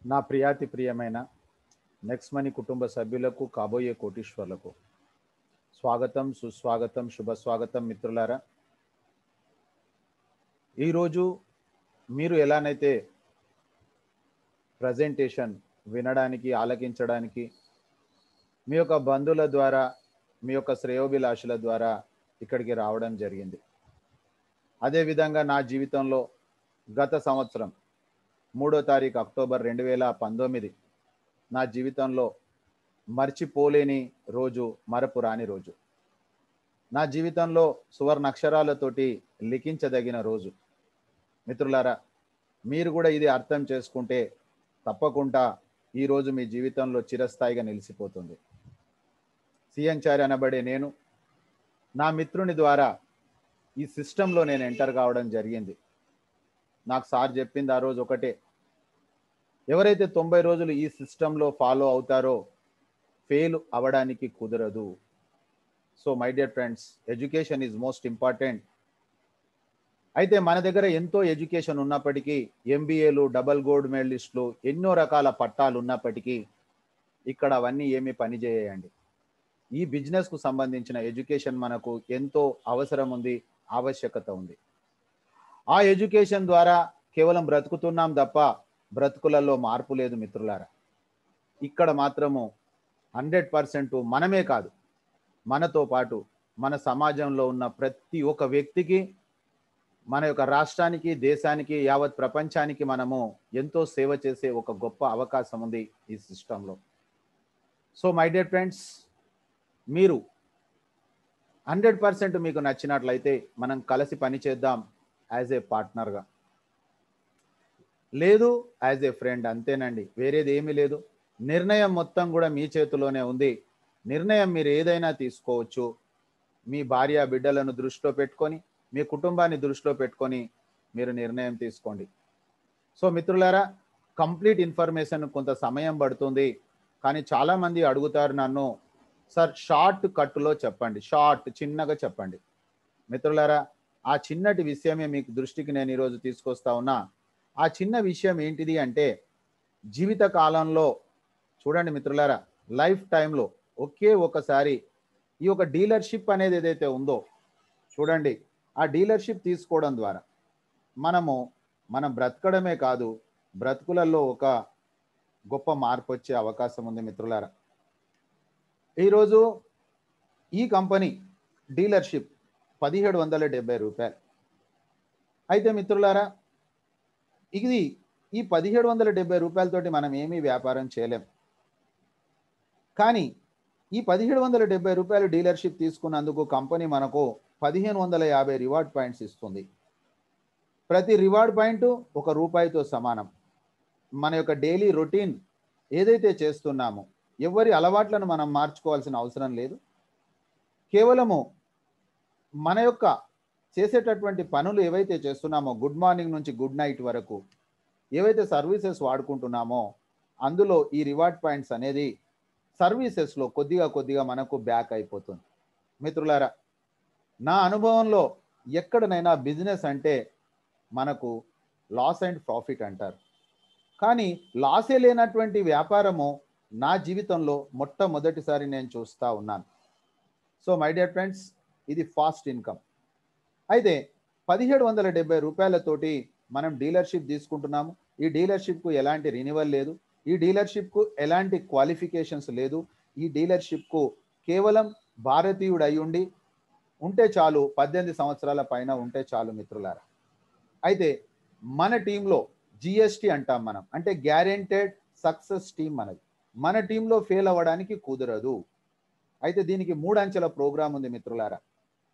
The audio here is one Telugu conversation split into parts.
నా ప్రియాతి ప్రియమైన నెక్స్ట్ మనీ కుటుంబ సభ్యులకు కాబోయే కోటీశ్వర్లకు స్వాగతం, సుస్వాగతం, శుభ స్వాగతం మిత్రులారా. ఈరోజు మీరు ఎలానైతే ప్రజెంటేషన్ వినడానికి, ఆలకించడానికి మీ యొక్క బంధువుల ద్వారా, మీ యొక్క శ్రేయోభిలాషుల ద్వారా ఇక్కడికి రావడం జరిగింది. అదేవిధంగా నా జీవితంలో గత సంవత్సరం 3వ తారీఖు అక్టోబర్ 2019 నా జీవితంలో మర్చిపోలేని రోజు, మరపురాని రోజు. నా జీవితంలో సువర్ణ అక్షరాలతోటి లిఖించదగిన రోజు. మిత్రులారా, మీరు కూడా ఇది అర్థం చేసుకుంటే తప్పకుండా ఈరోజు మీ జీవితంలో చిరస్థాయిగా నిలిచిపోతుంది. సిఎన్చారి అనబడే నేను నా మిత్రుని ద్వారా ఈ సిస్టంలో నేను ఎంటర్ కావడం జరిగింది. నాకు సార్ చెప్పింది ఆ రోజు ఒకటే, ఎవరైతే 90 రోజులు ఈ సిస్టంలో ఫాలో అవుతారో ఫెయిల్ అవ్వడానికి కుదరదు. So my dear friends, education is most important. అయితే మన దగ్గర ఎంతో ఎడ్యుకేషన్ ఉన్నప్పటికీ, ఎంబీఏలు, డబల్ గోల్డ్ మెడలిస్టులు, ఎన్నో రకాల పట్టాలు ఉన్నప్పటికీ ఇక్కడ అవన్నీ ఏమీ పనిచేయండి. ఈ బిజినెస్కు సంబంధించిన ఎడ్యుకేషన్ మనకు ఎంతో అవసరం ఉంది, ఆవశ్యకత ఉంది. ఆ ఎడ్యుకేషన్ ద్వారా కేవలం బ్రతుకుతున్నాం తప్ప బ్రతుకులలో మార్పు లేదు మిత్రులారా. ఇక్కడ మాత్రము 100% మనమే కాదు, మనతో పాటు మన సమాజంలో ఉన్న ప్రతి ఒక్క వ్యక్తికి, మన యొక్క రాష్ట్రానికి, దేశానికి, యావత్ ప్రపంచానికి మనము ఎంతో సేవ చేసే ఒక గొప్ప అవకాశం ఉంది ఈ సిస్టంలో. సో మై డియర్ ఫ్రెండ్స్, మీరు 100% మీకు నచ్చినట్లయితే మనం కలిసి పనిచేద్దాం యాజ్ ఏ పార్ట్నర్గా, లేదు యాజ్ ఏ ఫ్రెండ్, అంతేనండి, వేరేది ఏమీ లేదు. నిర్ణయం మొత్తం కూడా మీ చేతిలోనే ఉంది. నిర్ణయం మీరు ఏదైనా తీసుకోవచ్చు. మీ భార్య బిడ్డలను దృష్టిలో పెట్టుకొని, మీ కుటుంబాన్ని దృష్టిలో పెట్టుకొని మీరు నిర్ణయం తీసుకోండి. సో మిత్రులారా, కంప్లీట్ ఇన్ఫర్మేషన్ కొంత సమయం పడుతుంది, కానీ చాలామంది అడుగుతారు నన్ను, సార్ షార్ట్ కట్లో చెప్పండి, షార్ట్ చిన్నగా చెప్పండి. మిత్రులారా, ఆ చిన్నటి విషయమే మీకు దృష్టికి నేను ఈరోజు తీసుకొస్తా ఉన్నా. ఆ చిన్న విషయం ఏంటిది అంటే, జీవిత కాలంలో చూడండి మిత్రులారా, లైఫ్ టైంలో ఒకే ఒకసారి ఈ యొక్క డీలర్షిప్ అనేది ఏదైతే ఉందో చూడండి, ఆ డీలర్షిప్ తీసుకోవడం ద్వారా మనం బ్రతకడమే కాదు, బ్రతుకులలో ఒక గొప్ప మార్పు వచ్చే అవకాశం ఉంది మిత్రులారా. ఈరోజు ఈ కంపెనీ డీలర్షిప్ 1770 రూపాయలు. అయితే మిత్రులారా, ఇది ఈ 1770 రూపాయలతోటి మనం ఏమీ వ్యాపారం చేయలేం. కానీ ఈ 1770 రూపాయలు డీలర్షిప్ తీసుకున్నందుకు కంపెనీ మనకు 1550 రివార్డ్ పాయింట్స్ ఇస్తుంది. ప్రతి రివార్డ్ పాయింట్ ₹1తో సమానం. మన యొక్క డైలీ రొటీన్ ఏదైతే చేస్తున్నామో, ఎవరి అలవాట్లను మనం మార్చుకోవాల్సిన అవసరం లేదు. కేవలము మన యొక్క చేసేటటువంటి పనులు ఏవైతే చేస్తున్నామో, గుడ్ మార్నింగ్ నుంచి గుడ్ నైట్ వరకు ఏవైతే సర్వీసెస్ వాడుకుంటున్నామో, అందులో ఈ రివార్డ్ పాయింట్స్ అనేది సర్వీసెస్లో కొద్దిగా మనకు బ్యాక్ అయిపోతుంది. మిత్రులారా, నా అనుభవంలో ఎక్కడనైనా బిజినెస్ అంటే మనకు లాస్ అండ్ ప్రాఫిట్ అంటారు, కానీ లాసే లేనటువంటి వ్యాపారము నా జీవితంలో మొట్టమొదటిసారి నేను చూస్తూ ఉన్నాను. సో మై డియర్ ఫ్రెండ్స్, ఇది ఫాస్ట్ ఇన్కమ్. అయితే 1770 రూపాయలతోటి మనం డీలర్షిప్ తీసుకుంటున్నాము. ఈ డీలర్షిప్కు ఎలాంటి రినివల్ లేదు, ఈ డీలర్షిప్కు ఎలాంటి క్వాలిఫికేషన్స్ లేదు. ఈ డీలర్షిప్కు కేవలం భారతీయుడు అయి ఉంటే చాలు, 18 సంవత్సరాల పైన ఉంటే చాలు మిత్రులారా. అయితే మన టీంలో జిఎస్టీ అంటాం మనం, అంటే గ్యారెంటెడ్ సక్సెస్ టీం మనది. మన టీంలో ఫెయిల్ అవ్వడానికి కుదరదు. అయితే దీనికి 3 అంచెల ప్రోగ్రామ్ ఉంది మిత్రులారా.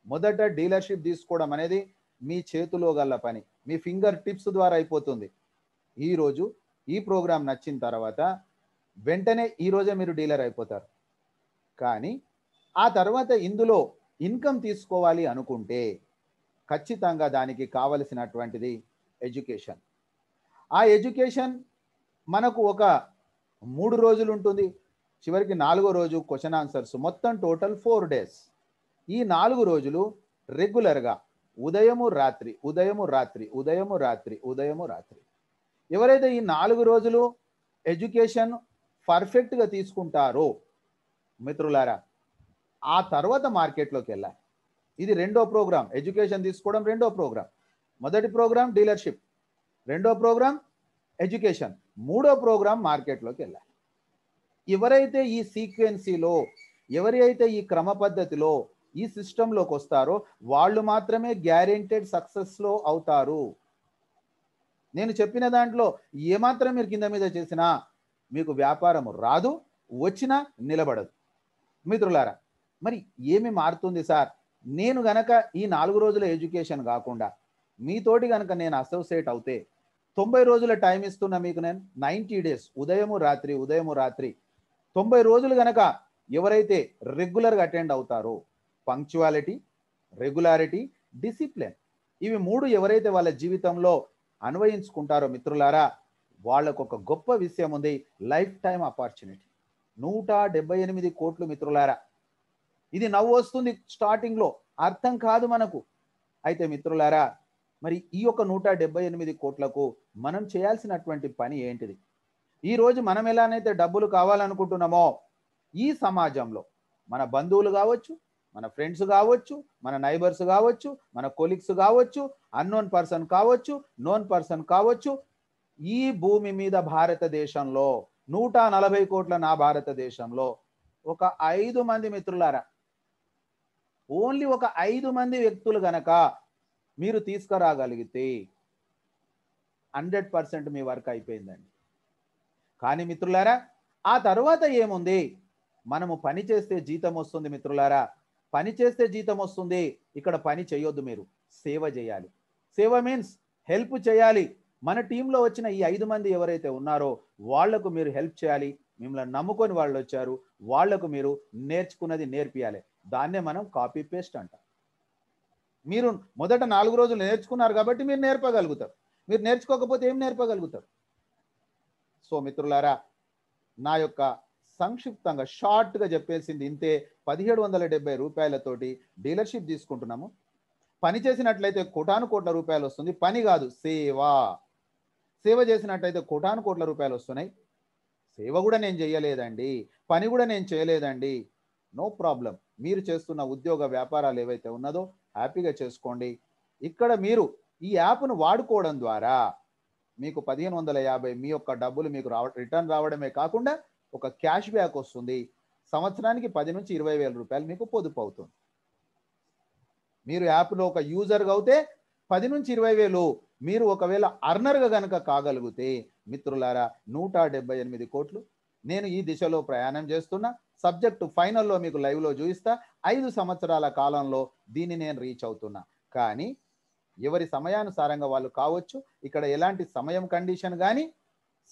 మొదట డీలర్షిప్ తీసుకోవడం అనేది మీ చేతిలో గల పని, మీ ఫింగర్ టిప్స్ ద్వారా అయిపోతుంది. ఈరోజు ఈ ప్రోగ్రాం నచ్చిన తర్వాత వెంటనే ఈరోజే మీరు డీలర్ అయిపోతారు. కానీ ఆ తర్వాత ఇందులో ఇన్కమ్ తీసుకోవాలి అనుకుంటే ఖచ్చితంగా దానికి కావలసినటువంటిది ఎడ్యుకేషన్. ఆ ఎడ్యుకేషన్ మనకు ఒక 3 రోజులు ఉంటుంది, చివరికి 4వ రోజు క్వశ్చన్ ఆన్సర్స్, మొత్తం టోటల్ 4 డేస్. ఈ 4 రోజులు రెగ్యులర్గా ఉదయము రాత్రి, ఉదయము రాత్రి, ఉదయము రాత్రి, ఉదయము రాత్రి. ఎవరైతే ఈ 4 రోజులు ఎడ్యుకేషన్ పర్ఫెక్ట్గా తీసుకుంటారో మిత్రులారా ఆ తర్వాత మార్కెట్లోకి వెళ్ళాలి. ఇది రెండో ప్రోగ్రామ్. ఎడ్యుకేషన్ తీసుకోవడం రెండో ప్రోగ్రామ్. మొదటి ప్రోగ్రామ్ డీలర్షిప్, రెండో ప్రోగ్రామ్ ఎడ్యుకేషన్, మూడో ప్రోగ్రామ్ మార్కెట్లోకి వెళ్ళాలి. ఎవరైతే ఈ సీక్వెన్సీలో, ఎవరైతే ఈ క్రమ పద్ధతిలో ఈ సిస్టంలోకి వస్తారో వాళ్ళు మాత్రమే గ్యారెంటెడ్ సక్సెస్లో అవుతారు. నేను చెప్పిన దాంట్లో ఏమాత్రం మీరు కింద మీద చేసినా మీకు వ్యాపారం రాదు, వచ్చినా నిలబడదు. మిత్రులారా, మరి ఏమి మారుతుంది సార్? నేను గనక ఈ 4 రోజుల ఎడ్యుకేషన్ కాకుండా మీతోటి గనక నేను అసోసియేట్ అవుతే 90 రోజుల టైం ఇస్తున్నా మీకు నేను. 90 డేస్ ఉదయము రాత్రి 90 రోజులు గనక ఎవరైతే రెగ్యులర్గా అటెండ్ అవుతారో, పంక్చువాలిటీ, రెగ్యులారిటీ, డిసిప్లిన్, ఇవి 3 ఎవరైతే వాళ్ళ జీవితంలో అన్వయించుకుంటారో మిత్రులారా, వాళ్ళకు ఒక గొప్ప విషయం ఉంది, లైఫ్ టైం ఆపర్చునిటీ. 178 కోట్లు మిత్రులారా. ఇది నవ్వు వస్తుంది స్టార్టింగ్లో, అర్థం కాదు మనకు. అయితే మిత్రులారా, మరి ఈ యొక్క 178 కోట్లకు మనం చేయాల్సినటువంటి పని ఏంటిది? ఈరోజు మనం ఎలానైతే డబ్బులు కావాలనుకుంటున్నామో ఈ సమాజంలో మన బంధువులు కావచ్చు, మన ఫ్రెండ్స్ కావచ్చు, మన నైబర్స్ కావచ్చు, మన కొలీగ్స్ కావచ్చు, అన్నోన్ పర్సన్ కావచ్చు, నోన్ పర్సన్ కావచ్చు, ఈ భూమి మీద భారతదేశంలో 140 కోట్ల నా భారతదేశంలో ఒక 5 మంది మిత్రులారా, ఓన్లీ ఒక 5 మంది వ్యక్తులు గనక మీరు తీసుకురాగలిగితే 100% మీ వర్క్ అయిపోయిందండి. కానీ మిత్రులారా, ఆ తర్వాత ఏముంది? మనము పని చేస్తే జీతం వస్తుంది మిత్రులారా, పని చేస్తే జీతం వస్తుంది. ఇక్కడ పని చేయొద్దు, మీరు సేవ చేయాలి. సేవ మీన్స్ హెల్ప్ చేయాలి. మన టీంలో వచ్చిన ఈ 5 మంది ఎవరైతే ఉన్నారో వాళ్లకు మీరు హెల్ప్ చేయాలి. మిమ్మల్ని నమ్ముకొని వాళ్ళు వచ్చారు, వాళ్లకు మీరు నేర్చుకున్నది నేర్పియాలి. దాన్నే మనం కాపీ పేస్ట్ అంటాం. మీరు మొదట 4 రోజులు నేర్చుకున్నారు కాబట్టి మీరు నేర్పగలుగుతారు. మీరు నేర్చుకోకపోతే ఏం నేర్పగలుగుతారు? సో మిత్రులారా, నా యొక్క సంక్షిప్తంగా షార్ట్గా చెప్పేసింది ఇంతే. 1770 రూపాయలతోటి డీలర్షిప్ తీసుకుంటున్నాము. పని చేసినట్లయితే కోటాను కోట్ల రూపాయలు వస్తుంది. పని కాదు, సేవ. సేవ చేసినట్లయితే కోటాను కోట్ల రూపాయలు వస్తున్నాయి. సేవ కూడా నేను చేయలేదండి, పని కూడా నేను చేయలేదండి, నో ప్రాబ్లం. మీరు చేస్తున్న ఉద్యోగ వ్యాపారాలు ఏవైతే ఉన్నదో హ్యాపీగా చేసుకోండి. ఇక్కడ మీరు ఈ యాప్ను వాడుకోవడం ద్వారా మీకు 1550 మీ యొక్క డబ్బులు మీకు రిటర్న్ రావడమే కాకుండా ఒక క్యాష్ బ్యాక్ వస్తుంది. సంవత్సరానికి 10 నుంచి 20 వేల రూపాయలు మీకు పొదుపు అవుతుంది. మీరు యాప్లో ఒక యూజర్గా అవుతే 10 నుంచి 20 వేలు మీరు ఒకవేళ అర్నర్గా కనుక కాగలిగితే మిత్రులారా 178 కోట్లు. నేను ఈ దిశలో ప్రయాణం చేస్తున్నా. సబ్జెక్టు ఫైనల్లో మీకు లైవ్లో చూపిస్తా. 5 సంవత్సరాల కాలంలో దీన్ని నేను రీచ్ అవుతున్నా. కానీ ఎవరి సమయానుసారంగా వాళ్ళు కావచ్చు. ఇక్కడ ఎలాంటి సమయం కండిషన్ కానీ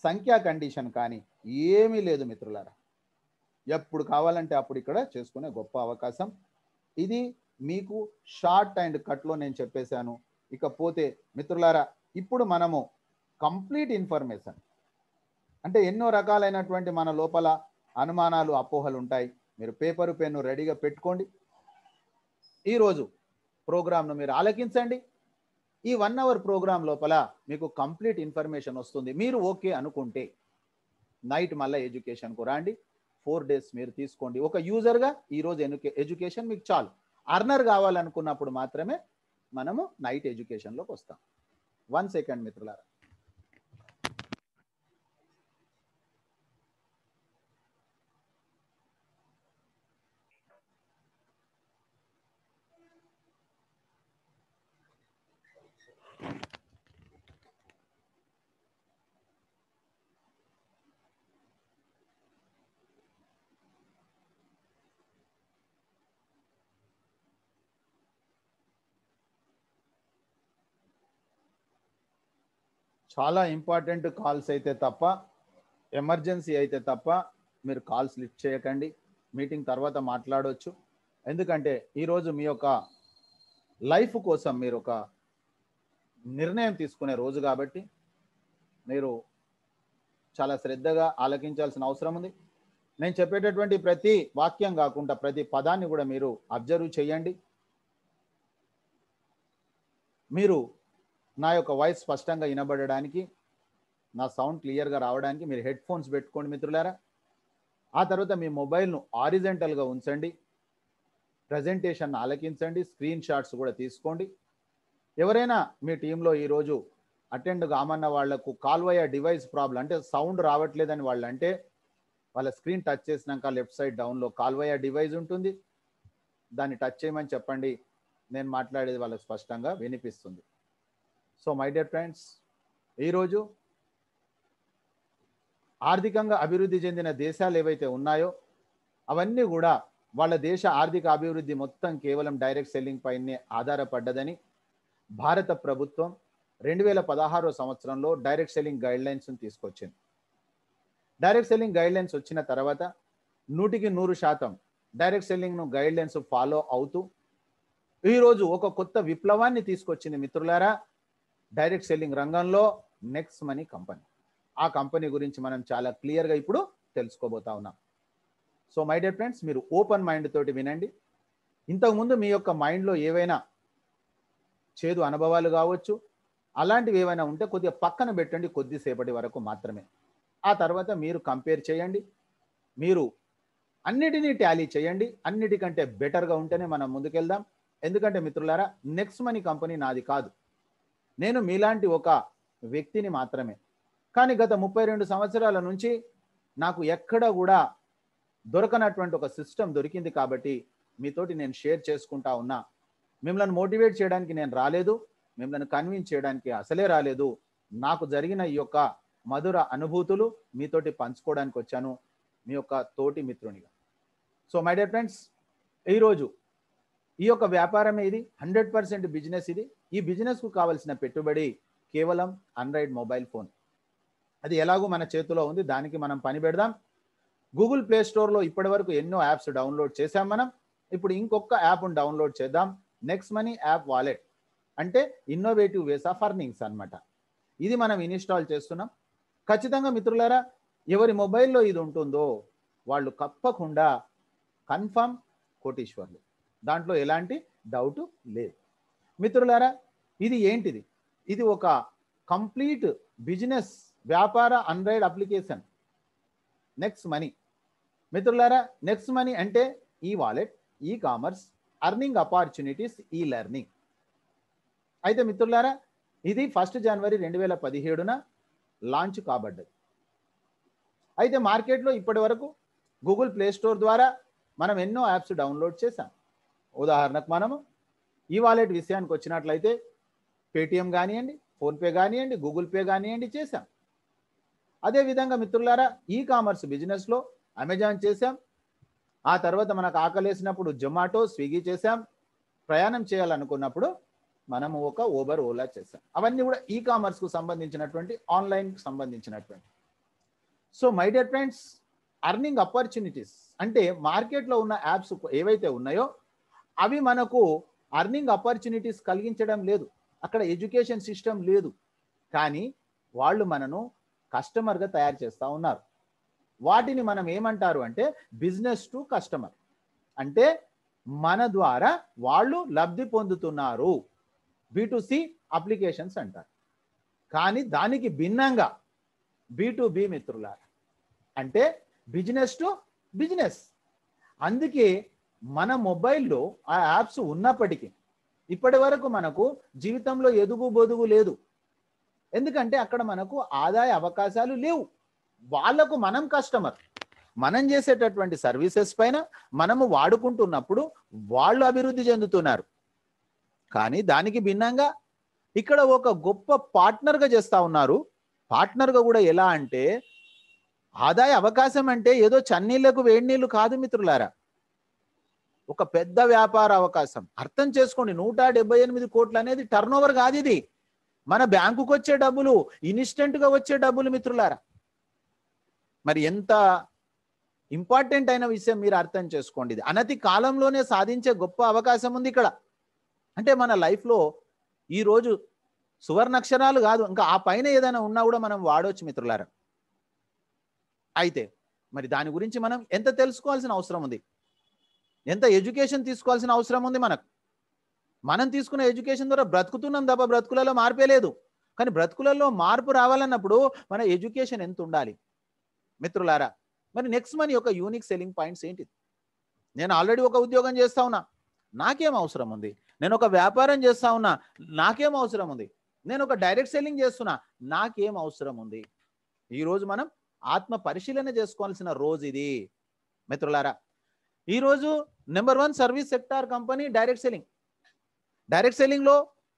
సంఖ్యా కండిషన్ కానీ ఏమీ లేదు మిత్రులారా. ఎప్పుడు కావాలంటే అప్పుడు ఇక్కడ చేసుకునే గొప్ప అవకాశం ఇది. మీకు షార్ట్ అండ్ కట్లో నేను చెప్పేశాను. ఇకపోతే మిత్రులారా, ఇప్పుడు మనము కంప్లీట్ ఇన్ఫర్మేషన్ అంటే ఎన్నో రకాలైనటువంటి మన లోపల అనుమానాలు, అపోహలు ఉంటాయి. మీరు పేపరు పెన్ను రెడీగా పెట్టుకోండి. ఈరోజు ప్రోగ్రామ్ను మీరు ఆలకించండి. ఈ 1 అవర్ ప్రోగ్రామ్ లోపల మీకు కంప్లీట్ ఇన్ఫర్మేషన్ వస్తుంది. మీరు ఓకే అనుకుంటే నైట్ మళ్ళీ ఎడ్యుకేషన్కు రండి. 4 డేస్ మీరు తీసుకోండి. ఒక యూజర్గా ఈరోజు ఎడ్యుకేషన్ మీకు చాలు. అర్నర్ కావాలనుకున్నప్పుడు మాత్రమే మనము నైట్ ఎడ్యుకేషన్లోకి వస్తాం. 1 సెకండ్ మిత్రులారా. చాలా ఇంపార్టెంట్ కాల్స్ అయితే తప్ప, ఎమర్జెన్సీ అయితే తప్ప మీరు కాల్స్ లిఫ్ట్ చేయకండి. మీటింగ్ తర్వాత మాట్లాడవచ్చు. ఎందుకంటే ఈరోజు మీ యొక్క లైఫ్ కోసం మీరు ఒక నిర్ణయం తీసుకునే రోజు కాబట్టి మీరు చాలా శ్రద్ధగా ఆలకించాల్సిన అవసరం ఉంది. నేను చెప్పేటటువంటి ప్రతి వాక్యం కాకుండా ప్రతి పదాన్ని కూడా మీరు అబ్జర్వ్ చేయండి. మీరు నా యొక్క వాయిస్ స్పష్టంగా వినబడడానికి నా సౌండ్ క్లియర్గా రావడానికి మీరు హెడ్ ఫోన్స్ పెట్టుకోండి మిత్రులారా. ఆ తర్వాత మీ మొబైల్ను హారిజంటల్గా ఉంచండి, ప్రజెంటేషన్ ఆలకించండి, స్క్రీన్ షాట్స్ కూడా తీసుకోండి. ఎవరైనా మీ టీంలో ఈరోజు అటెండ్ కామన్న వాళ్లకు కాల్వయ డివైస్ ప్రాబ్లం, అంటే సౌండ్ రావట్లేదని వాళ్ళు అంటే వాళ్ళ స్క్రీన్ టచ్ చేసినాక లెఫ్ట్ సైడ్ డౌన్లో కాల్వయ డివైస్ ఉంటుంది, దాన్ని టచ్ చేయమని చెప్పండి. నేను మాట్లాడేది వాళ్ళకి స్పష్టంగా వినిపిస్తుంది. సో మై డియర్ ఫ్రెండ్స్, ఈరోజు ఆర్థికంగా అభివృద్ధి చెందిన దేశాలు ఏవైతే ఉన్నాయో అవన్నీ కూడా వాళ్ళ దేశ ఆర్థిక అభివృద్ధి మొత్తం కేవలం డైరెక్ట్ సెల్లింగ్ పైనే ఆధారపడ్డదని భారత ప్రభుత్వం 2016 సంవత్సరంలో డైరెక్ట్ సెల్లింగ్ గైడ్లైన్స్ తీసుకొచ్చింది. డైరెక్ట్ సెల్లింగ్ గైడ్లైన్స్ వచ్చిన తర్వాత 100% డైరెక్ట్ సెల్లింగ్ను గైడ్లైన్స్ ఫాలో అవుతూ ఈరోజు ఒక కొత్త విప్లవాన్ని తీసుకొచ్చింది మిత్రులారా డైరెక్ట్ సెల్లింగ్ రంగంలో, నెక్స్ట్ మనీ కంపెనీ. ఆ కంపెనీ గురించి మనం చాలా క్లియర్గా ఇప్పుడు తెలుసుకోబోతా ఉన్నాం. సో మై డియర్ ఫ్రెండ్స్, మీరు ఓపెన్ మైండ్ తోటి వినండి. ఇంతకుముందు మీ యొక్క మైండ్లో ఏవైనా చేదు అనుభవాలు కావచ్చు, అలాంటివి ఏవైనా ఉంటే కొద్దిగా పక్కన పెట్టండి, కొద్దిసేపటి వరకు మాత్రమే. ఆ తర్వాత మీరు కంపేర్ చేయండి, మీరు అన్నిటినీ టాలీ చేయండి. అన్నిటికంటే బెటర్గా ఉంటేనే మనం ముందుకెళ్దాం. ఎందుకంటే మిత్రులారా, నెక్స్ట్ మనీ కంపెనీ నాది కాదు, నేను మీలాంటి ఒక వ్యక్తిని మాత్రమే. కానీ గత 32 సంవత్సరాల నుంచి నాకు ఎక్కడ కూడా దొరకనటువంటి ఒక సిస్టమ్ దొరికింది కాబట్టి మీతోటి నేను షేర్ చేసుకుంటా ఉన్నా. మిమ్మల్ని మోటివేట్ చేయడానికి నేను రాలేదు, మిమ్మల్ని కన్విన్స్ చేయడానికి అసలే రాలేదు. నాకు జరిగిన ఈ యొక్క మధుర అనుభూతులు మీతోటి పంచుకోవడానికి వచ్చాను, మీ యొక్క తోటి మిత్రునిగా. సో మై డియర్ ఫ్రెండ్స్, ఈరోజు ఈ యొక్క వ్యాపారం ఇది 100% బిజినెస్. ఇది ఈ బిజినెస్కు కావాల్సిన పెట్టుబడి కేవలం ఆండ్రాయిడ్ మొబైల్ ఫోన్. అది ఎలాగో మన చేతిలో ఉంది, దానికి మనం పని పెడదాం. గూగుల్ ప్లే స్టోర్లో ఇప్పటి వరకు ఎన్నో యాప్స్ డౌన్లోడ్ చేసాం మనం. ఇప్పుడు ఇంకొక యాప్ను డౌన్లోడ్ చేద్దాం, నెక్స్ట్ మనీ యాప్ వాలెట్. అంటే ఇన్నోవేటివ్ వేస్ ఆఫ్ అర్నింగ్స్ అన్నమాట. ఇది మనం ఇన్స్టాల్ చేస్తున్నాం. ఖచ్చితంగా మిత్రులారా, ఎవరి మొబైల్లో ఇది ఉంటుందో వాళ్ళు తప్పకుండా కన్ఫర్మ్ కోటీశ్వర్లు, దాంట్లో ఎలాంటి డౌట్ లేదు. మిత్రులారా, ఇది ఏంటిది? ఇది ఒక కంప్లీట్ బిజినెస్ వ్యాపార ఆండ్రాయిడ్ అప్లికేషన్ నెక్స్ట్ మనీ. మిత్రులారా, నెక్స్ట్ మనీ అంటే ఈ wallet, e commerce, earning opportunities, ఈ లెర్నింగ్. అయితే మిత్రులారా, ఇది 1 జనవరి 2017న లాంచ్ కాబడ్డది. అయితే మార్కెట్లో ఇప్పటి వరకు గూగుల్ ప్లే స్టోర్ ద్వారా మనం ఎన్నో యాప్స్ డౌన్లోడ్ చేశాం. ఉదాహరణకు మనము ఈ వాలెట్ విషయానికి వచ్చినట్లయితే పేటిఎం కానివ్వండి, ఫోన్పే కానివ్వండి, గూగుల్ పే కానివ్వండి చేశాం. అదేవిధంగా మిత్రులారా, ఈ కామర్స్ బిజినెస్లో అమెజాన్ చేశాం. ఆ తర్వాత మనకు ఆకలేసినప్పుడు జొమాటో, స్విగ్గీ చేశాం. ప్రయాణం చేయాలనుకున్నప్పుడు మనము ఒక ఊబర్, ఓలా చేశాం. అవన్నీ కూడా ఈ కామర్స్కు సంబంధించినటువంటి, ఆన్లైన్కి సంబంధించినటువంటి. So my dear friends, earning opportunities అంటే మార్కెట్లో ఉన్న యాప్స్ ఏవైతే ఉన్నాయో అవి మనకు అర్నింగ్ ఆపర్చునిటీస్ కలిగించడం లేదు. అక్కడ ఎడ్యుకేషన్ సిస్టమ్ లేదు, కానీ వాళ్ళు మనను కస్టమర్గా తయారు చేస్తూ ఉన్నారు. వాటిని మనం ఏమంటారు అంటే బిజినెస్ టు కస్టమర్. అంటే మన ద్వారా వాళ్ళు లబ్ధి పొందుతున్నారు, B2C అప్లికేషన్స్ అంటారు. కానీ దానికి భిన్నంగా B2B మిత్రులారా, అంటే బిజినెస్ టు బిజినెస్. అందుకే మన మొబైల్లో ఆ యాప్స్ ఉన్నప్పటికీ ఇప్పటి వరకు మనకు జీవితంలో ఎదుగు బొదుగు లేదు. ఎందుకంటే అక్కడ మనకు ఆదాయ అవకాశాలు లేవు. వాళ్లకు మనం కస్టమర్, మనం చేసేటటువంటి సర్వీసెస్ పైన మనము వాడుకుంటున్నప్పుడు వాళ్ళు అభివృద్ధి చెందుతున్నారు. కానీ దానికి భిన్నంగా ఇక్కడ ఒక గొప్ప పార్ట్నర్గా చేస్తూ ఉన్నారు. పార్ట్నర్గా కూడా ఎలా అంటే ఆదాయ అవకాశం అంటే ఏదో చన్నీళ్లకు వేడి నీళ్లు కాదు మిత్రులారా, ఒక పెద్ద వ్యాపార అవకాశం. అర్థం చేసుకోండి, 178 కోట్లు అనేది టర్న్ ఓవర్ కాదు, ఇది మన బ్యాంకుకు వచ్చే డబ్బులు, ఇన్స్టెంట్గా వచ్చే డబ్బులు మిత్రులారా. మరి ఎంత ఇంపార్టెంట్ అయిన విషయం మీరు అర్థం చేసుకోండి. ఇది అనతి కాలంలోనే సాధించే గొప్ప అవకాశం ఉంది ఇక్కడ. అంటే మన లైఫ్లో ఈరోజు సువర్ణాక్షరాలు కాదు, ఇంకా ఆ పైన ఏదైనా ఉన్నా కూడా మనం వాడవచ్చు మిత్రులారా. అయితే మరి దాని గురించి మనం ఎంత తెలుసుకోవాల్సిన అవసరం ఉంది, ఎంత ఎడ్యుకేషన్ తీసుకోవాల్సిన అవసరం ఉంది మనకు. మనం తీసుకున్న ఎడ్యుకేషన్ ద్వారా బ్రతుకుతున్నాం తప్ప బ్రతుకులలో మార్పే లేదు. కానీ బ్రతుకులలో మార్పు రావాలన్నప్పుడు మన ఎడ్యుకేషన్ ఎంత ఉండాలి మిత్రులారా. మరి నెక్స్ట్ మనీ యొక్క యూనిక్ సెల్లింగ్ పాయింట్స్ ఏంటి? నేను ఆల్రెడీ ఒక ఉద్యోగం చేస్తా ఉన్నా, నాకేం అవసరం ఉంది? నేను ఒక వ్యాపారం చేస్తా ఉన్నా, నాకేం అవసరం ఉంది? నేను ఒక డైరెక్ట్ సెల్లింగ్ చేస్తున్నా, నాకేం అవసరం ఉంది? ఈరోజు మనం ఆత్మ పరిశీలన చేసుకోవాల్సిన రోజు ఇది మిత్రులారా. ఈరోజు number 1 service sector company direct selling. Direct సెల్లింగ్లో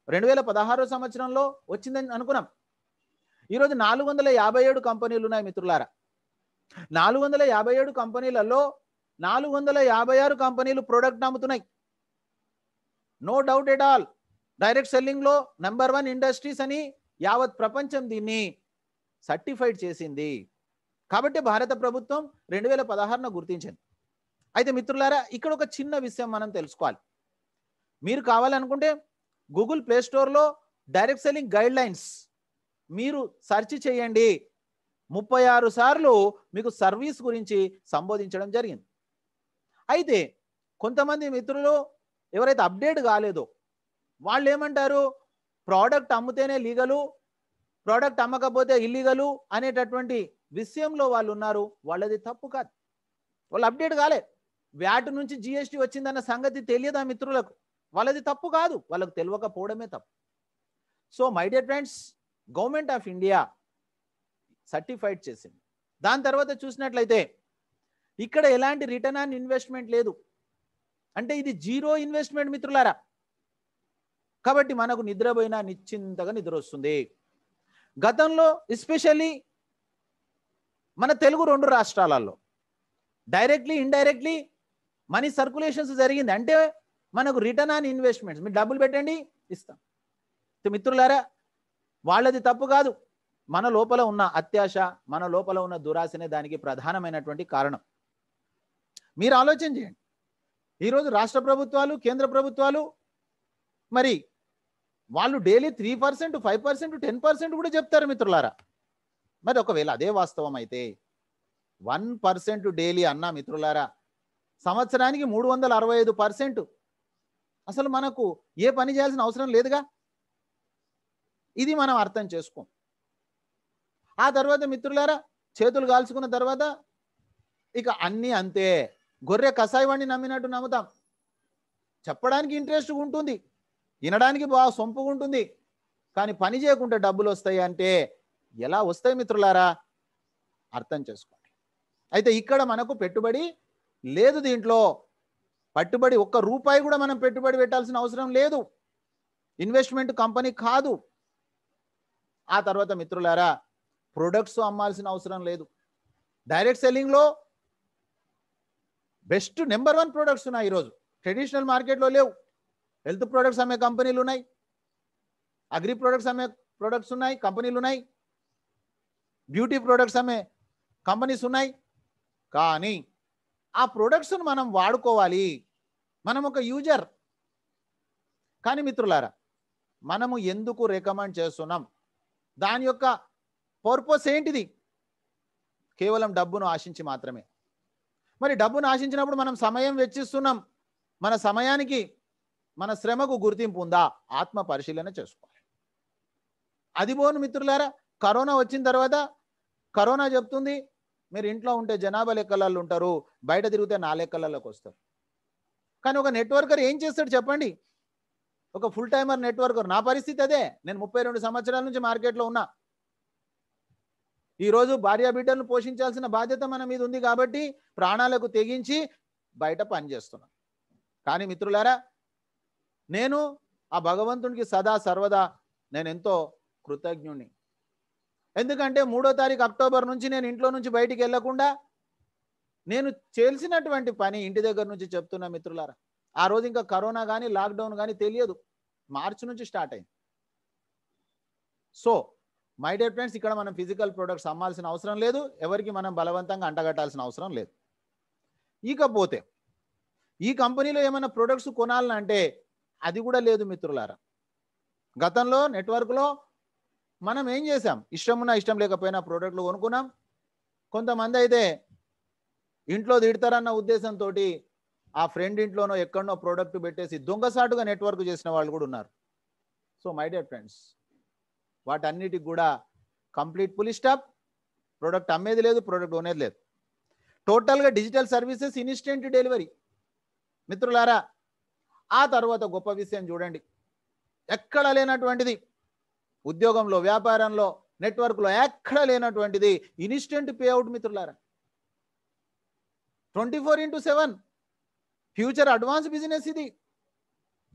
2016 సంవత్సరంలో వచ్చిందని అనుకున్నాం. ఈరోజు 457 కంపెనీలు ఉన్నాయి మిత్రులారా. 457 కంపెనీలలో 456 కంపెనీలు ప్రోడక్ట్ అమ్ముతున్నాయి. No doubt at all, direct సెల్లింగ్లో నెంబర్ 1 ఇండస్ట్రీస్ అని యావత్ ప్రపంచం దీన్ని సర్టిఫైడ్ చేసింది. కాబట్టి భారత ప్రభుత్వం 2016 గుర్తించింది. అయితే మిత్రులారా, ఇక్కడ ఒక చిన్న విషయం మనం తెలుసుకోవాలి. మీరు కావాలనుకుంటే గూగుల్ ప్లే స్టోర్లో డైరెక్ట్ సెల్లింగ్ గైడ్ లైన్స్ మీరు సెర్చ్ చేయండి. 36 సార్లు మీకు సర్వీస్ గురించి సంబోధించడం జరిగింది. అయితే కొంతమంది మిత్రులు ఎవరైతే అప్డేట్ కాలేదో వాళ్ళు ఏమంటారు, ప్రోడక్ట్ అమ్ముతేనే లీగలు, ప్రోడక్ట్ అమ్మకపోతే ఇల్లీగలు అనేటటువంటి విషయంలో వాళ్ళు ఉన్నారు. వాళ్ళది తప్పు కాదు, వాళ్ళు అప్డేట్ కాలే. వ్యాట్ నుంచి జిఎస్టీ వచ్చిందన్న సంగతి తెలియదా మిత్రులకు? వాళ్ళది తప్పు కాదు, వాళ్ళకు తెలియకపోవడమే తప్పు. So my dear friends, government of India certified చేసింది. దాని తర్వాత చూసినట్లయితే ఇక్కడ ఎలాంటి రిటర్న్ ఆన్ ఇన్వెస్ట్మెంట్ లేదు, అంటే ఇది జీరో ఇన్వెస్ట్మెంట్ మిత్రులారా. కాబట్టి మనకు నిద్రపోయినా నిశ్చింతగా నిద్ర వస్తుంది. గతంలో ఎస్పెషల్లీ మన తెలుగు 2 రాష్ట్రాలలో డైరెక్ట్లీ ఇండైరెక్ట్లీ మనీ సర్క్యులేషన్స్ జరిగింది. అంటే మనకు రిటర్న్ ఆన్ ఇన్వెస్ట్మెంట్స్, మీరు డబ్బులు పెట్టండి ఇస్తాం. మిత్రులారా, వాళ్ళది తప్పు కాదు, మన లోపల ఉన్న అత్యాశ, మన లోపల ఉన్న దురాశనే దానికి ప్రధానమైనటువంటి కారణం. మీరు ఆలోచన చేయండి. ఈరోజు రాష్ట్ర ప్రభుత్వాలు, కేంద్ర ప్రభుత్వాలు మరి వాళ్ళు డైలీ 3%, 5%, 10% కూడా చెప్తారు మిత్రులారా. మరి ఒకవేళ అదే వాస్తవం అయితే 1% డైలీ అన్నా మిత్రులారా, సంవత్సరానికి 365%. అసలు మనకు ఏ పని చేయాల్సిన అవసరం లేదుగా. ఇది మనం అర్థం చేసుకోం. ఆ తర్వాత మిత్రులారా, చేతులు కాల్చుకున్న తర్వాత ఇక అన్నీ అంతే. గొర్రె కసాయి వాడిని నమ్మినట్టు నమ్ముతాం. చెప్పడానికి ఇంట్రెస్ట్ ఉంటుంది, వినడానికి బాగా సొంపుగా ఉంటుంది, కానీ పని చేయకుంటే డబ్బులు వస్తాయి అంటే ఎలా వస్తాయి మిత్రులారా? అర్థం చేసుకోండి. అయితే ఇక్కడ మనకు పెట్టుబడి లేదు, దీంట్లో పెట్టుబడి ఒక్క రూపాయి కూడా మనం పెట్టుబడి పెట్టాల్సిన అవసరం లేదు, ఇన్వెస్ట్మెంట్ కంపెనీ కాదు. ఆ తర్వాత మిత్రులారా, ప్రొడక్ట్స్ అమ్మాల్సిన అవసరం లేదు. డైరెక్ట్ సెల్లింగ్లో బెస్ట్ నెంబర్ 1 ప్రొడక్ట్స్ ఉన్నాయి. ఈరోజు ట్రెడిషనల్ మార్కెట్లో లేవు. హెల్త్ ప్రొడక్ట్స్ అమ్మే కంపెనీలు ఉన్నాయి, అగ్రి ప్రొడక్ట్స్ అమ్మే ప్రొడక్ట్స్ ఉన్నాయి, కంపెనీలు ఉన్నాయి, బ్యూటీ ప్రొడక్ట్స్ అమ్మే కంపెనీస్ ఉన్నాయి. కానీ ఆ ప్రొడక్ట్స్ను మనం వాడుకోవాలి, మనం ఒక యూజర్. కానీ మిత్రులారా, మనము ఎందుకు రికమెండ్ చేస్తున్నాం? దాని యొక్క పర్పస్ ఏంటిది? కేవలం డబ్బును ఆశించి మాత్రమే. మరి డబ్బును ఆశించినప్పుడు మనం సమయం వెచ్చిస్తున్నాం, మన సమయానికి మన శ్రమకు గుర్తింపు ఉందా? ఆత్మ పరిశీలన చేసుకోవాలి. అది పోను మిత్రులారా, కరోనా వచ్చిన తర్వాత కరోనా చెప్తుంది మీరు ఇంట్లో ఉంటే జనాభా లెక్కలలో ఉంటారు, బయట తిరిగితే 4 లెక్కలలోకి వస్తారు. కానీ ఒక నెట్వర్కర్ ఏం చేస్తాడు చెప్పండి? ఒక ఫుల్ టైమర్ నెట్వర్కర్. నా పరిస్థితి అదే. నేను 32 సంవత్సరాల నుంచి మార్కెట్లో ఉన్నా. ఈరోజు భార్య బిడ్డలను పోషించాల్సిన బాధ్యత మన మీద ఉంది కాబట్టి ప్రాణాలకు తెగించి బయట పనిచేస్తున్నాం. కానీ మిత్రులారా, నేను ఆ భగవంతునికి సదా సర్వదా నేను ఎంతో కృతజ్ఞుణ్ణి. ఎందుకంటే 3వ తారీఖు అక్టోబర్ నుంచి నేను ఇంట్లో నుంచి బయటికి వెళ్లకుండా నేను చేయాల్సినటువంటి పని ఇంటి దగ్గర నుంచి చెప్తున్నా మిత్రులారా. ఆ రోజు ఇంకా కరోనా కానీ లాక్డౌన్ కానీ తెలియదు, మార్చి నుంచి స్టార్ట్ అయింది. సో మై డియర్ ఫ్రెండ్స్, ఇక్కడ మనం ఫిజికల్ ప్రొడక్ట్స్ అమ్మాల్సిన అవసరం లేదు, ఎవరికి మనం బలవంతంగా అంటగట్టాల్సిన అవసరం లేదు. ఇకపోతే ఈ కంపెనీలో ఏమైనా ప్రొడక్ట్స్ కొనాలంటే అది కూడా లేదు మిత్రులారా. గతంలో నెట్వర్క్లో మనం ఏం చేసాం, ఇష్టం ఉన్నా ఇష్టం లేకపోయినా ప్రోడక్ట్లు కొనుక్కున్నాం. కొంతమంది అయితే ఇంట్లో తిడతారన్న ఉద్దేశంతో ఆ ఫ్రెండ్ ఇంట్లోనో ఎక్కడనో ప్రోడక్ట్ పెట్టేసి దొంగసాటుగా నెట్వర్క్ చేసిన వాళ్ళు కూడా ఉన్నారు. సో మై డియర్ ఫ్రెండ్స్, వాటన్నిటికి కూడా కంప్లీట్ ఫుల్ స్టాప్. ప్రోడక్ట్ అమ్మేది లేదు, ప్రోడక్ట్ కొనేది లేదు. టోటల్గా డిజిటల్ సర్వీసెస్, ఇన్స్టెంట్ డెలివరీ. మిత్రులారా, ఆ తర్వాత గొప్ప విషయం చూడండి, ఎక్కడ లేనటువంటిది, ఉద్యోగంలో, వ్యాపారంలో, నెట్వర్క్లో ఎక్కడ లేనటువంటిది ఇన్స్టెంట్ పేఅవుట్. మిత్రులారా, 24/7 ఫ్యూచర్ అడ్వాన్స్ బిజినెస్ ఇది.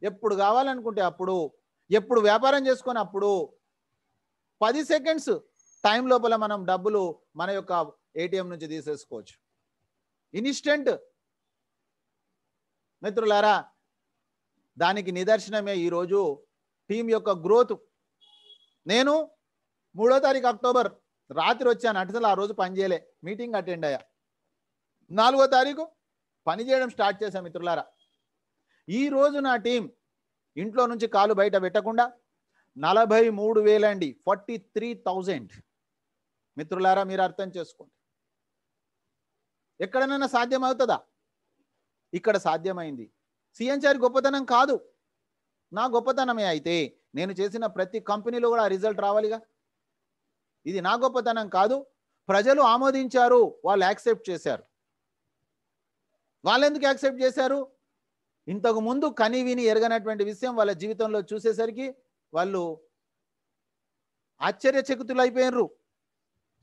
ఎప్పుడు కావాలనుకుంటే అప్పుడు, ఎప్పుడు వ్యాపారం చేసుకొని అప్పుడు 10 సెకండ్స్ టైం లోపల మనం డబ్బులు మన యొక్క ఏటీఎం నుంచి తీసేసుకోవచ్చు. ఇన్స్టెంట్. మిత్రులారా, దానికి నిదర్శనమే ఈరోజు టీం యొక్క గ్రోత్. నేను 3వ తారీఖు అక్టోబర్ రాత్రి వచ్చాను, అసలు ఆ రోజు పని చేయలే, మీటింగ్ అటెండ్ అయ్యా. 4వ తారీఖు పని చేయడం స్టార్ట్ చేశాను. మిత్రులారా, ఈ రోజు నా టీం ఇంట్లో నుంచి కాలు బయట పెట్టకుండా 43,000 అండి, 43,000. మిత్రులారా, మీరు అర్థం చేసుకోండి, ఎక్కడైనా సాధ్యం అవుతుందా? ఇక్కడ సాధ్యమైంది. సిఎన్ఆర్ గొప్పతనం కాదు, నా గొప్పతనమే. అయితే నేను చేసిన ప్రతి కంపెనీలో కూడా రిజల్ట్ రావాలిగా. ఇది నా గొప్పతనం కాదు, ప్రజలు ఆమోదించారు, వాళ్ళు యాక్సెప్ట్ చేశారు. వాళ్ళు ఎందుకు యాక్సెప్ట్ చేశారు? ఇంతకు ముందు కని విని ఎరగనటువంటి విషయం వాళ్ళ జీవితంలో చూసేసరికి వాళ్ళు ఆశ్చర్యచకితులు అయిపోయినరు.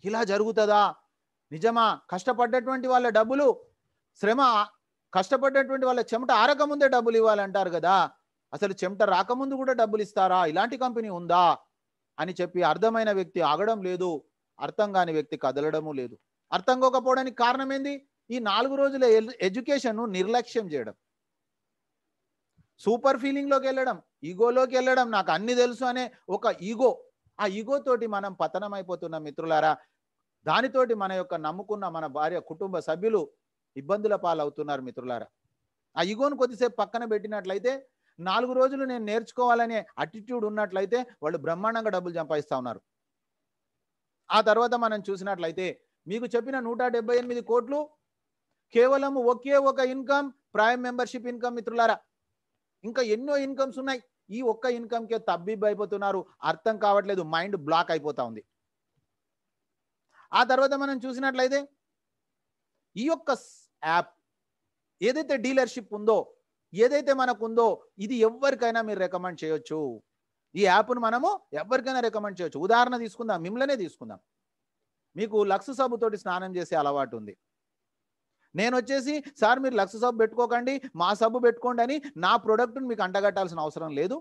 ఇలా జరుగుతుందా? నిజమా? కష్టపడ్డటువంటి వాళ్ళ డబ్బులు, శ్రమ, కష్టపడ్డటువంటి వాళ్ళ చెమట ఆరకముందే డబ్బులు ఇవ్వాలంటారు కదా, అసలు చెమట రాకముందు కూడా డబ్బులు ఇస్తారా? ఇలాంటి కంపెనీ ఉందా అని చెప్పి అర్థమైన వ్యక్తి ఆగడం లేదు, అర్థం కాని వ్యక్తి కదలడము లేదు. అర్థం కాకపోవడానికి కారణం ఏంది? ఈ 4 రోజుల ఎడ్యుకేషన్ నిర్లక్ష్యం చేయడం, సూపర్ ఫీలింగ్లోకి వెళ్ళడం, ఈగోలోకి వెళ్ళడం, నాకు అన్ని తెలుసు అనే ఒక ఈగో. ఆ ఈగో తోటి మనం పతనం అయిపోతున్నాం. మిత్రులారా, దానితోటి మన యొక్క నమ్ముకున్న మన భార్య, కుటుంబ సభ్యులు ఇబ్బందుల పాలవుతున్నారు. మిత్రులారా, ఆ ఈగోను కొద్దిసేపు పక్కన పెట్టినట్లయితే, 4 రోజులు నేను నేర్చుకోవాలనే అటిట్యూడ్ ఉన్నట్లయితే వాళ్ళు బ్రహ్మాండంగా డబ్బులు సంపాదిస్తూ ఉన్నారు. ఆ తర్వాత మనం చూసినట్లయితే మీకు చెప్పిన 178 కోట్లు కేవలం ఒకే ఒక ఇన్కమ్, ప్రైమ్ మెంబర్షిప్ ఇన్కమ్. మిత్రులారా, ఇంకా ఎన్నో ఇన్కమ్స్ ఉన్నాయి. ఈ ఒక్క ఇన్కమ్కే తబ్బిబ్బు అయిపోతున్నారు, అర్థం కావట్లేదు, మైండ్ బ్లాక్ అయిపోతా ఉంది. ఆ తర్వాత మనం చూసినట్లయితే ఈ యొక్క యాప్ ఏదైతే డీలర్షిప్ ఉందో, ఏదైతే మనకు ఉందో, ఇది ఎవరికైనా మీరు రికమెండ్ చేయొచ్చు. ఈ యాప్ను మనము ఎవరికైనా రికమెండ్ చేయొచ్చు. ఉదాహరణ తీసుకుందాం, మిమ్మల్నే తీసుకుందాం. మీకు లక్స్ సబ్బుతోటి స్నానం చేసే అలవాటు ఉంది. నేను వచ్చేసి, సార్ మీరు లక్స్ సబ్బు పెట్టుకోకండి, మా సబ్బు పెట్టుకోండి అని నా ప్రోడక్ట్ను మీకు అంటగట్టాల్సిన అవసరం లేదు.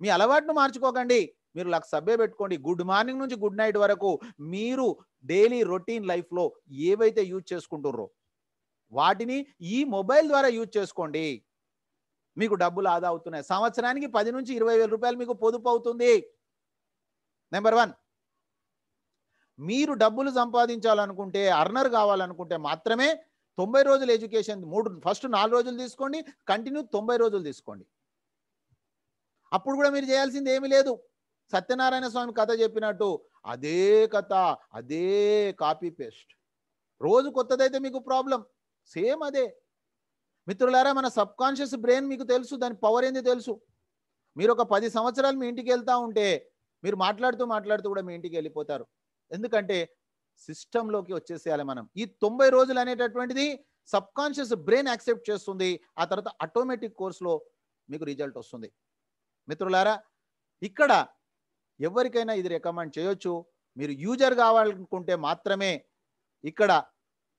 మీ అలవాటును మార్చుకోకండి, మీరు లక్స్ సబ్బే పెట్టుకోండి. గుడ్ మార్నింగ్ నుంచి గుడ్ నైట్ వరకు మీరు డైలీ రొటీన్ లైఫ్లో ఏవైతే యూజ్ చేసుకుంటుర్రో వాటిని ఈ మొబైల్ ద్వారా యూజ్ చేసుకోండి. మీకు డబ్బులు ఆదా అవుతున్నాయి. సంవత్సరానికి 10 నుంచి 20,000 రూపాయలు మీకు పొదుపు అవుతుంది. నెంబర్ 1, మీరు డబ్బులు సంపాదించాలనుకుంటే, అర్నర్ కావాలనుకుంటే మాత్రమే 90 రోజుల ఎడ్యుకేషన్, ఫస్ట్ 4 రోజులు తీసుకోండి, కంటిన్యూ 90 రోజులు తీసుకోండి. అప్పుడు కూడా మీరు చేయాల్సింది ఏమీ లేదు. సత్యనారాయణ స్వామి కథ చెప్పినట్టు అదే కథ, అదే కాపీ పేస్ట్. రోజు కొత్తదైతే మీకు ప్రాబ్లం, సేమ్ అదే. మిత్రులారా, మన సబ్ కాన్షియస్ బ్రెయిన్ మీకు తెలుసు, దాని పవర్ ఏంది తెలుసు. మీరు ఒక 10 సంవత్సరాలు మీ ఇంటికి వెళ్తా ఉంటే మీరు మాట్లాడుతూ మాట్లాడుతూ కూడా మీ ఇంటికి వెళ్ళిపోతారు. ఎందుకంటే సిస్టంలోకి వచ్చేసేయాలి మనం. ఈ 90 రోజులు అనేటటువంటిది సబ్ కాన్షియస్ బ్రెయిన్ యాక్సెప్ట్ చేస్తుంది. ఆ తర్వాత ఆటోమేటిక్ కోర్సులో మీకు రిజల్ట్ వస్తుంది. మిత్రులారా, ఇక్కడ ఎవరికైనా ఇది రికమెండ్ చేయొచ్చు. మీరు యూజర్ కావాలనుకుంటే మాత్రమే ఇక్కడ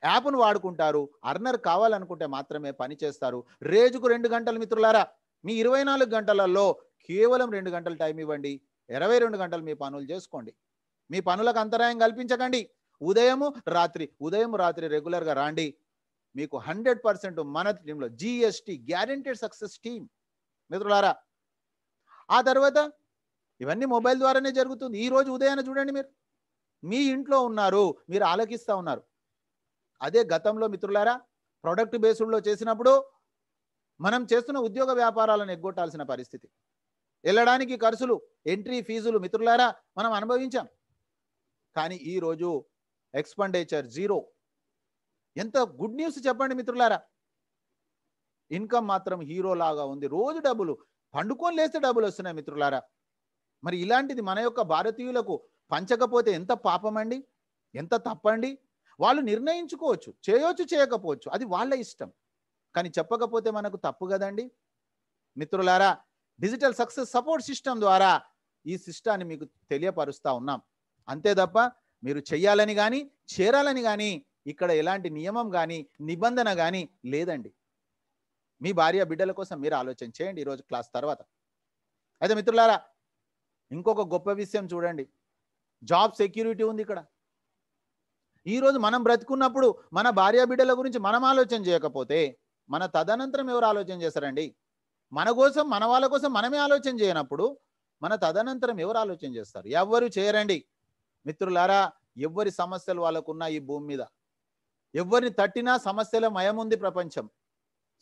యాప్ను వాడుకుంటారు, అర్నర్ కావాలనుకుంటే మాత్రమే పని చేస్తారు. రోజుకు 2 గంటలు. మిత్రులారా, మీ 24 గంటలలో కేవలం 2 గంటలు టైం ఇవ్వండి, 22 గంటలు మీ పనులు చేసుకోండి. మీ పనులకు అంతరాయం కల్పించకండి. ఉదయం రాత్రి రెగ్యులర్గా రాండి. మీకు 100% మన టీంలో GST గ్యారెంటెడ్ సక్సెస్ టీమ్. మిత్రులారా, ఆ తర్వాత ఇవన్నీ మొబైల్ ద్వారానే జరుగుతుంది. ఈ రోజు ఉదయాన్నే చూడండి, మీరు మీ ఇంట్లో ఉన్నారు, మీరు ఆలకిస్తూ ఉన్నారు. అదే గతంలో మిత్రులారా, ప్రొడక్ట్ బేస్డ్లో చేసినప్పుడు మనం చేస్తున్న ఉద్యోగ వ్యాపారాలను ఎగ్గొట్టాల్సిన పరిస్థితి, వెళ్ళడానికి ఖర్చులు, ఎంట్రీ ఫీజులు మిత్రులారా మనం అనుభవించాం. కానీ ఈరోజు ఎక్స్పెండిచర్ జీరో. ఎంత గుడ్ న్యూస్ చెప్పండి మిత్రులారా. ఇన్కమ్ మాత్రం హీరో లాగా ఉంది. రోజు డబ్బులు, పండుకొని లేస్తే డబ్బులు వస్తున్నాయి మిత్రులారా. మరి ఇలాంటిది మన యొక్క భారతీయులకు పంచకపోతే ఎంత పాపమండి, ఎంత తప్పండి. వాళ్ళు నిర్ణయించుకోవచ్చు, చేయొచ్చు చేయకపోవచ్చు, అది వాళ్ళ ఇష్టం. కానీ చెప్పకపోతే మనకు తప్పు కదండి. మిత్రులారా, డిజిటల్ సక్సెస్ సపోర్ట్ సిస్టమ్ ద్వారా ఈ సిస్టాన్ని మీకు తెలియపరుస్తా ఉన్నాం. అంతే తప్ప మీరు చెయ్యాలని కానీ చేరాలని కానీ ఇక్కడ ఎలాంటి నియమం కానీ నిబంధన కానీ లేదండి. మీ భార్య బిడ్డల కోసం మీరు ఆలోచన చేయండి ఈరోజు క్లాస్ తర్వాత. అయితే మిత్రులారా, ఇంకొక గొప్ప విషయం చూడండి, జాబ్ సెక్యూరిటీ ఉంది ఇక్కడ. ఈరోజు మనం బ్రతుకున్నప్పుడు మన భార్య బిడ్డల గురించి మనం ఆలోచన చేయకపోతే మన తదనంతరం ఎవరు ఆలోచన చేస్తారండి? మన కోసం, మన వాళ్ళ కోసం మనమే ఆలోచన చేయనప్పుడు మన తదనంతరం ఎవరు ఆలోచన చేస్తారు? ఎవరు చేయరండి. మిత్రులారా, ఎవరి సమస్యలు వాళ్ళకున్న ఈ భూమి మీద, ఎవరిని తట్టినా సమస్యల మయముంది ప్రపంచం.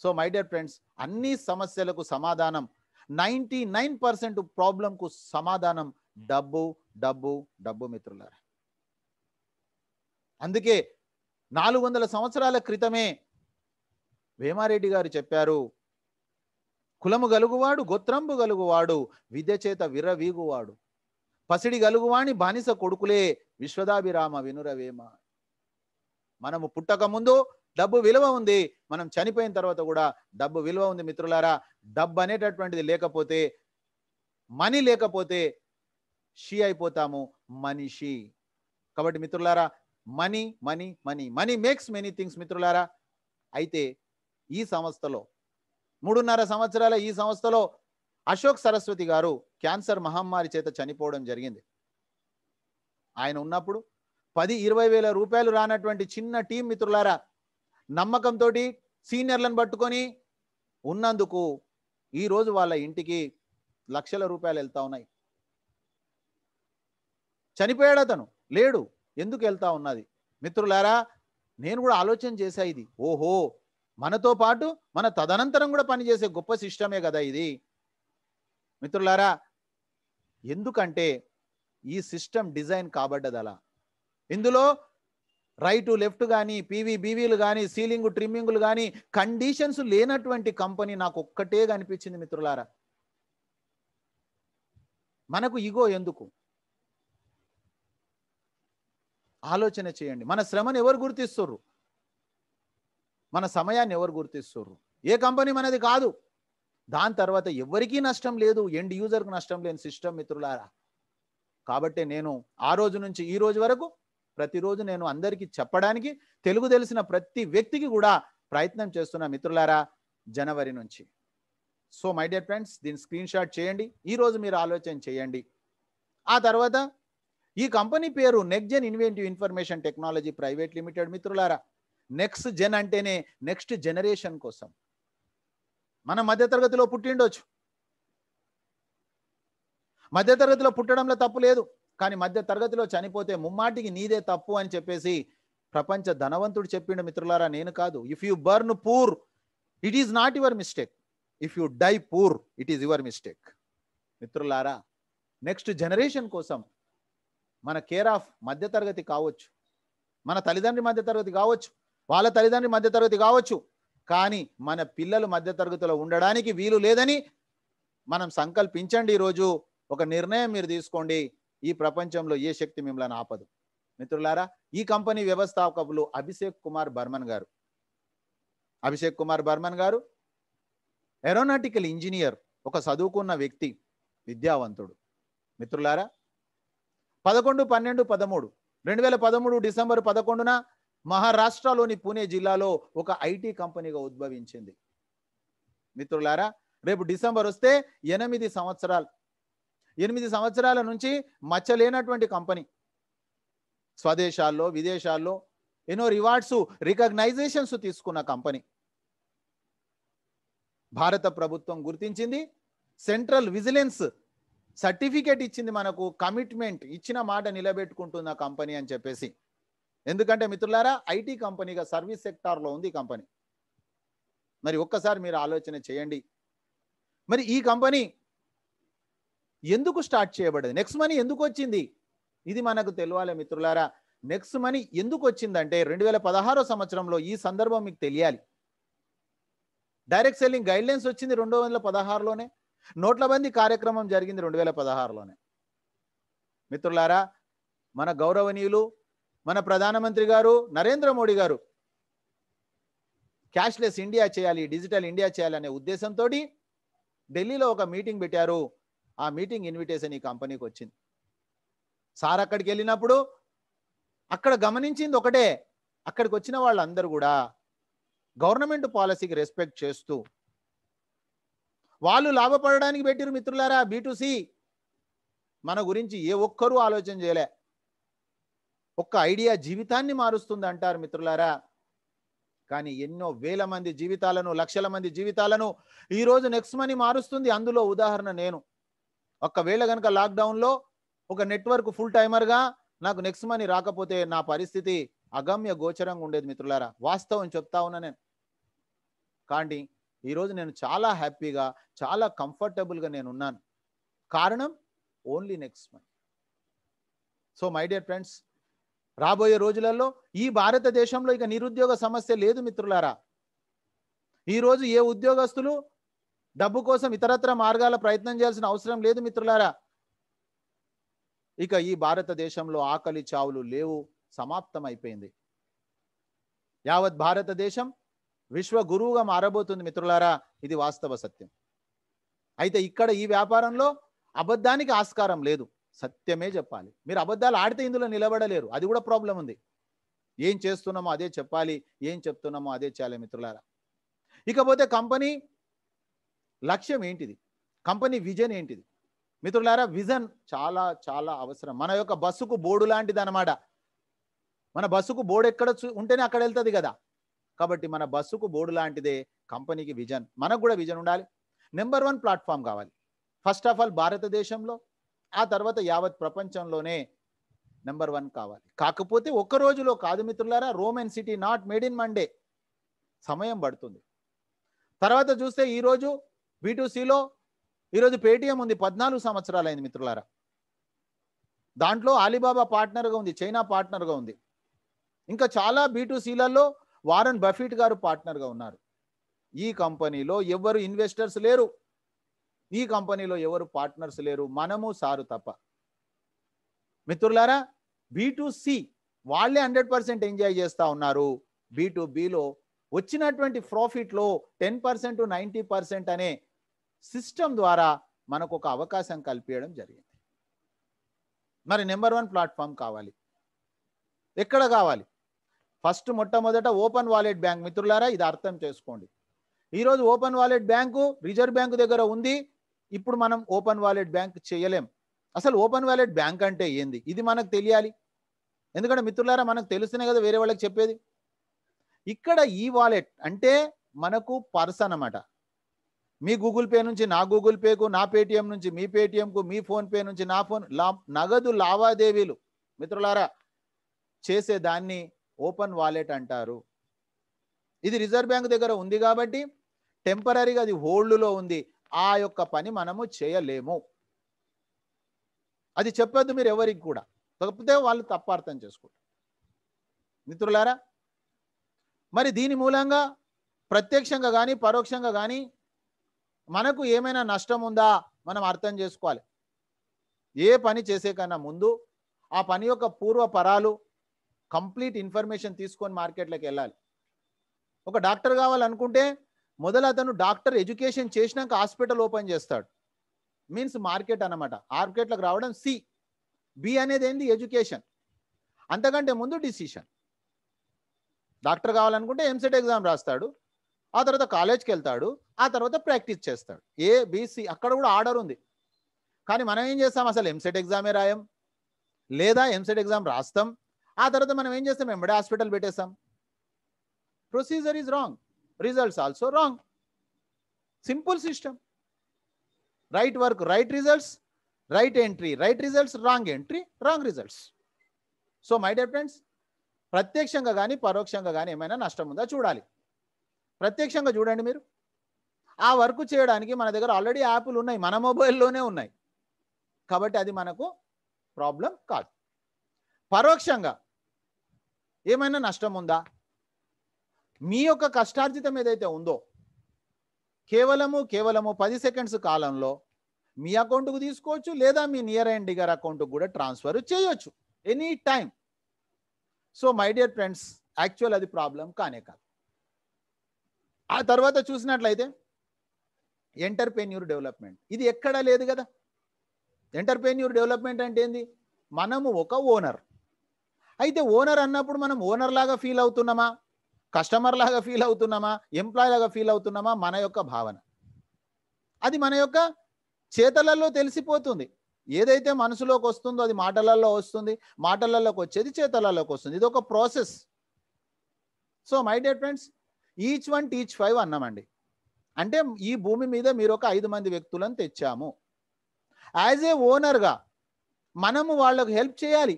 సో మై డియర్ ఫ్రెండ్స్, అన్ని సమస్యలకు సమాధానం, 99% ప్రాబ్లంకు సమాధానం డబ్బు డబ్బు డబ్బు మిత్రులారా. అందుకే 400 సంవత్సరాల క్రితమే వేమారెడ్డి గారు చెప్పారు, కులము గలుగువాడు గోత్రంబు గలుగువాడు విద్య చేత విర్రవీగువాడు, పసిడి గలుగువాణి బానిస కొడుకులే విశ్వదాభిరామ వినురవేమ. మనము పుట్టక ముందు డబ్బు విలువ ఉంది, మనం చనిపోయిన తర్వాత కూడా డబ్బు విలువ ఉంది మిత్రులారా. డబ్బు అనేటటువంటిది లేకపోతే, మనీ లేకపోతే షీ అయిపోతాము, మనిషి. కాబట్టి మిత్రులారా, money money money money makes many things మిత్రులారా. అయితే ఈ సంస్థలో 3.5 సంవత్సరాల ఈ సంస్థలో అశోక్ సరస్వతి గారు క్యాన్సర్ మహమ్మారి చేత చనిపోవడం జరిగింది. ఆయన ఉన్నప్పుడు 10-20 వేల రూపాయలు రానటువంటి చిన్న టీం మిత్రులారా, నమ్మకంతో సీనియర్లను పట్టుకొని ఉన్నందుకు ఈరోజు వాళ్ళ ఇంటికి లక్షల రూపాయలు వెళ్తా ఉన్నాయి. చనిపోయాడు అతను, లేడు, ఎందుకు వెళ్తా ఉన్నది? మిత్రులారా, నేను కూడా ఆలోచన చేశా, ఇది ఓహో మనతో పాటు మన తదనంతరం కూడా పనిచేసే గొప్ప సిస్టమే కదా ఇది మిత్రులారా. ఎందుకంటే ఈ సిస్టమ్ డిజైన్ కాబడ్డది అలా. ఇందులో రైట్ లెఫ్ట్ కానీ పీవీ బీవీలు కానీ సీలింగ్ ట్రిమ్మింగ్లు కానీ కండిషన్స్ లేనటువంటి కంపెనీ నాకు ఒక్కటే కనిపించింది మిత్రులారా. మనకు ఇగో ఎందుకు? ఆలోచన చేయండి. మన శ్రమను ఎవరు గుర్తిస్తుర్రు? మన సమయాన్ని ఎవరు గుర్తిస్తుర్రు? ఏ కంపెనీ మనది కాదు. దాని తర్వాత ఎవరికీ నష్టం లేదు, ఎండ్ యూజర్కు నష్టం లేని సిస్టమ్ మిత్రులారా. కాబట్టి నేను ఆ రోజు నుంచి ఈ రోజు వరకు ప్రతిరోజు నేను అందరికీ చెప్పడానికి, తెలుగు తెలిసిన ప్రతి వ్యక్తికి కూడా ప్రయత్నం చేస్తున్నా మిత్రులారా, జనవరి నుంచి. సో మై డియర్ ఫ్రెండ్స్, దీన్ని స్క్రీన్ షాట్ చేయండి, ఈరోజు మీరు ఆలోచన చేయండి. ఆ తర్వాత ఈ కంపెనీ పేరు Next Gen Inventive Information Technology Private Limited మిత్రులారా. నెక్స్ట్ జెన్ అంటేనే నెక్స్ట్ జనరేషన్ కోసం. మన మధ్యతరగతిలో పుట్టిండొచ్చు, మధ్యతరగతిలో పుట్టడంలో తప్పు లేదు, కానీ మధ్య తరగతిలో చనిపోతే ముమ్మాటికి నీదే తప్పు అని చెప్పేసి ప్రపంచ ధనవంతుడు చెప్పిండు మిత్రులారా, నేను కాదు. If you born poor it is not your mistake, if you die poor it is your mistake. మిత్రులారా, నెక్స్ట్ జనరేషన్ కోసం మన కేర్ ఆఫ్ మధ్యతరగతి కావచ్చు, మన తల్లిదండ్రి మధ్యతరగతి కావచ్చు, వాళ్ళ తల్లిదండ్రి మధ్యతరగతి కావచ్చు, కానీ మన పిల్లలు మధ్యతరగతిలో ఉండడానికి వీలు లేదని మనం సంకల్పించండి. ఈరోజు ఒక నిర్ణయం మీరు తీసుకోండి, ఈ ప్రపంచంలో ఏ శక్తి మిమ్మల్ని ఆపదు. మిత్రులారా, ఈ కంపెనీ వ్యవస్థాపకులు అభిషేక్ కుమార్ బర్మన్ గారు. అభిషేక్ కుమార్ బర్మన్ గారు ఏరోనాటికల్ ఇంజనీర్, ఒక చదువుకున్న వ్యక్తి, విద్యావంతుడు. మిత్రులారా, 11-12-13 2013 డిసెంబర్ 11న మహారాష్ట్రలోని పూణే జిల్లాలో ఒక ఐటీ కంపెనీగా ఉద్భవించింది. మిత్రులారా, రేపు డిసెంబర్ వస్తే 8 సంవత్సరాలు, 8 సంవత్సరాల నుంచి మచ్చలేనటువంటి కంపెనీ. స్వదేశాల్లో విదేశాల్లో ఎన్నో రివార్డ్స్ రికగ్నైజేషన్స్ తీసుకున్న కంపెనీ. భారత ప్రభుత్వం గుర్తించింది, సెంట్రల్ విజిలెన్స్ సర్టిఫికేట్ ఇచ్చింది మనకు, కమిట్మెంట్ ఇచ్చిన మాట నిలబెట్టుకుంటున్న కంపెనీ అని చెప్పేసి. ఎందుకంటే మిత్రులారా, ఐటీ కంపెనీగా సర్వీస్ సెక్టార్లో ఉంది ఈ కంపెనీ. మరి ఒక్కసారి మీరు ఆలోచన చేయండి, మరి ఈ కంపెనీ ఎందుకు స్టార్ట్ చేయబడింది? నెక్స్ట్ మనీ ఎందుకు వచ్చింది? ఇది మనకు తెలియాలి మిత్రులారా. నెక్స్ట్ మనీ ఎందుకు వచ్చిందంటే 2016 సంవత్సరంలో, ఈ సందర్భం మీకు తెలియాలి. డైరెక్ట్ సెల్లింగ్ గైడ్లైన్స్ వచ్చింది 2016లోనే, నోట్ల బందీ కార్యక్రమం జరిగింది 2016లోనే. మిత్రులారా, మన గౌరవనీయులు మన ప్రధానమంత్రి గారు నరేంద్ర మోడీ గారు క్యాష్లెస్ ఇండియా చేయాలి, డిజిటల్ ఇండియా చేయాలనే ఉద్దేశంతో ఢిల్లీలో ఒక మీటింగ్ పెట్టారు. ఆ మీటింగ్ ఇన్విటేషన్ ఈ కంపెనీకి వచ్చింది. సార్ అక్కడికి వెళ్ళినప్పుడు అక్కడ గమనించింది ఒకటే, అక్కడికి వచ్చిన వాళ్ళందరూ కూడా గవర్నమెంట్ పాలసీకి రెస్పెక్ట్ చేస్తూ వాళ్ళు లాభపడడానికి పెట్టిరు. మిత్రులారా, B2C మన గురించి ఏ ఒక్కరూ ఆలోచన చేయలే. ఒక్క ఐడియా జీవితాన్ని మారుస్తుంది అంటారు మిత్రులారా, కానీ ఎన్నో వేల మంది జీవితాలను, లక్షల మంది జీవితాలను ఈరోజు నెక్స్ట్ మనీ మారుస్తుంది. అందులో ఉదాహరణ నేను. ఒక్కవేళ కనుక లాక్డౌన్లో ఒక నెట్వర్క్ ఫుల్ టైమర్గా నాకు నెక్స్ట్ మనీ రాకపోతే నా పరిస్థితి అగమ్య గోచరంగా ఉండేది మిత్రులారా. వాస్తవం చెప్తా ఉన్నా నేను. కానీ ఈరోజు నేను చాలా హ్యాపీగా, చాలా కంఫర్టబుల్గా నేను ఉన్నాను. కారణం only next money. So my dear friends, రాబోయే రోజులలో ఈ భారతదేశంలో ఇక నిరుద్యోగ సమస్య లేదు మిత్రులారా. ఈరోజు ఏ ఉద్యోగస్తులు డబ్బు కోసం ఇతరత్ర మార్గాల ప్రయత్నం చేయాల్సిన అవసరం లేదు మిత్రులారా. ఇక ఈ భారతదేశంలో ఆకలి చావులు లేవు, సమాప్తం అయిపోయింది. యావత్ భారతదేశం విశ్వ గురువుగా మారబోతుంది మిత్రులారా. ఇది వాస్తవ సత్యం. అయితే ఇక్కడ ఈ వ్యాపారంలో అబద్ధానికి ఆస్కారం లేదు, సత్యమే చెప్పాలి. మీరు అబద్ధాలు ఆడితే ఇందులో నిలబడలేరు, అది కూడా ప్రాబ్లం ఉంది. ఏం చేస్తున్నామో అదే చెప్పాలి, ఏం చెప్తున్నామో అదే చేయాలి మిత్రులారా. ఇకపోతే కంపెనీ లక్ష్యం ఏంటిది, కంపెనీ విజన్ ఏంటిది మిత్రులారా? విజన్ చాలా చాలా అవసరం. మన యొక్క బస్సుకు బోర్డు లాంటిది అన్నమాట. మన బస్సుకు బోర్డు ఎక్కడ ఉంటేనే అక్కడ వెళ్తుంది కదా. కాబట్టి మన బస్సుకు బోర్డు లాంటిదే కంపెనీకి విజన్. మనకు కూడా విజన్ ఉండాలి. నెంబర్ 1 ప్లాట్ఫామ్ కావాలి. ఫస్ట్ ఆఫ్ ఆల్ భారతదేశంలో, ఆ తర్వాత యావత్ ప్రపంచంలోనే నెంబర్ 1 కావాలి. కాకపోతే ఒక్క రోజులో కాదు మిత్రులారా. Roman city not made in Monday, సమయం పడుతుంది. తర్వాత చూస్తే ఈరోజు B2Cలో ఈరోజు పేటిఎం ఉంది, 14 సంవత్సరాలు అయింది మిత్రులారా. దాంట్లో అలీబాబా పార్ట్నర్గా ఉంది, చైనా పార్ట్నర్గా ఉంది. ఇంకా చాలా B2Cలలో వారన్ బఫెట్ గారు పార్ట్నర్గా ఉన్నారు. ఈ కంపెనీలో ఎవరు ఇన్వెస్టర్స్ లేరు, ఈ కంపెనీలో ఎవరు పార్ట్నర్స్ లేరు, మనము సారు తప్ప. మిత్రులారా, B2C వాళ్ళే 100% ఎంజాయ్ చేస్తూ ఉన్నారు. B2Bలో వచ్చినటువంటి ప్రాఫిట్లో 10% to 90% అనే సిస్టమ్ ద్వారా మనకు ఒక అవకాశం కల్పించడం జరిగింది. మరి నెంబర్ 1 ప్లాట్ఫామ్ కావాలి. ఎక్కడ కావాలి? ఫస్ట్ మొట్టమొదట ఓపెన్ వాలెట్ బ్యాంక్ మిత్రులారా, ఇది అర్థం చేసుకోండి. ఈరోజు open wallet bank reserve bank దగ్గర ఉంది. ఇప్పుడు మనం ఓపెన్ వాలెట్ బ్యాంక్ చేయలేం. అసలు ఓపెన్ వాలెట్ బ్యాంక్ అంటే ఏంది, ఇది మనకు తెలియాలి. ఎందుకంటే మిత్రులారా, మనకు తెలుస్తేనే కదా వేరే వాళ్ళకి చెప్పేది. ఇక్కడ ఈ వాలెట్ అంటే మనకు పర్స్ అన్నమాట. మీ గూగుల్ పే నుంచి నా గూగుల్ పేకు, నా పేటిఎం నుంచి మీ పేటిఎంకు, మీ ఫోన్ పే నుంచి నా ఫోన్, నగదు లావాదేవీలు మిత్రులారా చేసే దాన్ని ఓపెన్ వాలెట్ అంటారు. ఇది రిజర్వ్ బ్యాంక్ దగ్గర ఉంది కాబట్టి టెంపరీగా అది హోల్డ్లో ఉంది. ఆ యొక్క పని మనము చేయలేము. అది చెప్పొద్దు మీరు ఎవరికి కూడా, తప్పితే వాళ్ళు తప్పు అర్థం చేసుకుంటారు మిత్రులారా. మరి దీని మూలంగా ప్రత్యక్షంగా కానీ పరోక్షంగా కానీ మనకు ఏమైనా నష్టం ఉందా మనం అర్థం చేసుకోవాలి. ఏ పని చేసే కన్నా ముందు ఆ పని యొక్క పూర్వపరాలు కంప్లీట్ ఇన్ఫర్మేషన్ తీసుకొని మార్కెట్లోకి వెళ్ళాలి. ఒక డాక్టర్ కావాలనుకుంటే మొదలు అతను డాక్టర్ ఎడ్యుకేషన్ చేసినాక హాస్పిటల్ ఓపెన్ చేస్తాడు. మీన్స్ మార్కెట్ అన్నమాట. మార్కెట్లోకి రావడం బి అనేది ఏంది, ఎడ్యుకేషన్. అంతకంటే ముందు డిసిషన్. డాక్టర్ కావాలనుకుంటే ఎంసెట్ ఎగ్జామ్ రాస్తాడు, ఆ తర్వాత కాలేజ్కి వెళ్తాడు, ఆ తర్వాత ప్రాక్టీస్ చేస్తాడు. ABC అక్కడ కూడా ఆర్డర్ ఉంది. కానీ మనం ఏం చేస్తాం, అసలు ఎంసెట్ ఎగ్జామే రాయం, లేదా ఎంసెట్ ఎగ్జామ్ రాస్తాం, ఆ తర్వాత మనం ఏం చేస్తాం, ఎంబడే హాస్పిటల్ పెట్టేస్తాం. Procedure is wrong, results also wrong. Simple system. Right work right results, right entry right results, wrong entry wrong results. So my dear friends, ప్రత్యక్షంగా కానీ పరోక్షంగా కానీ ఏమైనా నష్టం ఉందా చూడాలి. ప్రత్యక్షంగా చూడండి మీరు, ఆ వర్క్ చేయడానికి మన దగ్గర ఆల్రెడీ యాప్లు ఉన్నాయి, మన మొబైల్లోనే ఉన్నాయి కాబట్టి అది మనకు ప్రాబ్లం కాదు. పరోక్షంగా ఏమైనా నష్టం ఉందా? మీ యొక్క కష్టార్జితం ఏదైతే ఉందో కేవలము 10 సెకండ్స్ కాలంలో మీ అకౌంట్కు తీసుకోవచ్చు, లేదా మీ నియర్ అండ్ డిగర్ అకౌంట్కు కూడా ట్రాన్స్ఫర్ చేయొచ్చు any time. So my dear friends, actual అది ప్రాబ్లం కానే కాదు. ఆ తర్వాత చూసినట్లయితే ఎంటర్ప్రెన్యూర్ డెవలప్మెంట్, ఇది ఎక్కడా లేదు కదా. ఎంటర్ప్రెన్యూర్ డెవలప్మెంట్ అంటే ఏంది? మనము ఒక ఓనర్. అయితే ఓనర్ అన్నప్పుడు మనం ఓనర్ లాగా ఫీల్ అవుతున్నామా, కస్టమర్ లాగా ఫీల్ అవుతున్నామా, ఎంప్లాయ్ లాగా ఫీల్ అవుతున్నామా? మన యొక్క భావన అది మన యొక్క చేతలలో తెలిసిపోతుంది. ఏదైతే మనసులోకి వస్తుందో అది మాటలలో వస్తుంది, మాటలలోకి వచ్చేది చేతలలోకి వస్తుంది. ఇది ఒక process. So my dear friends, each one teach 5 అన్నామండి. అంటే ఈ భూమి మీద మీరు ఒక 5 మంది వ్యక్తులను తెచ్చాము. యాజ్ ఏ ఓనర్గా మనము వాళ్ళకు హెల్ప్ చేయాలి.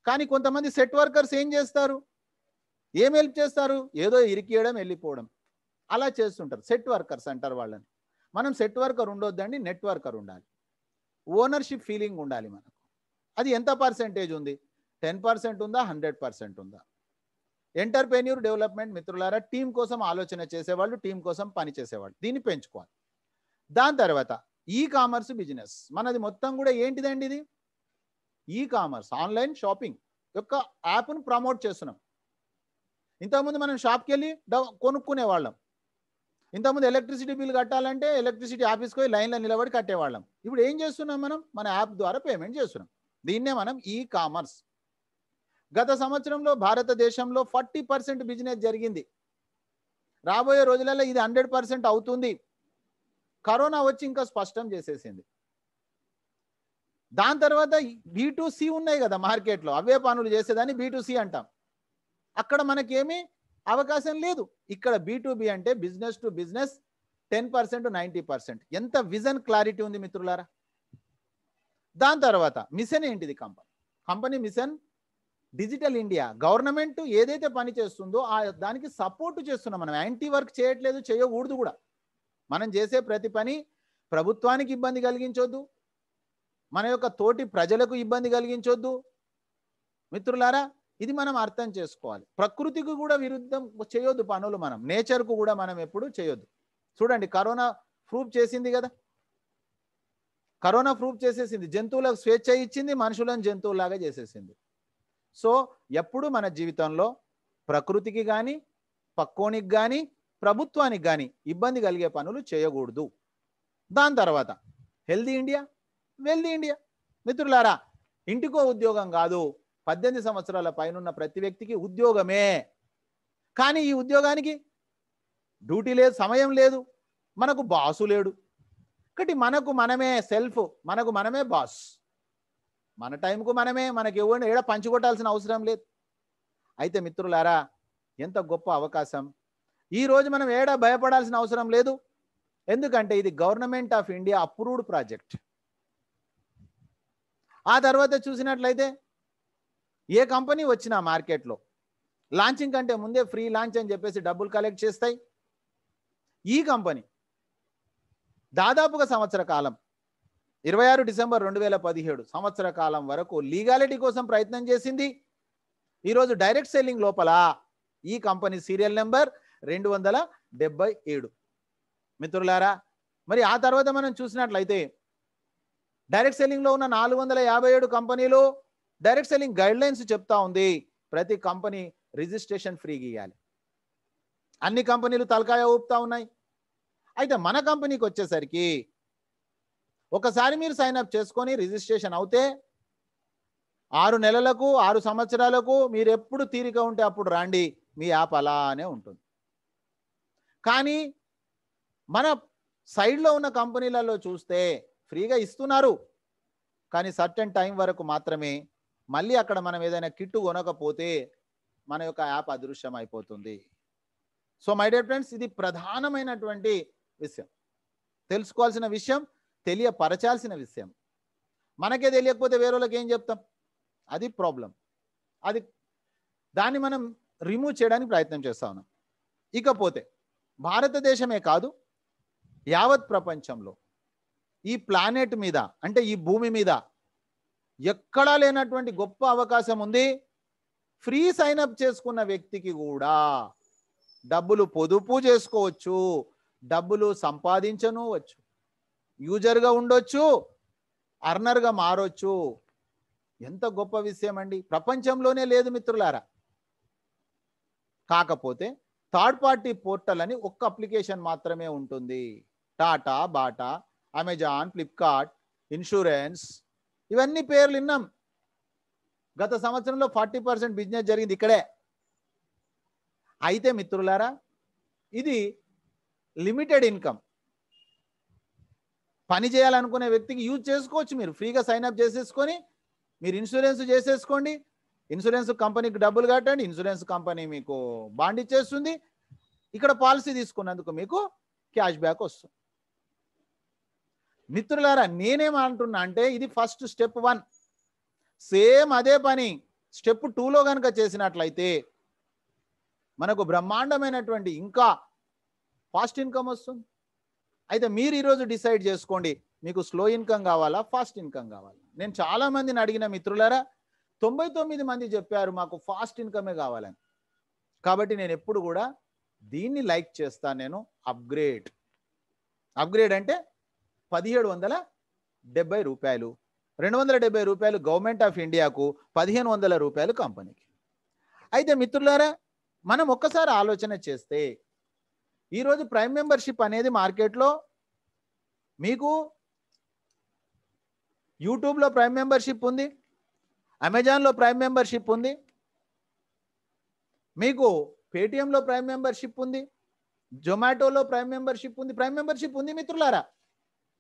కానీ కొంతమంది సెట్ వర్కర్స్ ఏం చేస్తారు? ఏం హెల్ప్ చేస్తారు? ఏదో ఇరికియడం, వెళ్ళిపోవడం, అలా చేస్తుంటారు. సెట్ వర్కర్స్ అంటారు వాళ్ళని. మనం సెట్ వర్కర్ ఉండొద్దండి, నెట్ వర్కర్ ఉండాలి. ఓనర్షిప్ ఫీలింగ్ ఉండాలి మనకు. అది ఎంత పర్సెంటేజ్ ఉంది? 10% ఉందా, 100% ఉందా? ఎంటర్ప్రెన్యూర్ డెవలప్మెంట్ మిత్రులారా, టీం కోసం ఆలోచన చేసేవాళ్ళు, టీం కోసం పని చేసేవాళ్ళు, దీన్ని పెంచుకోవాలి. దాని తర్వాత ఈ కామర్స్ బిజినెస్ మనది మొత్తం కూడా ఏంటిదండి? ఇది ఈ కామర్స్, ఆన్లైన్ షాపింగ్ యొక్క యాప్ను ప్రమోట్ చేస్తున్నాం. ఇంతకుముందు మనం షాప్కి వెళ్ళి కొనుక్కునే వాళ్ళం. ఇంతకుముందు ఎలక్ట్రిసిటీ బిల్ కట్టాలంటే ఎలక్ట్రిసిటీ ఆఫీస్కి పోయి లైన్లో నిలబడి కట్టేవాళ్ళం. ఇప్పుడు ఏం చేస్తున్నాం? మనం మన యాప్ ద్వారా పేమెంట్ చేస్తున్నాం. దీన్నే మనం ఈ కామర్స్. గత సంవత్సరంలో భారతదేశంలో 40% బిజినెస్ జరిగింది. రాబోయే రోజులలో ఇది 100% అవుతుంది. కరోనా వచ్చి ఇంకా స్పష్టం చేసేసింది. దాని తర్వాత B2C ఉన్నాయి కదా మార్కెట్లో, అవే పనులు చేసేదాన్ని B2C అంటాం. అక్కడ మనకేమీ అవకాశం లేదు. ఇక్కడ B2B అంటే బిజినెస్ టు బిజినెస్ 10% 90%. ఎంత విజన్ క్లారిటీ ఉంది మిత్రులారా. దాని తర్వాత మిషన్ ఏంటిది? Company mission digital India. Government ఏదైతే పని చేస్తుందో దానికి సపోర్ట్ చేస్తున్నాం. మనం యాంటీ వర్క్ చేయట్లేదు, చేయకూడదు కూడా. మనం చేసే ప్రతి పని ప్రభుత్వానికి ఇబ్బంది కలిగించొద్దు, మన యొక్క తోటి ప్రజలకు ఇబ్బంది కలిగించొద్దు మిత్రులారా. ఇది మనం అర్థం చేసుకోవాలి. ప్రకృతికి కూడా విరుద్ధం చేయొద్దు పనులు. మనం నేచర్కు కూడా మనం ఎప్పుడు చేయొద్దు. చూడండి, కరోనా ప్రూఫ్ చేసింది కదా. కరోనా ప్రూఫ్ చేసేసింది. జంతువులకు స్వేచ్ఛ ఇచ్చింది, మనుషులను జంతువులాగా చేసేసింది. సో ఎప్పుడు మన జీవితంలో ప్రకృతికి కానీ, పక్కోనికి కానీ, ప్రభుత్వానికి కానీ ఇబ్బంది కలిగే పనులు చేయకూడదు. దాని తర్వాత హెల్దీ ఇండియా, వెల్దీ ఇండియా. మిత్రులారా, ఇంటికో ఉద్యోగం కాదు, 18 సంవత్సరాల పైనున్న ప్రతి వ్యక్తికి ఉద్యోగమే. కానీ ఈ ఉద్యోగానికి డ్యూటీ లేదు, సమయం లేదు, మనకు బాసు లేడు. కాబట్టి మనకు మనమే సెల్ఫ్, మనకు మనమే బాస్. మన టైంకు మనమే, మనకి ఎవరిని ఏడ పంచుకొట్టాల్సిన అవసరం లేదు. అయితే మిత్రులారా, ఎంత గొప్ప అవకాశం. ఈరోజు మనం ఏడ భయపడాల్సిన అవసరం లేదు. ఎందుకంటే ఇది government of India approved project. ఆ తర్వాత చూసినట్లయితే ఏ కంపెనీ వచ్చినా మార్కెట్లో లాంచింగ్ కంటే ముందే ఫ్రీ లాంచ్ అని చెప్పేసి డబ్బులు కలెక్ట్ చేస్తాయి. ఈ కంపెనీ దాదాపుగా సంవత్సర కాలం, 26 డిసెంబర్ 2017 సంవత్సర కాలం వరకు లీగాలిటీ కోసం ప్రయత్నం చేసింది. ఈరోజు డైరెక్ట్ సెల్లింగ్ లోపల ఈ కంపెనీ సీరియల్ నెంబర్ 277. మిత్రులారా, మరి ఆ తర్వాత మనం చూసినట్లయితే డైరెక్ట్ సెల్లింగ్లో ఉన్న 457 కంపెనీలు డైరెక్ట్ సెల్లింగ్ గైడ్లైన్స్ చెప్తా ఉంది. ప్రతి కంపెనీ రిజిస్ట్రేషన్ ఫ్రీగా ఇవ్వాలి. అన్ని కంపెనీలు తలకాయ ఊపుతా ఉన్నాయి. అయితే మన కంపెనీకి వచ్చేసరికి ఒకసారి మీరు సైన్అప్ చేసుకొని రిజిస్ట్రేషన్ అవుతే 6 నెలలకు 6 సంవత్సరాలకు మీరు ఎప్పుడు తీరిక ఉంటే అప్పుడు రండి, మీ యాప్ అలానే ఉంటుంది. కానీ మన సైడ్లో ఉన్న కంపెనీలలో చూస్తే ఫ్రీగా ఇస్తున్నారు, కానీ సర్టెన్ టైం వరకు మాత్రమే. మళ్ళీ అక్కడ మనం ఏదైనా కిట్టు కొనకపోతే మన యొక్క యాప్ అదృశ్యం అయిపోతుంది. సో మై డియర్ ఫ్రెండ్స్, ఇది ప్రధానమైనటువంటి విషయం, తెలుసుకోవాల్సిన విషయం, తెలియపరచాల్సిన విషయం. మనకే తెలియకపోతే వేరే వాళ్ళకి ఏం చెప్తాం? అది ప్రాబ్లం. దాన్ని మనం రిమూవ్ చేయడానికి ప్రయత్నం చేస్తా ఉన్నాం. ఇకపోతే భారతదేశమే కాదు, యావత్ ప్రపంచంలో ఈ ప్లానెట్ మీద, అంటే ఈ భూమి మీద ఎక్కడా లేనటువంటి గొప్ప అవకాశం ఉంది. ఫ్రీ సైన్అప్ చేసుకున్న వ్యక్తికి కూడా డబ్బులు పొదుపు చేసుకోవచ్చు, డబ్బులు సంపాదించనువచ్చు. యూజర్గా ఉండొచ్చు, అర్నర్గా మారొచ్చు. ఎంత గొప్ప విషయం అండి, ప్రపంచంలోనే లేదు మిత్రులారా. కాకపోతే థర్డ్ పార్టీ పోర్టల్ అని ఒక్క అప్లికేషన్ మాత్రమే ఉంటుంది. Tata, Bata, Amazon, Flipkart, insurance, ఇవన్నీ పేర్లు విన్నాం. గత సంవత్సరంలో 40% బిజినెస్ జరిగింది ఇక్కడే. అయితే మిత్రులారా, ఇది లిమిటెడ్ ఇన్కమ్. పని చేయాలనుకునే వ్యక్తికి యూజ్ చేసుకోవచ్చు. మీరు ఫ్రీగా సైన్అప్ చేసేసుకొని మీరు ఇన్సూరెన్స్ చేసేసుకోండి. ఇన్సూరెన్స్ కంపెనీకి డబ్బులు కట్టండి, ఇన్సూరెన్స్ కంపెనీ మీకు బాండ్ ఇచ్చేస్తుంది. ఇక్కడ పాలసీ తీసుకున్నందుకు మీకు క్యాష్ బ్యాక్ వస్తుంది. మిత్రులారా, నేనేమంటున్నా అంటే ఇది ఫస్ట్ స్టెప్ 1. సేమ్ అదే పని స్టెప్ 2లో కనుక చేసినట్లయితే మనకు బ్రహ్మాండమైనటువంటి ఇంకా ఫాస్ట్ ఇన్కమ్ వస్తుంది. అయితే మీరు ఈరోజు డిసైడ్ చేసుకోండి, మీకు స్లో ఇన్కమ్ కావాలా, ఫాస్ట్ ఇన్కమ్ కావాలా. నేను చాలా మందిని అడిగిన మిత్రులారా, 99 మంది చెప్పారు మాకు ఫాస్ట్ ఇన్కమే కావాలని. కాబట్టి నేను ఎప్పుడు కూడా దీన్ని లైక్ చేస్తాను. నేను అప్గ్రేడ్ అంటే 1770 రూపాయలు, 270 రూపాయలు గవర్నమెంట్ ఆఫ్ ఇండియాకు, 1500 రూపాయలు కంపెనీకి. అయితే మిత్రులారా, మనం ఒక్కసారి ఆలోచన చేస్తే ఈరోజు ప్రైమ్ మెంబర్షిప్ అనేది మార్కెట్లో మీకు యూట్యూబ్లో ప్రైమ్ మెంబర్షిప్ ఉంది, అమెజాన్లో ప్రైమ్ మెంబర్షిప్ ఉంది, మీకు పేటిఎంలో ప్రైమ్ మెంబర్షిప్ ఉంది, జొమాటోలో ప్రైమ్ మెంబర్షిప్ ఉంది, ప్రైమ్ మెంబర్షిప్ ఉంది మిత్రులారా.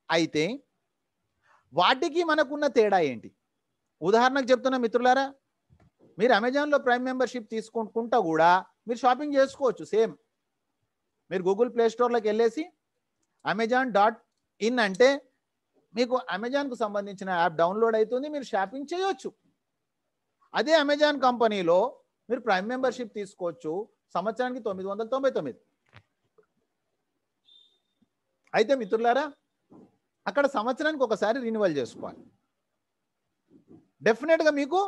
అయితే వాటికి మనకున్న తేడా ఏంటి? ఉదాహరణకు చెప్తున్నా మిత్రులారా, మీరు అమెజాన్లో ప్రైమ్ మెంబర్షిప్ తీసుకుంటా కూడా మీరు షాపింగ్ చేసుకోవచ్చు. సేమ్ మీరు గూగుల్ ప్లే స్టోర్లోకి వెళ్ళేసి amazon.in అంటే మీకు అమెజాన్కు సంబంధించిన యాప్ డౌన్లోడ్ అవుతుంది, మీరు షాపింగ్ చేయొచ్చు. అదే అమెజాన్ కంపెనీలో మీరు ప్రైమ్ మెంబర్షిప్ తీసుకోవచ్చు, సంవత్సరానికి 999. అయితే మిత్రులారా, అక్కడ సంవత్సరానికి ఒకసారి రినివల్ చేసుకోవాలి. డెఫినెట్గా మీకు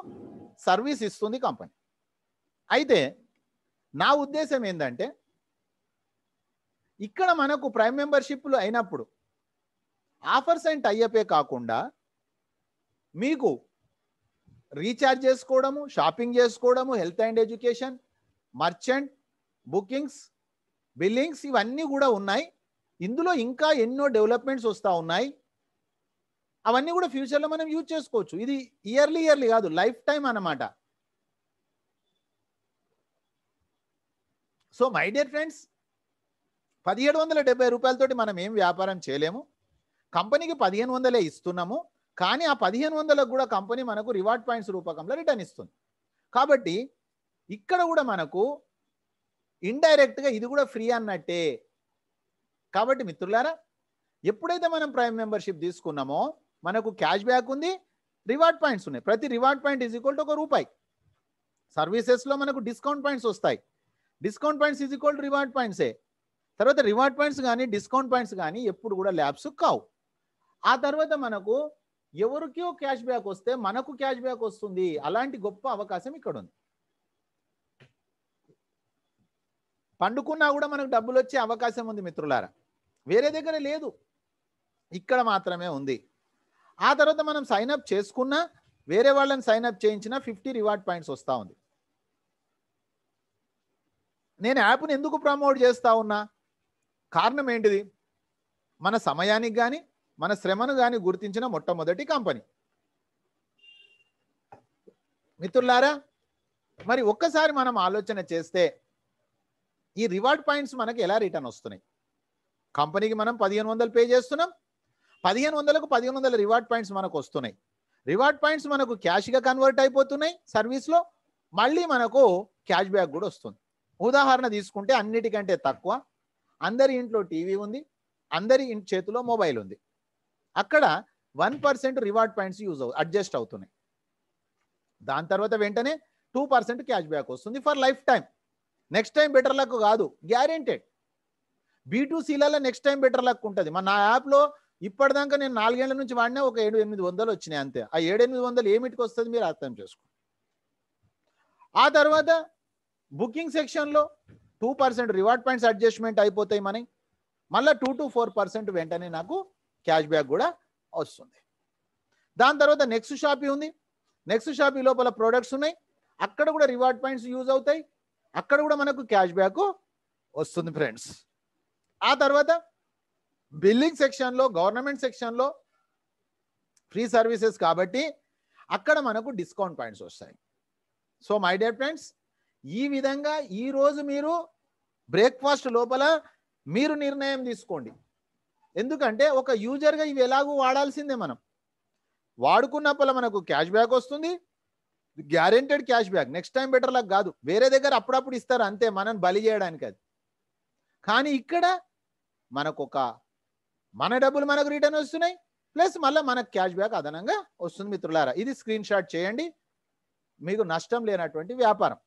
సర్వీస్ ఇస్తుంది కంపెనీ. అయితే నా ఉద్దేశం ఏంటంటే, ఇక్కడ మనకు ప్రైమ్ మెంబర్షిప్లు అయినప్పుడు ఆఫర్స్ అండ్ టైఅపే కాకుండా మీకు రీఛార్జ్ చేసుకోవడము, షాపింగ్ చేసుకోవడము, health and education, merchant, bookings, billings ఇవన్నీ కూడా ఉన్నాయి. ఇందులో ఇంకా ఎన్నో డెవలప్మెంట్స్ వస్తూ ఉన్నాయి. అవన్నీ కూడా ఫ్యూచర్లో మనం యూజ్ చేసుకోవచ్చు. ఇది ఇయర్లీ కాదు, లైఫ్ టైం అన్నమాట. సో మై డియర్ ఫ్రెండ్స్, 1770 రూపాయలతోటి మనం ఏం వ్యాపారం చేయలేము. కంపెనీకి 1500 ఇస్తున్నాము, కానీ ఆ 1500 కూడా కంపెనీ మనకు రివార్డ్ పాయింట్స్ రూపకంలో రిటర్న్ ఇస్తుంది. కాబట్టి ఇక్కడ కూడా మనకు ఇండైరెక్ట్గా ఇది కూడా ఫ్రీ అన్నట్టే. కాబట్టి మిత్రులారా, ఎప్పుడైతే మనం ప్రైమ్ మెంబర్షిప్ తీసుకున్నామో మనకు క్యాష్ బ్యాక్ ఉంది, రివార్డ్ పాయింట్స్ ఉన్నాయి. ప్రతి reward point is equal to ₹1. సర్వీసెస్లో మనకు డిస్కౌంట్ పాయింట్స్ వస్తాయి. Discount points is equal to reward పాయింట్సే. తర్వాత రివార్డ్ పాయింట్స్ కానీ డిస్కౌంట్ పాయింట్స్ కానీ ఎప్పుడు కూడా ల్యాబ్స్ కావు. ఆ తర్వాత మనకు ఎవరికో క్యాష్ బ్యాక్ వస్తే మనకు క్యాష్ బ్యాక్ వస్తుంది. అలాంటి గొప్ప అవకాశం ఇక్కడ ఉంది. పండుకున్నా కూడా మనకు డబ్బులు వచ్చే అవకాశం ఉంది మిత్రులారా. వేరే దగ్గర లేదు, ఇక్కడ మాత్రమే ఉంది. ఆ తర్వాత మనం సైన్అప్ చేసుకున్నా, వేరే వాళ్ళని సైన్అప్ చేయించినా 50 రివార్డ్ పాయింట్స్ వస్తూ ఉంది. నేను యాప్ని ఎందుకు ప్రమోట్ చేస్తా ఉన్నా? కారణం ఏంటిది? మన సమయానికి కానీ మన శ్రమను కానీ గుర్తించిన మొట్టమొదటి కంపెనీ. మిత్రులారా, మరి ఒక్కసారి మనం ఆలోచన చేస్తే ఈ రివార్డ్ పాయింట్స్ మనకి ఎలా రిటర్న్ వస్తున్నాయి? కంపెనీకి మనం 1500 పే చేస్తున్నాం, 1500కు 1500 రివార్డ్ పాయింట్స్ మనకు వస్తున్నాయి. రివార్డ్ పాయింట్స్ మనకు క్యాష్గా కన్వర్ట్ అయిపోతున్నాయి సర్వీస్లో, మళ్ళీ మనకు క్యాష్ బ్యాక్ కూడా వస్తుంది. ఉదాహరణ తీసుకుంటే అన్నిటికంటే తక్కువ, అందరి ఇంట్లో టీవీ ఉంది, అందరి చేతిలో మొబైల్ ఉంది. అక్కడ 1% రివార్డ్ పాయింట్స్ అడ్జస్ట్ అవుతున్నాయి. దాని తర్వాత వెంటనే 2% క్యాష్ బ్యాక్ వస్తుంది for life time. Next time better luck కాదు, గ్యారెంటెడ్. B2Cలలో నెక్స్ట్ టైం బెటర్ లక్ ఉంటుంది. నా యాప్లో ఇప్పటిదాకా నేను 4 ఏళ్ల నుంచి వాడినా ఒక 700-800 వచ్చినాయి అంతే. ఆ 700-800 ఏమిటికి వస్తుంది మీరు అర్థం చేసుకోండి. ఆ తర్వాత బుకింగ్ సెక్షన్లో 2% రివార్డ్ పాయింట్స్ అడ్జస్ట్మెంట్ అయిపోతాయి మనకి. మళ్ళీ 2 to 4% వెంటనే నాకు క్యాష్ బ్యాక్ కూడా వస్తుంది. దాని తర్వాత నెక్స్ట్ షాపీ ఉంది. నెక్స్ట్ షాపీ లోపల ప్రోడక్ట్స్ ఉన్నాయి, అక్కడ కూడా రివార్డ్ పాయింట్స్ యూజ్ అవుతాయి, అక్కడ కూడా మనకు క్యాష్ బ్యాక్ వస్తుంది ఫ్రెండ్స్. ఆ తర్వాత బిల్లింగ్ సెక్షన్లో, గవర్నమెంట్ సెక్షన్లో ఫ్రీ సర్వీసెస్ కాబట్టి అక్కడ మనకు డిస్కౌంట్ పాయింట్స్ వస్తాయి. సో మై డియర్ ఫ్రెండ్స్, ఈ విధంగా ఈరోజు మీరు బ్రేక్ఫాస్ట్ లోపల మీరు నిర్ణయం తీసుకోండి. ఎందుకంటే ఒక యూజర్గా ఇవి ఎలాగూ వాడాల్సిందే, మనం వాడుకున్నప్పుడు మనకు క్యాష్ బ్యాక్ వస్తుంది, guaranteed cash back. Next time better luck కాదు, వేరే దగ్గర అప్పుడప్పుడు ఇస్తారు అంతే, మనం బలి చేయడానికి అది. కానీ ఇక్కడ మనకు మన డబ్బులు మనకు రిటర్న్ వస్తున్నాయి, ప్లస్ మళ్ళీ మనకు క్యాష్ బ్యాక్ అదనంగా వస్తుంది. మిత్రులారా, ఇది స్క్రీన్ షాట్ చేయండి, మీకు నష్టం లేనటువంటి వ్యాపారం.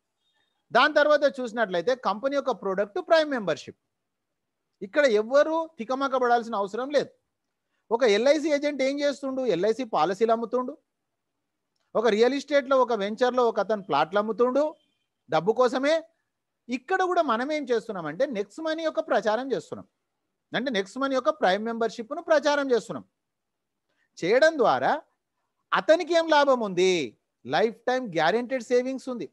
దాని తర్వాత చూసినట్లయితే కంపెనీ యొక్క ప్రోడక్ట్ ప్రైమ్ మెంబర్షిప్. ఇక్కడ ఎవ్వరూ తికమకబడాల్సిన అవసరం లేదు. ఒక ఎల్ఐసి ఏజెంట్ ఏం చేస్తుండు? ఎల్ఐసి పాలసీలు అమ్ముతుండు. ఒక రియల్ ఎస్టేట్లో, ఒక వెంచర్లో ఒక అతను ప్లాట్లు అమ్ముతుండు డబ్బు కోసమే. ఇక్కడ కూడా మనం ఏం చేస్తున్నామంటే నెక్స్ట్ మనీ యొక్క ప్రచారం చేస్తున్నాం. అంటే నెక్స్ట్ మనీ యొక్క ప్రైమ్ మెంబర్షిప్ను ప్రచారం చేస్తున్నాం. చేయడం ద్వారా అతనికి ఏం లాభం ఉంది? లైఫ్ టైం గ్యారెంటెడ్ సేవింగ్స్ ఉంది.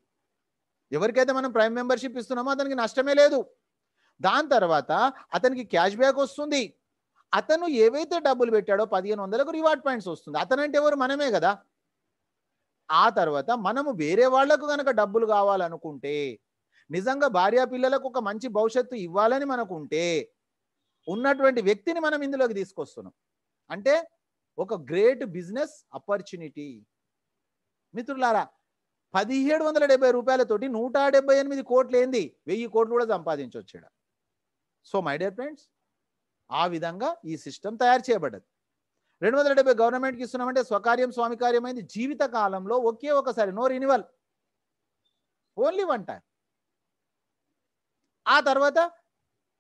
ఎవరికైతే మనం ప్రైమ్ మెంబర్షిప్ ఇస్తున్నామో అతనికి నష్టమే లేదు. దాని తర్వాత అతనికి క్యాష్ బ్యాక్ వస్తుంది. అతను ఏవైతే డబ్బులు పెట్టాడో 1500కు రివార్డ్ పాయింట్స్ వస్తుంది. అతనంటే ఎవరు? మనమే కదా. ఆ తర్వాత మనము వేరే వాళ్లకు కనుక డబ్బులు కావాలనుకుంటే, నిజంగా భార్యా పిల్లలకు ఒక మంచి భవిష్యత్తు ఇవ్వాలని మనకుంటే, ఉన్నటువంటి వ్యక్తిని మనం ఇందులోకి తీసుకొస్తున్నాం. అంటే ఒక గ్రేట్ బిజినెస్ ఆపర్చునిటీ. మిత్రులారా, 1770 రూపాయలతోటి 178 కోట్లు ఏంది, 1000 కోట్లు కూడా సంపాదించవచ్చు. సో మై డియర్ ఫ్రెండ్స్, ఆ విధంగా ఈ సిస్టమ్ తయారు చేయబడ్డది. 270 గవర్నమెంట్కి ఇస్తున్నామంటే స్వకార్యం స్వామికార్యమైంది. జీవిత కాలంలో ఒకే ఒకసారి, no renewal, only one time. ఆ తర్వాత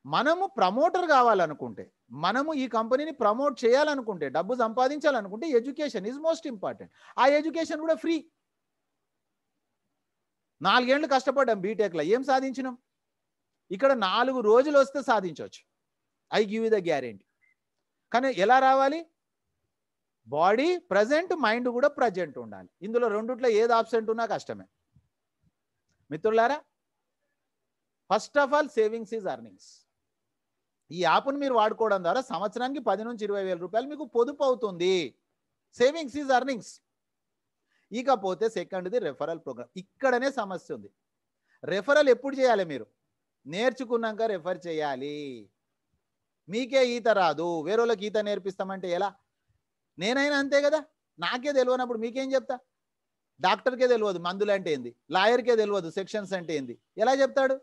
మనము ప్రమోటర్ కావాలనుకుంటే, మనము ఈ కంపెనీని ప్రమోట్ చేయాలనుకుంటే, డబ్బు సంపాదించాలనుకుంటే ఎడ్యుకేషన్ ఈజ్ మోస్ట్ ఇంపార్టెంట్. ఆ ఎడ్యుకేషన్ కూడా ఫ్రీ. 4 ఏళ్ళు కష్టపడ్డాం బీటెక్లో, ఏం సాధించినాం? ఇక్కడ 4 రోజులు వస్తే సాధించవచ్చు. I give you the guarantee. కానీ ఎలా రావాలి? బాడీ ప్రజెంట్, మైండ్ కూడా ప్రజెంట్ ఉండాలి. ఇందులో రెండిట్లో ఏది ఆబ్సెంట్ ఉన్నా కష్టమే. మిత్రులారా, first of all savings is earnings. ఈ యాప్ను మీరు వాడుకోవడం ద్వారా సంవత్సరానికి 10 నుంచి 20 వేల రూపాయలు మీకు పొదుపు అవుతుంది. Savings is earnings. ఇకపోతే సెకండ్ది రెఫరల్ ప్రోగ్రామ్. ఇక్కడనే సమస్య ఉంది. రెఫరల్ ఎప్పుడు చేయాలి? మీరు నేర్చుకున్నాక రెఫర్ చేయాలి. మీకే ఈత రాదు, వేరేళ్ళకి ఈత నేర్పిస్తామంటే ఎలా? నేనైనా అంతే కదా. నాకే తెలియనప్పుడు మీకేం చెప్తా? డాక్టర్కే తెలియదు మందులు అంటే ఏంది, లాయర్కే తెలియదు సెక్షన్స్ అంటే ఏంది, ఎలా చెప్తాడు?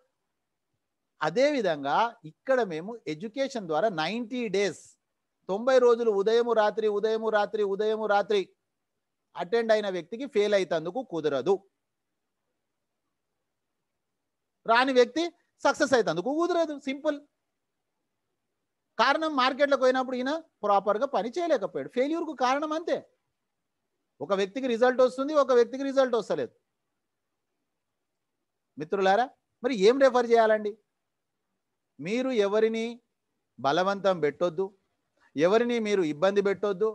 అదేవిధంగా ఇక్కడ మేము ఎడ్యుకేషన్ ద్వారా 90 డేస్, 90 రోజులు ఉదయము రాత్రి అటెండ్ అయిన వ్యక్తికి ఫెయిల్ అయితందుకు కుదరదు. రాని వ్యక్తి సక్సెస్ అయితందుకు కుదరదు. సింపుల్. కారణం, మార్కెట్లోకి పోయినప్పుడు ఈయన ప్రాపర్గా పని చేయలేకపోయాడు. ఫెయిల్యూర్కు కారణం అంతే. ఒక వ్యక్తికి రిజల్ట్ వస్తుంది, ఒక వ్యక్తికి రిజల్ట్ వస్తలేదు. మిత్రులారా, మరి ఏం రెఫర్ చేయాలండి? మీరు ఎవరిని బలవంతం పెట్టొద్దు, ఎవరిని మీరు ఇబ్బంది పెట్టొద్దు,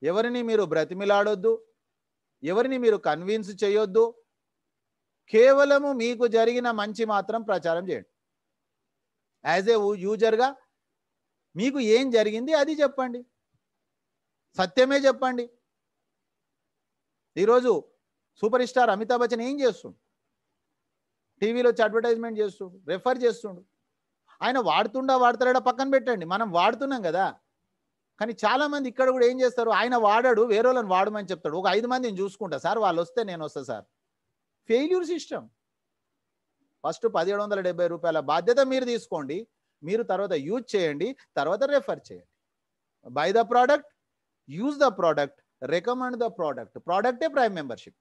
ఎవరిని మీరు బ్రతిమిలాడొద్దు, ఎవరిని మీరు కన్విన్స్ చేయొద్దు. కేవలము మీకు జరిగిన మంచి మాత్రం ప్రచారం చేయండి. యాజ్ ఏ యూజర్గా మీకు ఏం జరిగింది అది చెప్పండి, సత్యమే చెప్పండి. ఈరోజు సూపర్ స్టార్ అమితాబ్ బచ్చన్ ఏం చేస్తుండు? టీవీలో వచ్చి అడ్వర్టైజ్మెంట్ చేస్తుండు, రెఫర్ చేస్తుండు. ఆయన వాడతాడా పక్కన పెట్టండి, మనం వాడుతున్నాం కదా. కానీ చాలామంది ఇక్కడ కూడా ఏం చేస్తారు? ఆయన వాడాడు, వేరే వాళ్ళని వాడమని చెప్తాడు. ఒక 5 మందిని చూసుకుంటా సార్, వాళ్ళు వస్తే నేను వస్తా సార్. Failure system. ఫస్ట్ 1770 రూపాయల బాధ్యత మీరు తీసుకోండి, మీరు తర్వాత యూజ్ చేయండి, తర్వాత రెఫర్ చేయండి. Buy the product, use the product, recommend the product. ప్రోడక్టే ప్రైమ్ మెంబర్షిప్.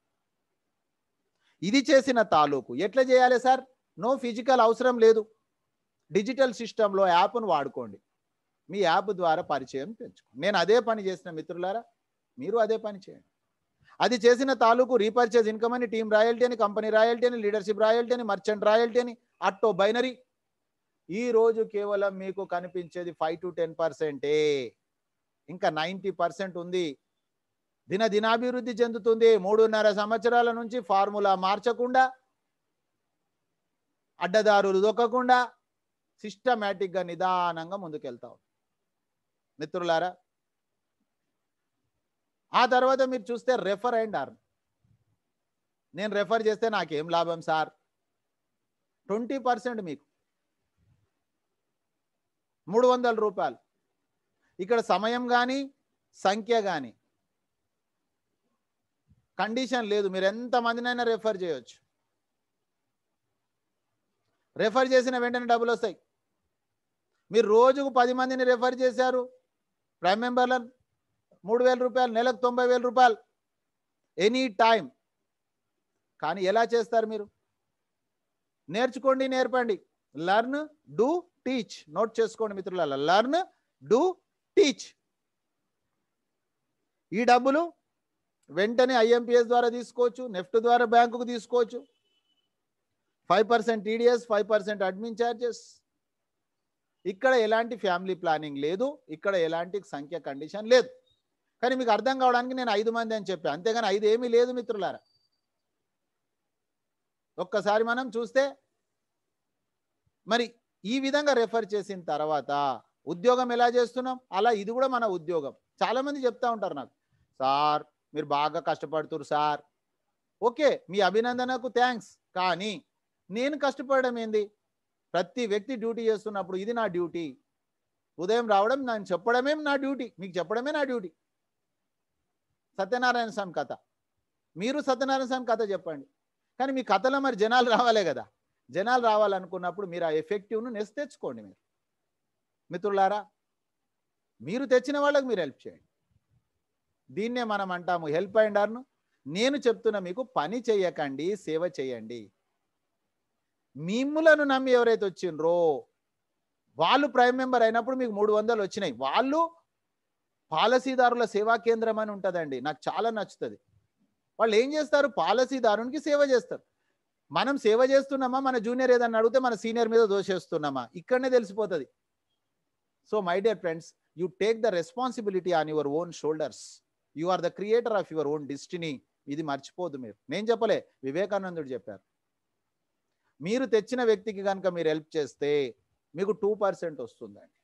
ఇది చేసిన తాలూకు ఎట్లా చేయాలి సార్? నో ఫిజికల్ అవసరం లేదు. డిజిటల్ సిస్టంలో యాప్ను వాడుకోండి. మీ యాప్ ద్వారా పరిచయం పెంచుకోండి. నేను అదే పని చేసిన మిత్రులారా, మీరు అదే పని చేయండి. అది చేసిన తాలూకు రీపర్చేజ్ ఇన్కమ్ అని, టీమ్ రాయల్టీ అని, కంపెనీ రాయల్టీ అని, లీడర్షిప్ రాయల్టీ అని, మర్చెంట్ రాయల్టీ అని, ఆటో బైనరీ. ఈ రోజు కేవలం మీకు కనిపించేది 5 to 10%. ఇంకా 90% ఉంది. దినాభివృద్ధి చెందుతుంది. 3.5 సంవత్సరాల నుంచి ఫార్ములా మార్చకుండా, అడ్డదారులు దొక్కకుండా సిస్టమేటిక్గా నిదానంగా ముందుకెళ్తాం మిత్రులారా. ఆ తర్వాత మీరు చూస్తే రెఫర్ అండ్ అర్న్. నేను రెఫర్ చేస్తే నాకేం లాభం సార్? 20% మీకు 300 రూపాయలు. ఇక్కడ సమయం కానీ సంఖ్య కానీ కండిషన్ లేదు. మీరు ఎంతమందినైనా రెఫర్ చేయొచ్చు. రెఫర్ చేసిన వెంటనే డబ్బులు వస్తాయి. మీరు రోజుకు 10 మందిని రెఫర్ చేశారు, ప్రైమ్ మెంబర్లను 3,000 రూపాయలు, నెలకు 90,000 రూపాయలు ఎనీ టైం. కానీ ఎలా చేస్తారు మీరు? నేర్చుకోండి, నేర్పండి. Learn, do, teach. నోట్ చేసుకోండి మిత్రులారా, లర్న్, డూ, టీచ్. ఈ డబ్బులు వెంటనే ఐఎంపిఎస్ ద్వారా తీసుకోవచ్చు, నెఫ్ట్ ద్వారా బ్యాంకుకు తీసుకోవచ్చు. 5% టీడీఎస్, 5% అడ్మిన్ ఛార్జెస్. ఇక్కడ ఎలాంటి ఫ్యామిలీ ప్లానింగ్ లేదు, ఇక్కడ ఎలాంటి సంఖ్య కండిషన్ లేదు. కానీ మీకు అర్థం కావడానికి నేను 5 మంది అని చెప్పాను, అంతేగాని 5 ఏమీ లేదు మిత్రులారా. ఒక్కసారి మనం చూస్తే మరి ఈ విధంగా రెఫర్ చేసిన తర్వాత ఉద్యోగం ఎలా చేస్తున్నాం, అలా ఇది కూడా మన ఉద్యోగం. చాలా మంది చెప్తా ఉంటారు నాకు, సార్ మీరు బాగా కష్టపడుతున్నారు సార్. ఓకే, మీ అభినందనకు థ్యాంక్స్. కానీ నేను కష్టపడడం ఏంది? ప్రతి వ్యక్తి డ్యూటీ చేస్తున్నప్పుడు ఇది నా డ్యూటీ. ఉదయం రావడం నేను చెప్పడమే నా డ్యూటీ, మీకు చెప్పడమే నా డ్యూటీ. సత్యనారాయణ స్వామి కథ, మీరు సత్యనారాయణ స్వామి కథ చెప్పండి. కానీ మీ కథలో మరి జనాలు రావాలే కదా. జనాలు రావాలనుకున్నప్పుడు మీరు ఆ ఎఫెక్టివ్ను తెచ్చుకోండి. మీరు మిత్రులారా, మీరు తెచ్చిన వాళ్ళకు మీరు హెల్ప్ చేయండి. దీన్నే మనం అంటాము హెల్ప్ అండ్ అర్న్. నేను చెప్తున్నా మీకు, పని చేయకండి, సేవ చేయండి. మిమ్ములను నమ్మి ఎవరైతే వచ్చిండ్రో వాళ్ళు ప్రైమ్ మెంబర్ అయినప్పుడు మీకు 300 వచ్చినాయి. వాళ్ళు పాలసీదారుల సేవా కేంద్రం అని ఉంటుందండి, నాకు చాలా నచ్చుతుంది. వాళ్ళు ఏం చేస్తారు? పాలసీదారునికి సేవ చేస్తారు. మనం సేవ చేస్తున్నామా, మన జూనియర్ ఏదన్నా అడిగితే మన సీనియర్ మీద దోషేస్తున్నామా, ఇక్కడనే తెలిసిపోతుంది. So my dear friends, you take the responsibility on your own shoulders. You are the creator of your own destiny. ఇది మర్చిపోదు మీరు. నేను చెప్పలే, వివేకానందుడు చెప్పారు. మీరు తెచ్చిన వ్యక్తికి కనుక మీరు హెల్ప్ చేస్తే మీకు 2% వస్తుందండి.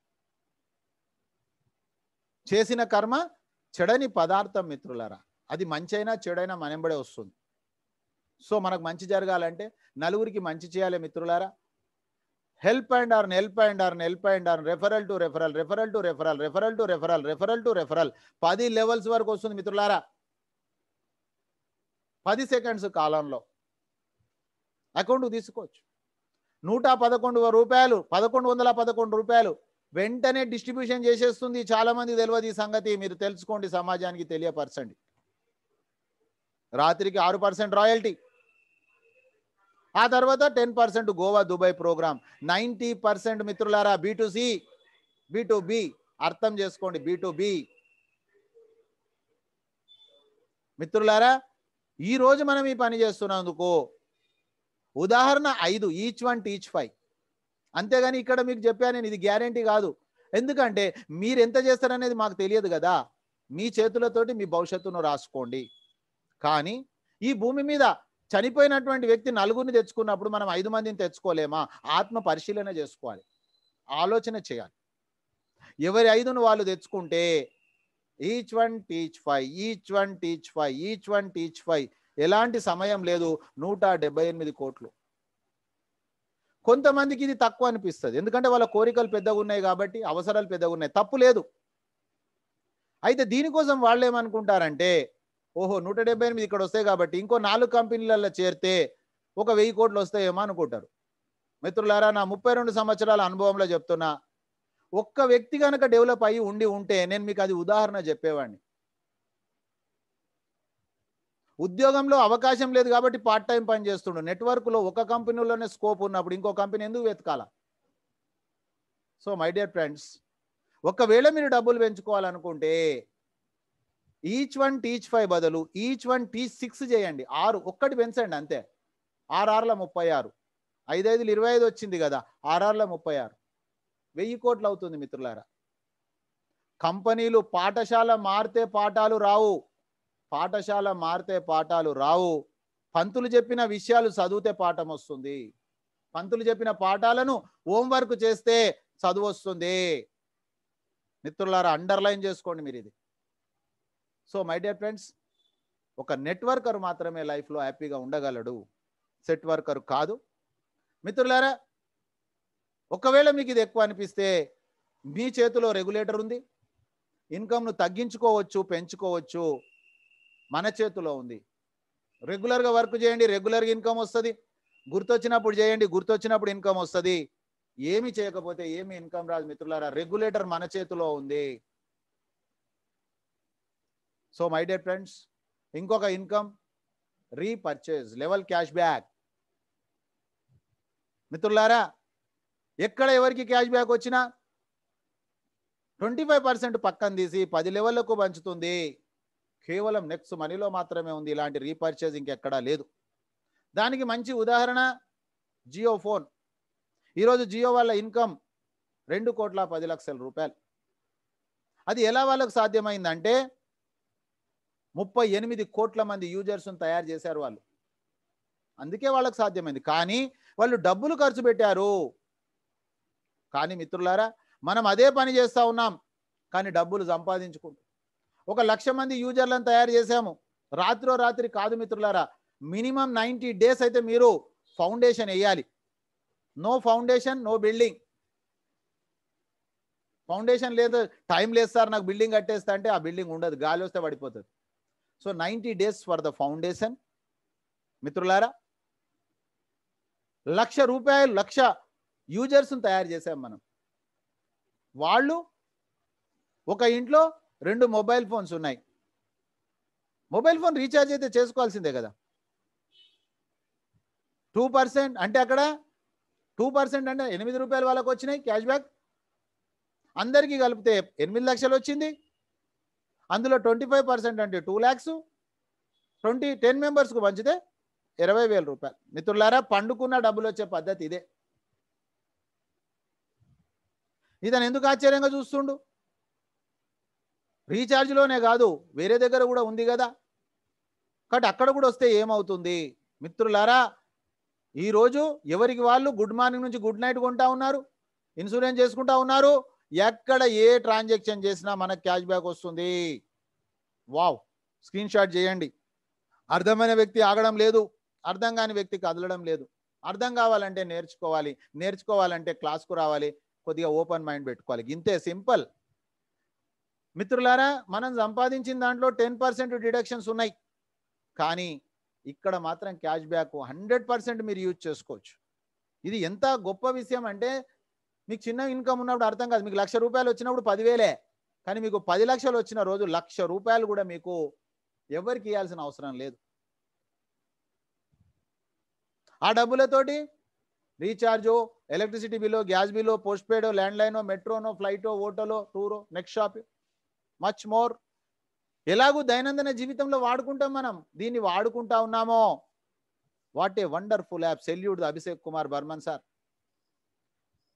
చేసిన కర్మ చెడని పదార్థం మిత్రులారా. అది మంచి అయినా చెడైనా మనెంబడే వస్తుంది. సో మనకు మంచి జరగాలంటే నలుగురికి మంచి చేయాలి మిత్రులారా. Help and earn, help and earn, help and earn, referral to referral, referral to referral, referral to referral, referral to referral. 10 levels వరకు వస్తుంది మిత్రులారా. 10 సెకండ్స్ కాలంలో అకౌంట్కు తీసుకోవచ్చు. 111 రూపాయలు, 1111 రూపాయలు వెంటనే డిస్ట్రిబ్యూషన్ చేసేస్తుంది. చాలా మంది తెలియదు ఈ సంగతి, మీరు తెలుసుకోండి, సమాజానికి తెలియపరచండి. రాత్రికి 6% రాయల్టీ, ఆ తర్వాత 10% గోవా దుబాయ్ ప్రోగ్రామ్, 90% మిత్రులారా B2C, B2B. అర్థం చేసుకోండి, B2B. మిత్రులారా, ఈ రోజు మనం ఈ పని చేస్తున్నందుకు ఉదాహరణ 5, ఈచ్ 1 టీచ్ 5. అంతేగాని ఇక్కడ మీకు చెప్పాను నేను, ఇది గ్యారెంటీ కాదు. ఎందుకంటే మీరు ఎంత చేస్తారనేది మాకు తెలియదు కదా. మీ చేతులతోటి మీ భవిష్యత్తును రాసుకోండి. కానీ ఈ భూమి మీద చనిపోయినటువంటి వ్యక్తి 4గురిని తెచ్చుకున్నప్పుడు మనం 5 మందిని తెచ్చుకోలేమా? ఆత్మ పరిశీలన చేసుకోవాలి, ఆలోచన చేయాలి. ఎవరి 5ను వాళ్ళు తెచ్చుకుంటే each 1 teach 5, each 1 teach 5, each 1 teach 5. ఎలాంటి సమయం లేదు. 178 కోట్లు. కొంతమందికి ఇది తక్కువ అనిపిస్తుంది, ఎందుకంటే వాళ్ళ కోరికలు పెద్దగా ఉన్నాయి కాబట్టి, అవసరాలు పెద్దగా ఉన్నాయి. తప్పు లేదు. అయితే దీనికోసం వాళ్ళు ఏమనుకుంటారంటే, ఓహో 178 ఇక్కడ వస్తాయి కాబట్టి ఇంకో 4 కంపెనీలలో చేరితే ఒక 1000 కోట్లు వస్తాయేమో అనుకుంటారు. మిత్రులారా, నా 32 సంవత్సరాల అనుభవంలో చెప్తున్నా, ఒక్క వ్యక్తి కనుక డెవలప్ అయ్యి ఉంటే నేను మీకు అది ఉదాహరణ చెప్పేవాడిని. ఉద్యోగంలో అవకాశం లేదు కాబట్టి పార్ట్ టైం పని చేస్తుండు. నెట్వర్క్లో ఒక కంపెనీలోనే స్కోప్ ఉన్నప్పుడు ఇంకో కంపెనీ ఎందుకు వెతకాల? సో మై డియర్ ఫ్రెండ్స్, ఒకవేళ మీరు డబ్బులు పెంచుకోవాలనుకుంటే ఈచ్ 1 టీచ్ 5 బదులు ఈచ్ 1 టీచ్ 6 చేయండి. 6 ఒక్కటి పెంచండి అంతే. 6 36, 5 25 వచ్చింది కదా, 6 36 1000 కోట్లు అవుతుంది మిత్రులారా. కంపెనీలు పాఠశాల మారితే పాఠాలు రావు, పాఠశాల మారితే పాఠాలు రావు. పంతులు చెప్పిన విషయాలు చదివితే పాఠం వస్తుంది. పంతులు చెప్పిన పాఠాలను హోంవర్క్ చేస్తే చదువు వస్తుంది. మిత్రులారా, అండర్లైన్ చేసుకోండి మీరు ఇది. సో మై డియర్ ఫ్రెండ్స్, ఒక నెట్వర్కర్ మాత్రమే లైఫ్లో హ్యాపీగా ఉండగలడు, సెట్ వర్కర్ కాదు. మిత్రులారా, ఒకవేళ మీకు ఇది ఎక్కువ అనిపిస్తే మీ చేతిలో రెగ్యులేటర్ ఉంది. ఇన్కమ్ను తగ్గించుకోవచ్చు, పెంచుకోవచ్చు, మన చేతిలో ఉంది. రెగ్యులర్గా వర్క్ చేయండి, రెగ్యులర్గా ఇన్కమ్ వస్తుంది. గుర్తొచ్చినప్పుడు చేయండి, గుర్తొచ్చినప్పుడు ఇన్కమ్ వస్తుంది. ఏమి చేయకపోతే ఏమి ఇన్కమ్ రాదు. మిత్రులారా, రెగ్యులేటర్ మన చేతిలో ఉంది. సో మై డియర్ ఫ్రెండ్స్, ఇంకొక income repurchase, level cash back. మిత్రులారా, ఎక్కడ ఎవరికి క్యాష్ బ్యాక్ వచ్చినా 25% పక్కన తీసి 10 లెవెల్లకు పంచుతుంది. కేవలం నెక్స్ట్ మనీలో మాత్రమే ఉంది. ఇలాంటి రీపర్చేజ్ ఇంకెక్కడా లేదు. దానికి మంచి ఉదాహరణ జియో ఫోన్. ఈరోజు జియో వాళ్ళ ఇన్కమ్ 2,10,00,000 రూపాయలు. అది ఎలా వాళ్ళకు సాధ్యమైందంటే 38 కోట్ల మంది యూజర్స్ను తయారు చేశారు వాళ్ళు. అందుకే వాళ్ళకు సాధ్యమైంది. కానీ వాళ్ళు డబ్బులు ఖర్చు పెట్టారు. కానీ మిత్రులారా, మనం అదే పని చేస్తూ ఉన్నాం, కానీ డబ్బులు సంపాదించుకుంటాం. 1,00,000 మంది యూజర్లను తయారు చేశాము. రాత్రో రాత్రి కాదు మిత్రులారా, మినిమం 90 డేస్ అయితే మీరు ఫౌండేషన్ వేయాలి. No foundation no building. Foundation లేదు, టైం లేదు సార్ నాకు బిల్డింగ్ కట్టేస్తా అంటే ఆ బిల్డింగ్ ఉండదు, గాలి వస్తే పడిపోతుంది. So 90 days for the foundation. మిత్రులారా, 1,00,000 రూపాయలు 1,00,000 యూజర్స్ను తయారు చేశాం మనం. వాళ్ళు ఒక ఇంట్లో 2 మొబైల్ ఫోన్స్ ఉన్నాయి. మొబైల్ ఫోన్ రీఛార్జ్ అయితే చేసుకోవాల్సిందే కదా. 2% అంటే అక్కడ 2% అంటే 8 రూపాయలు వాళ్ళకు వచ్చినాయి క్యాష్ బ్యాక్. అందరికీ కలిపితే 8 లక్షలు వచ్చింది. అందులో 25% అంటే 2 lakhs. 10 మెంబర్స్కు పంచితే 20,000 రూపాయలు. మిత్రులారా, పండుకున్న డబ్బులు వచ్చే పద్ధతి ఇదే. ఇతను ఎందుకు ఆశ్చర్యంగా చూస్తుండు? రీఛార్జ్లోనే కాదు, వేరే దగ్గర కూడా ఉంది కదా. కాబట్టి అక్కడ కూడా వస్తే ఏమవుతుంది? మిత్రులారా, ఈరోజు ఎవరికి వాళ్ళు గుడ్ మార్నింగ్ నుంచి గుడ్ నైట్ కొంటా ఉన్నారు, ఇన్సూరెన్స్ చేసుకుంటా ఉన్నారు. ఎక్కడ ఏ ట్రాన్సాక్షన్ చేసినా మనకు క్యాష్ బ్యాక్ వస్తుంది. వావ్, స్క్రీన్ షాట్ చేయండి. అర్థమైన వ్యక్తి ఆగడం లేదు, అర్థం కాని వ్యక్తి కదలడం లేదు. అర్థం కావాలంటే నేర్చుకోవాలి, నేర్చుకోవాలంటే క్లాస్కు రావాలి, కొద్దిగా ఓపెన్ మైండ్ పెట్టుకోవాలి. ఇంతే, సింపుల్. మిత్రులారా, మనం సంపాదించిన దాంట్లో 10% డిడక్షన్స్ ఉన్నాయి. కానీ ఇక్కడ మాత్రం క్యాష్ బ్యాక్ 100% మీరు యూజ్ చేసుకోవచ్చు. ఇది ఎంత గొప్ప విషయం అంటే, మీకు చిన్న ఇన్కమ్ ఉన్నప్పుడు అర్థం కాదు. మీకు 1,00,000 రూపాయలు వచ్చినప్పుడు 10,000. కానీ మీకు 10 లక్షలు వచ్చిన రోజు 1,00,000 రూపాయలు కూడా మీకు ఎవరికి ఇవ్వాల్సిన అవసరం లేదు. ఆ డబ్బులతోటి రీఛార్జో, ఎలక్ట్రిసిటీ బిల్లో, గ్యాస్ బిల్లో, పోస్ట్ పెయిడో, ల్యాండ్ లైనో, మెట్రోనో, ఫ్లైటో, హోటలో, టూరో, నెక్స్ట్ షాప్, మచ్ మోర్. ఎలాగూ దైనందిన జీవితంలో వాడుకుంటాం మనం. దీన్ని వాడుకుంటా ఉన్నామో. What a wonderful app. Salute Abhishek Kumar Barman sir.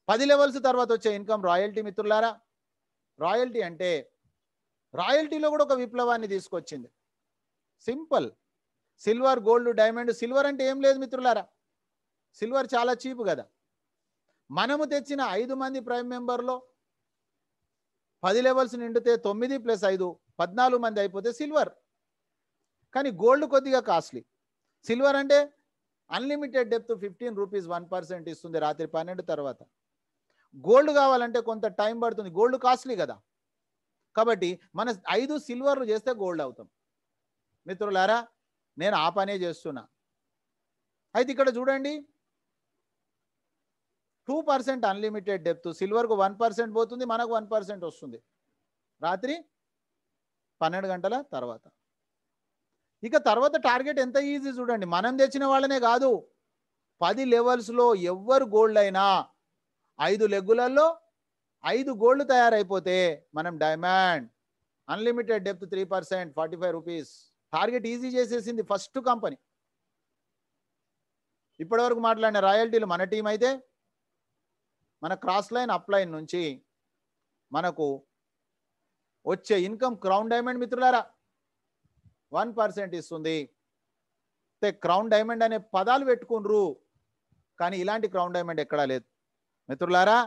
10 levels తర్వాత వచ్చే ఇన్కమ్ రాయల్టీ. మిత్రులారా, రాయల్టీ అంటే, రాయల్టీలో కూడా ఒక విప్లవాన్ని తీసుకొచ్చింది. Simple. Silver, gold, diamond. Silver అంటే ఏం లేదు మిత్రులారా, సిల్వర్ చాలా చీప్ కదా. మనము తెచ్చిన 5 మంది ప్రైమ్ మెంబర్లో 10 లెవెల్స్ నిండితే 9 + 5 14 మంది అయిపోతే సిల్వర్. కానీ గోల్డ్ కొద్దిగా కాస్ట్లీ. సిల్వర్ అంటే అన్లిమిటెడ్ డెప్త్ 15 రూపీస్ 1% ఇస్తుంది రాత్రి 12 తర్వాత. గోల్డ్ కావాలంటే కొంత టైం పడుతుంది, గోల్డ్ కాస్ట్లీ కదా. కాబట్టి మన 5 సిల్వర్లు చేస్తే గోల్డ్ అవుతాం. మిత్రులారా, నేను ఆ పనే చేస్తున్నా. అయితే ఇక్కడ చూడండి, 2% అన్లిమిటెడ్ డెప్త్. సిల్వర్కు 1% పోతుంది, మనకు 1% వస్తుంది రాత్రి 12 గంటల తర్వాత. ఇక తర్వాత టార్గెట్ ఎంత ఈజీ చూడండి. మనం తెచ్చిన వాళ్ళనే కాదు, 10 లెవెల్స్లో ఎవ్వరు గోల్డ్ అయినా 5 లెగ్గులలో 5 గోల్డ్ తయారైపోతే మనం diamond. Unlimited depth 3%, 45 rupees. Target easy చేసేసింది ఫస్ట్ కంపెనీ. ఇప్పటివరకు మాట్లాడిన రాయల్టీలు మన టీం అయితే, మన క్రాస్ లైన్ అప్ లైన్ నుంచి మనకు వచ్చే ఇన్కమ్ క్రౌన్ డైమండ్ మిత్రులారా 1% ఇస్తుంది. క్రౌన్ డైమండ్ అనే పదాలు పెట్టుకుండ్రు, కానీ ఇలాంటి క్రౌన్ డైమండ్ ఎక్కడా లేదు మిత్రులారా.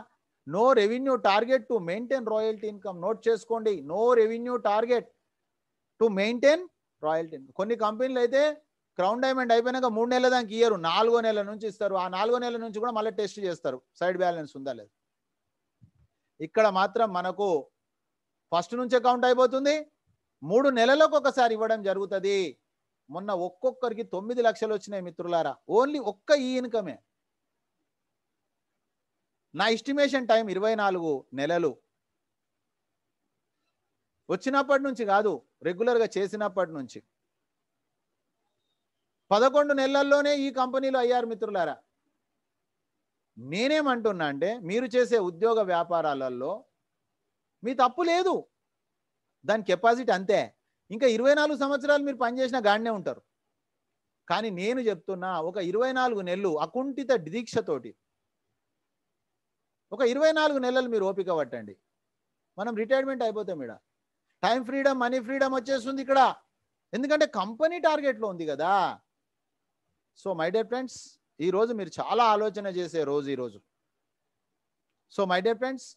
No revenue target to maintain royalty income. Note చేసుకోండి, no revenue target to maintain royalty income. కొన్ని కంపెనీలు అయితే క్రౌన్ డైమండ్ అయిపోయినాక 3 నెలల దాకా ఇయ్యరు, 4వ నెల నుంచి ఇస్తారు. ఆ 4వ నెల నుంచి కూడా మళ్ళీ టెస్ట్ చేస్తారు సైడ్ బ్యాలెన్స్ ఉందా లేదు. ఇక్కడ మాత్రం మనకు ఫస్ట్ నుంచే కౌంట్ అయిపోతుంది, 3 నెలలకు ఒకసారి ఇవ్వడం జరుగుతుంది. మొన్న ఒక్కొక్కరికి 9 లక్షలు వచ్చినాయి మిత్రులారా, ఓన్లీ ఒక్క ఈ ఇన్కమే. నా ఎస్టిమేషన్ టైం 24 నెలలు. వచ్చినప్పటి నుంచి కాదు, రెగ్యులర్గా చేసినప్పటి నుంచి 11 నెలల్లోనే ఈ కంపెనీలో అయ్యారు మిత్రులారా. నేనేమంటున్నా అంటే మీరు చేసే ఉద్యోగ వ్యాపారాలలో మీ తప్పు లేదు, దాని కెపాసిటీ అంతే. ఇంకా 24 సంవత్సరాలు మీరు పనిచేసిన గాడినే ఉంటారు. కానీ నేను చెప్తున్నా, ఒక 24 నెలలు అకుంఠిత దీక్షతోటి ఒక 24 నెలలు మీరు ఓపిక పట్టండి, మనం రిటైర్మెంట్ అయిపోతాం. ఇక్కడ టైం ఫ్రీడమ్, మనీ ఫ్రీడమ్ వచ్చేస్తుంది ఇక్కడ, ఎందుకంటే కంపెనీ టార్గెట్లో ఉంది కదా. సో మై డియర్ ఫ్రెండ్స్, ఈరోజు మీరు చాలా ఆలోచన చేసే రోజు ఈరోజు. సో మై డియర్ ఫ్రెండ్స్,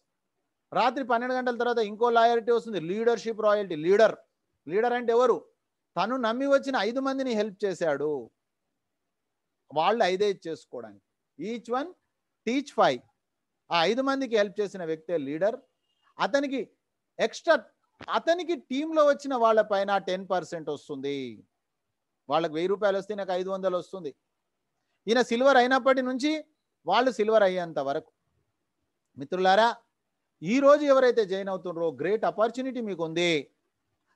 రాత్రి 12 గంటల తర్వాత ఇంకో లాయల్టీ వస్తుంది, లీడర్షిప్ రాయల్టీ. లీడర్ అంటే ఎవరు? తను నమ్మి వచ్చిన 5 మందిని హెల్ప్ చేశాడు, వాళ్ళు 5 చేసుకోవడానికి. Each one teach 5. ఆ 5 మందికి హెల్ప్ చేసిన వ్యక్తే లీడర్. అతనికి ఎక్స్ట్రా, అతనికి టీంలో వచ్చిన వాళ్ళ పైన 10% వస్తుంది. వాళ్ళకి 1000 రూపాయలు వస్తే నాకు 500 వస్తుంది. ఈయన సిల్వర్ అయినప్పటి నుంచి వాళ్ళు సిల్వర్ అయ్యేంత వరకు. మిత్రులారా, ఈ రోజు ఎవరైతే జాయిన్ అవుతున్నారో గ్రేట్ ఆపర్చునిటీ మీకు ఉంది.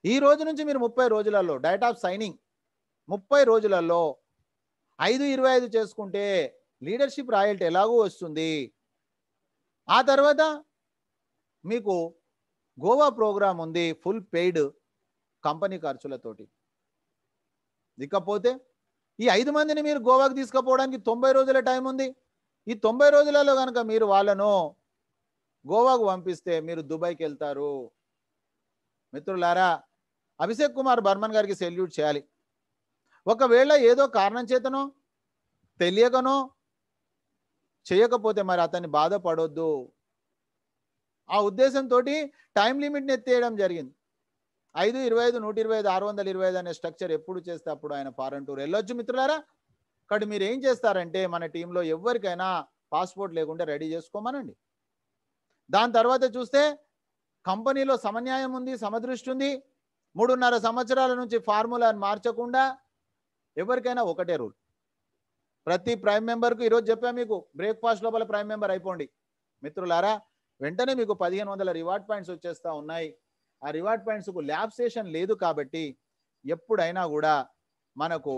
ఈ రోజు నుంచి మీరు 30 రోజులలో డేట్ ఆఫ్ సైనింగ్ 30 రోజులలో 5-25 చేసుకుంటే లీడర్షిప్ రాయల్టీ ఎలాగూ వస్తుంది. ఆ తర్వాత మీకు గోవా ప్రోగ్రామ్ ఉంది, ఫుల్ పెయిడ్ కంపెనీ ఖర్చులతోటి. ఇకపోతే ఈ 5 మందిని మీరు గోవాకు తీసుకుపోవడానికి 90 రోజుల టైం ఉంది. ఈ 90 రోజులలో కనుక మీరు వాళ్ళను గోవాకు పంపిస్తే మీరు దుబాయ్కి వెళ్తారు. మిత్రులారా, అభిషేక్ కుమార్ బర్మన్ గారికి సెల్యూట్ చేయాలి. ఒకవేళ ఏదో కారణం చేతనో తెలియకనో చేయకపోతే మరి అతన్ని బాధపడొద్దు. ఆ ఉద్దేశంతో టైం లిమిట్ని ఎత్తేయడం జరిగింది. 5, 25, 125, 625 అనే స్ట్రక్చర్ ఎప్పుడు చేస్తే అప్పుడు ఆయన ఫారెన్ టూర్ వెళ్ళొచ్చు మిత్రులారా. కాబట్టి మీరు ఏం చేస్తారంటే మన టీంలో ఎవరికైనా పాస్పోర్ట్ లేకుంటే రెడీ చేసుకోమనండి. దాని తర్వాత చూస్తే కంపెనీలో సమన్యాయం ఉంది, సమదృష్టి ఉంది. 3.5 సంవత్సరాల నుంచి ఫార్ములాని మార్చకుండా ఎవరికైనా ఒకటే రూల్, ప్రతి ప్రైమ్ మెంబర్కు ఈరోజు చెప్పా మీకు, బ్రేక్ఫాస్ట్ లోపల ప్రైమ్ మెంబర్ అయిపోండి మిత్రులారా. వెంటనే మీకు 1500 రివార్డ్ పాయింట్స్ వచ్చేస్తూ ఉన్నాయి. ఆ రివార్డ్ పాయింట్స్కు ల్యాబ్సేషన్ లేదు కాబట్టి ఎప్పుడైనా కూడా మనకు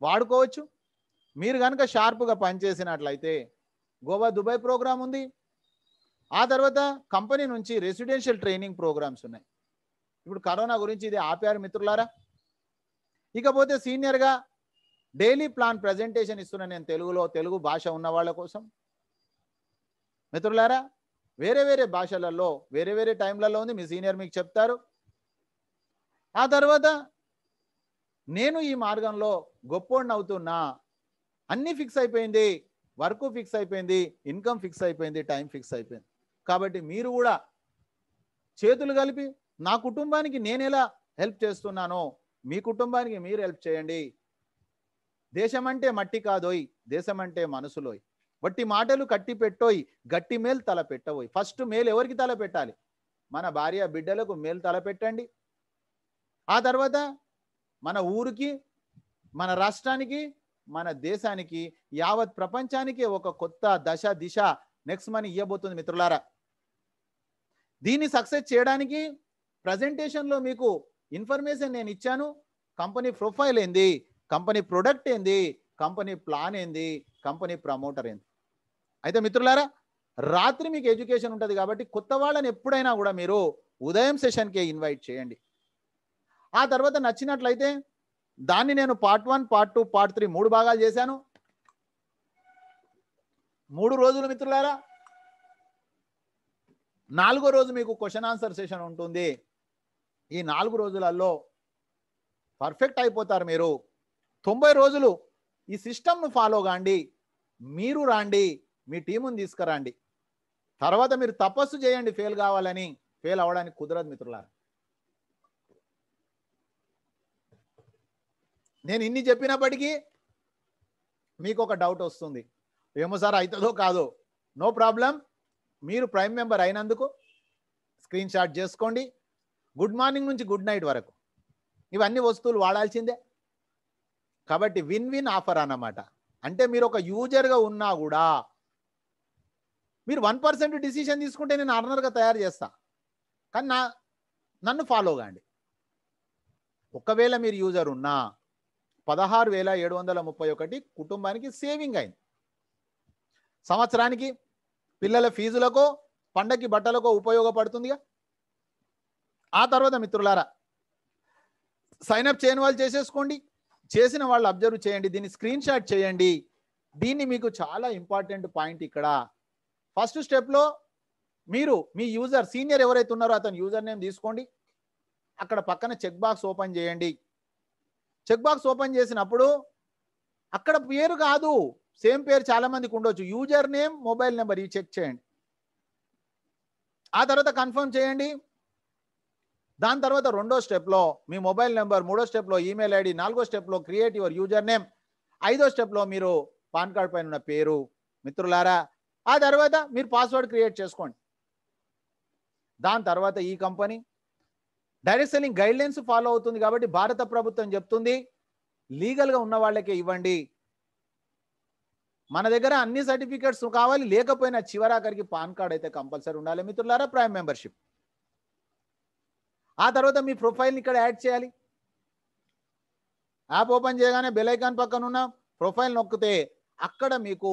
వాడుకోవచ్చు. మీరు కనుక షార్ప్గా పనిచేసినట్లయితే గోవా దుబాయ్ ప్రోగ్రామ్ ఉంది. ఆ తర్వాత కంపెనీ నుంచి రెసిడెన్షియల్ ట్రైనింగ్ ప్రోగ్రామ్స్ ఉన్నాయి. ఇప్పుడు కరోనా గురించి ఇది ఆపారు మిత్రులారా. ఇకపోతే సీనియర్గా డైలీ ప్లాన్ ప్రజెంటేషన్ ఇస్తున్నా నేను తెలుగులో, తెలుగు భాష ఉన్న వాళ్ళ కోసం. మిత్రులారా, వేరే వేరే భాషలలో వేరే వేరే టైంలలో ఉంది, మీ సీనియర్ మీకు చెప్తారు. ఆ తర్వాత నేను ఈ మార్గంలో గొప్పోడిని అవుతున్నా, అన్నీ ఫిక్స్ అయిపోయింది, వర్క్ ఫిక్స్ అయిపోయింది, ఇన్కమ్ ఫిక్స్ అయిపోయింది, టైం ఫిక్స్ అయిపోయింది. కాబట్టి మీరు కూడా చేతులు కలిపి నా కుటుంబానికి నేను ఎలా హెల్ప్ చేస్తున్నానో మీ కుటుంబానికి మీరు హెల్ప్ చేయండి. దేశం అంటే మట్టి కాదోయ్, దేశం అంటే మనసులోయ్. వట్టి మాటలు కట్టి పెట్టోయ్, గట్టి మేలు తల పెట్టబోయ్. ఫస్ట్ మేలు ఎవరికి తల పెట్టాలి? మన భార్య బిడ్డలకు మేలు తల పెట్టండి. ఆ తర్వాత మన ఊరికి, మన రాష్ట్రానికి, మన దేశానికి, యావత్ ప్రపంచానికి ఒక కొత్త దశ దిశ నెక్స్ట్ మనీ ఇవ్వబోతుంది మిత్రులారా. దీన్ని సక్సెస్ చేయడానికి ప్రజెంటేషన్లో మీకు ఇన్ఫర్మేషన్ నేను ఇచ్చాను. కంపెనీ ప్రొఫైల్ ఏంది, కంపెనీ ప్రొడక్ట్ ఏంది, కంపెనీ ప్లాన్ ఏంది, కంపెనీ ప్రమోటర్ ఏంది. అయితే మిత్రులారా, రాత్రి మీకు ఎడ్యుకేషన్ ఉంటుంది కాబట్టి కొత్త వాళ్ళని ఎప్పుడైనా కూడా మీరు ఉదయం సెషన్కే ఇన్వైట్ చేయండి. ఆ తర్వాత నచ్చినట్లయితే దాన్ని నేను పార్ట్ 1, పార్ట్ 2, పార్ట్ 3 3 భాగాలు చేశాను. 3 రోజులు మిత్రులారా, 4వ రోజు మీకు క్వశ్చన్ ఆన్సర్ సెషన్ ఉంటుంది. ఈ 4 రోజులలో పర్ఫెక్ట్ అయిపోతారు మీరు. 90 రోజులు ఈ సిస్టమ్ను ఫాలో కాండి. మీరు రాండి, మీ టీముని తీసుకురండి. తర్వాత మీరు తపస్సు చేయండి ఫెయిల్ కావాలని. ఫెయిల్ అవ్వడానికి కుదరదు మిత్రులారా. నేను ఇన్ని చెప్పినప్పటికీ మీకు ఒక డౌట్ వస్తుంది, ఏమో సార్ అవుతుందో కాదో. No problem. మీరు ప్రైమ్ మెంబర్ అయినందుకు స్క్రీన్ షాట్ చేసుకోండి. గుడ్ మార్నింగ్ నుంచి గుడ్ నైట్ వరకు ఇవన్నీ వస్తువులు వాడాల్సిందే. కాబట్టి విన్ విన్ ఆఫర్ అన్నమాట. అంటే మీరు ఒక యూజర్గా ఉన్నా కూడా మీరు 1% డిసిషన్ తీసుకుంటే నేను అర్నర్గా తయారు చేస్తా, కానీ నన్ను ఫాలో కాండి. ఒకవేళ మీరు యూజర్ ఉన్నా 16,731 కుటుంబానికి సేవింగ్ అయింది. సంవత్సరానికి పిల్లల ఫీజులకో పండగకి బట్టలకో ఉపయోగపడుతుందిగా. ఆ తర్వాత మిత్రులారా సైన్అప్ చేయని వాళ్ళు చేసేసుకోండి, చేసిన వాళ్ళు అబ్జర్వ్ చేయండి, దీన్ని స్క్రీన్ షాట్ చేయండి. దీన్ని మీకు చాలా ఇంపార్టెంట్ పాయింట్ ఇక్కడ. ఫస్ట్ స్టెప్లో మీరు మీ యూజర్ సీనియర్ ఎవరైతే ఉన్నారో అతను యూజర్ నేమ్ తీసుకోండి. అక్కడ పక్కన చెక్ బాక్స్ ఓపెన్ చేయండి. చెక్ బాక్స్ ఓపెన్ చేసినప్పుడు అక్కడ పేరు కాదు, సేమ్ పేరు చాలా మందికి ఉండొచ్చు. యూజర్ నేమ్, మొబైల్ నెంబర్ ఇవి చెక్ చేయండి. ఆ తర్వాత కన్ఫర్మ్ చేయండి. దాని తర్వాత 2వ స్టెప్లో మీ మొబైల్ నెంబర్, 3వ స్టెప్లో ఈమెయిల్ ఐడి, 4వ స్టెప్లో క్రియేట్ యువర్ యూజర్ నేమ్, 5వ స్టెప్లో మీరు పాన్ కార్డ్ పైన ఉన్న పేరు మిత్రులారా. ఆ తర్వాత మీరు పాస్వర్డ్ క్రియేట్ చేసుకోండి. దాని తర్వాత ఈ company direct selling guidelines follow అవుతుంది కాబట్టి భారత ప్రభుత్వం చెప్తుంది లీగల్గా ఉన్న వాళ్ళకే ఇవ్వండి. మన దగ్గర అన్ని సర్టిఫికెట్స్ కావాలి, లేకపోయినా చివరాఖరికి పాన్ కార్డ్ అయితే కంపల్సరీ ఉండాలి మిత్రులారా. Prime membership. ఆ తర్వాత మీ ప్రొఫైల్ని ఇక్కడ యాడ్ చేయాలి. యాప్ ఓపెన్ చేయగానే బెల్ ఐకాన్ పక్కన ఉన్న ప్రొఫైల్ నొక్కితే అక్కడ మీకు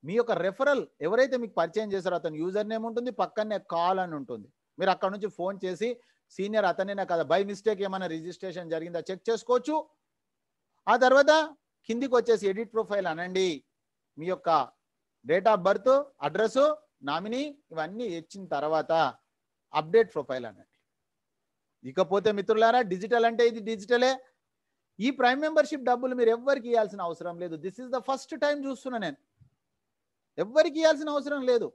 మీ యొక్క రెఫరల్ ఎవరైతే మీకు పరిచయం చేశారో అతను యూజర్ నేమ్ ఉంటుంది, పక్కనే కాల్ అని ఉంటుంది. మీరు అక్కడ నుంచి ఫోన్ చేసి సీనియర్ అతనేనా కదా, బై మిస్టేక్ ఏమైనా రిజిస్ట్రేషన్ జరిగిందా చెక్ చేసుకోవచ్చు. ఆ తర్వాత కిందికి వచ్చేసి ఎడిట్ ప్రొఫైల్ అనండి. మీ యొక్క date of birth, address, nominee ఇవన్నీ ఇచ్చిన తర్వాత అప్డేట్ ప్రొఫైల్ అనండి. ఇకపోతే మిత్రులారా డిజిటల్ అంటే ఇది డిజిటలే. ఈ ప్రైమ్ మెంబర్షిప్ డబ్బులు మీరు ఎవ్వరికి ఇవ్వాల్సిన అవసరం లేదు. This is the first time చూస్తున్నా నేను. ఎవ్వరికి ఇవ్వాల్సిన అవసరం లేదు.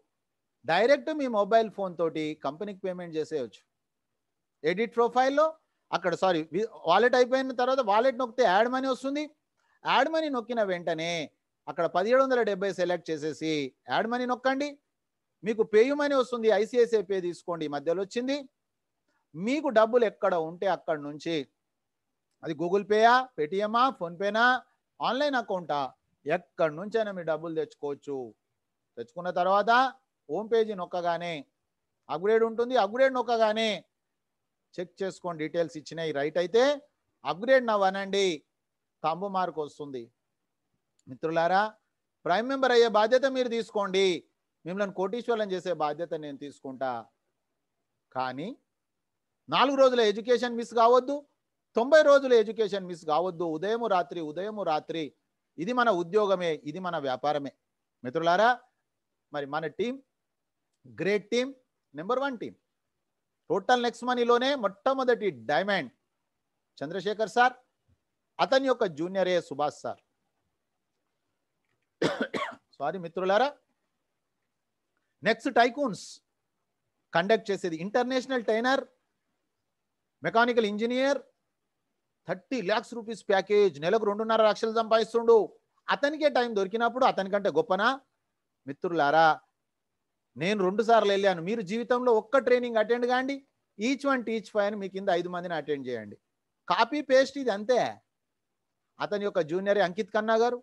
డైరెక్ట్ మీ మొబైల్ ఫోన్ తోటి కంపెనీకి పేమెంట్ చేసేయచ్చు. ఎడిట్ ప్రొఫైల్లో అక్కడ వాలెట్ అయిపోయిన తర్వాత వాలెట్ నొక్కితే యాడ్ మనీ వస్తుంది. యాడ్ మనీ నొక్కిన వెంటనే అక్కడ 1770 సెలెక్ట్ చేసేసి యాడ్ మనీ నొక్కండి. మీకు పేయు మనీ వస్తుంది. ఐసిఐసిఐ పే తీసుకోండి, మధ్యలో వచ్చింది. మీకు డబ్బులు ఎక్కడ ఉంటే అక్కడ నుంచి, అది గూగుల్ పేయా, పేటిఎమా, ఫోన్పేనా, ఆన్లైన్ అకౌంటా, ఎక్కడి నుంచైనా మీ డబ్బులు తెచ్చుకోవచ్చు. తెచ్చుకున్న తర్వాత హోమ్ పేజీ నొక్కగానే అప్గ్రేడ్ ఉంటుంది. అప్గ్రేడ్ నొక్కగానే చెక్ చేసుకోండి, డీటెయిల్స్ ఇచ్చినాయి రైట్ అయితే అప్గ్రేడ్ నవ్వనండి, తంబు మార్క్ వస్తుంది. మిత్రులారా ప్రైమ్ మెంబర్ అయ్యే బాధ్యత మీరు తీసుకోండి. మిమ్మల్ని కోటీశ్వరులను చేసే బాధ్యత నేను తీసుకుంటా. కానీ 4 రోజుల ఎడ్యుకేషన్ మిస్ కావద్దు, 90 రోజుల ఎడ్యుకేషన్ మిస్ కావద్దు. ఉదయము రాత్రి ఇది మన ఉద్యోగమే, ఇది మన వ్యాపారమే మిత్రులారా. మరి మన team great team, number 1 team. Total next మనీలోనే మొట్టమొదటి డైమండ్ చంద్రశేఖర్ సార్, అతని యొక్క జూనియరే సుభాష్ సార్. సారీ మిత్రులారా. నెక్స్ట్ టైకూన్స్ కండక్ట్ చేసేది international trainer, mechanical engineer, 30 lakhs rupees package, నెలకు 2.5 లక్షలు సంపాదిస్తుండు. అతనికే టైం దొరికినప్పుడు అతనికంటే గొప్పనా మిత్రులారా? నేను 2 సార్లు వెళ్ళాను. మీరు జీవితంలో ఒక్క ట్రైనింగ్ అటెండ్ కాండి. ఈచ్ వన్ టీచ్ ఫైవ్ మీ కింద 5 మందిని అటెండ్ చేయండి. కాపీ పేస్ట్ ఇది అంతే. అతని యొక్క జూనియర్ అంకిత్ ఖన్నా గారు.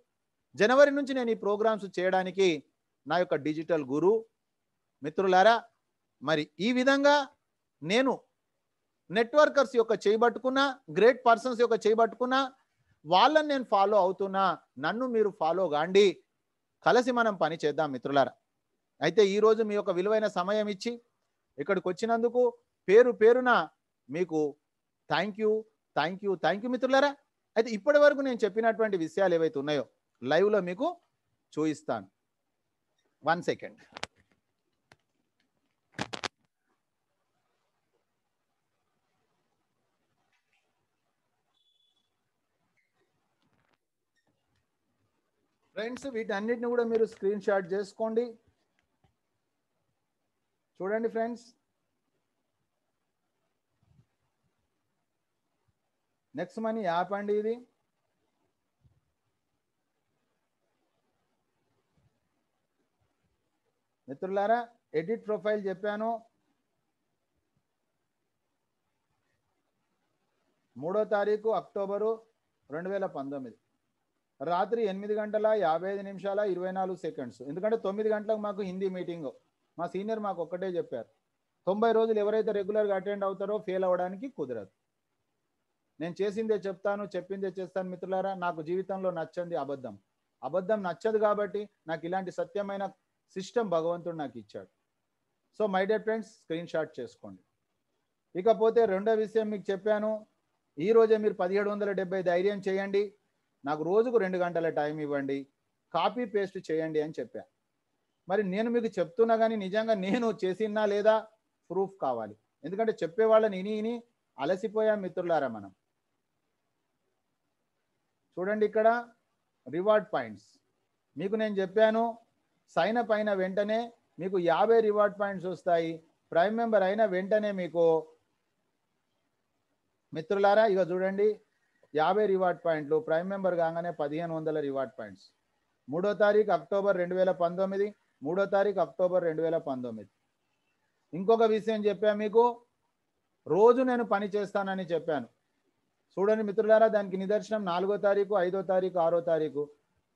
జనవరి నుంచి నేను ఈ ప్రోగ్రామ్స్ చేయడానికి నా యొక్క డిజిటల్ గురు మిత్రులారా. మరి ఈ విధంగా నేను నెట్వర్కర్స్ యొక్క చేయబట్టుకున్నా, గ్రేట్ పర్సన్స్ యొక్క చేయబట్టుకున్నా, వాళ్ళని నేను ఫాలో అవుతున్నా. నన్ను మీరు ఫాలో కాండి, కలిసి మనం పని చేద్దాం మిత్రులారా. అయితే ఈరోజు మీ యొక్క విలువైన సమయం ఇచ్చి ఇక్కడికి వచ్చినందుకు పేరు పేరున మీకు థ్యాంక్ యూ మిత్రులారా. అయితే ఇప్పటి వరకు నేను చెప్పినటువంటి విషయాలు ఏవైతే ఉన్నాయో లైవ్లో మీకు చూపిస్తాను. 1 సెకండ్. ఫ్రెండ్స్ వీటన్నిటిని కూడా మీరు స్క్రీన్ షాట్ చేసుకోండి. చూడండి ఫ్రెండ్స్, నెక్స్ట్ మనీ యాప్ అండి ఇది. మిత్రులారా ఎడిట్ ప్రొఫైల్ చెప్పాను. 3వ తారీఖు అక్టోబరు 2019 రాత్రి 8:55:24. ఎందుకంటే 9 గంటలకు మాకు హిందీ మీటింగ్, మా సీనియర్ మాకు ఒక్కటే చెప్పారు, 90 రోజులు ఎవరైతే రెగ్యులర్గా అటెండ్ అవుతారో ఫెయిల్ అవ్వడానికి కుదరదు. నేను చేసిందే చెప్తాను, చెప్పిందే చేస్తాను. మిత్రులారా నాకు జీవితంలో నచ్చంది అబద్ధం. అబద్ధం నచ్చదు కాబట్టి నాకు ఇలాంటి సత్యమైన సిస్టమ్ భగవంతుడు నాకు ఇచ్చాడు. So my dear friends screen shot చేసుకోండి. ఇకపోతే రెండో విషయం మీకు చెప్పాను, ఈ రోజే మీరు 1770 ధైర్యం చేయండి, నాకు రోజుకు 2 గంటల టైం ఇవ్వండి, కాపీ పేస్ట్ చేయండి అని చెప్పా. మరి నేను మీకు చెప్తున్నా కానీ నిజంగా నేను చేసినా లేదా ప్రూఫ్ కావాలి. ఎందుకంటే చెప్పేవాళ్ళని ఇని అలసిపోయాం మిత్రులారా మనం. చూడండి ఇక్కడ రివార్డ్ పాయింట్స్ మీకు నేను చెప్పాను, సైన్ అప్ అయిన వెంటనే మీకు 50 రివార్డ్ పాయింట్స్ వస్తాయి. ప్రైమ్ మెంబర్ అయిన వెంటనే మీకు మిత్రులారా ఇక చూడండి 50 రివార్డ్ పాయింట్లు, ప్రైమ్ మెంబర్ కాగానే 1500 రివార్డ్ పాయింట్స్. 3వ తారీఖు అక్టోబర్ 2019, 3వ తారీఖు అక్టోబర్ 2019. ఇంకొక విషయం చెప్పా మీకు, రోజు నేను పని చేస్తానని చెప్పాను. చూడండి మిత్రులారా దానికి నిదర్శనం 4వ తారీఖు, 5వ తారీఖు, 6వ తారీఖు.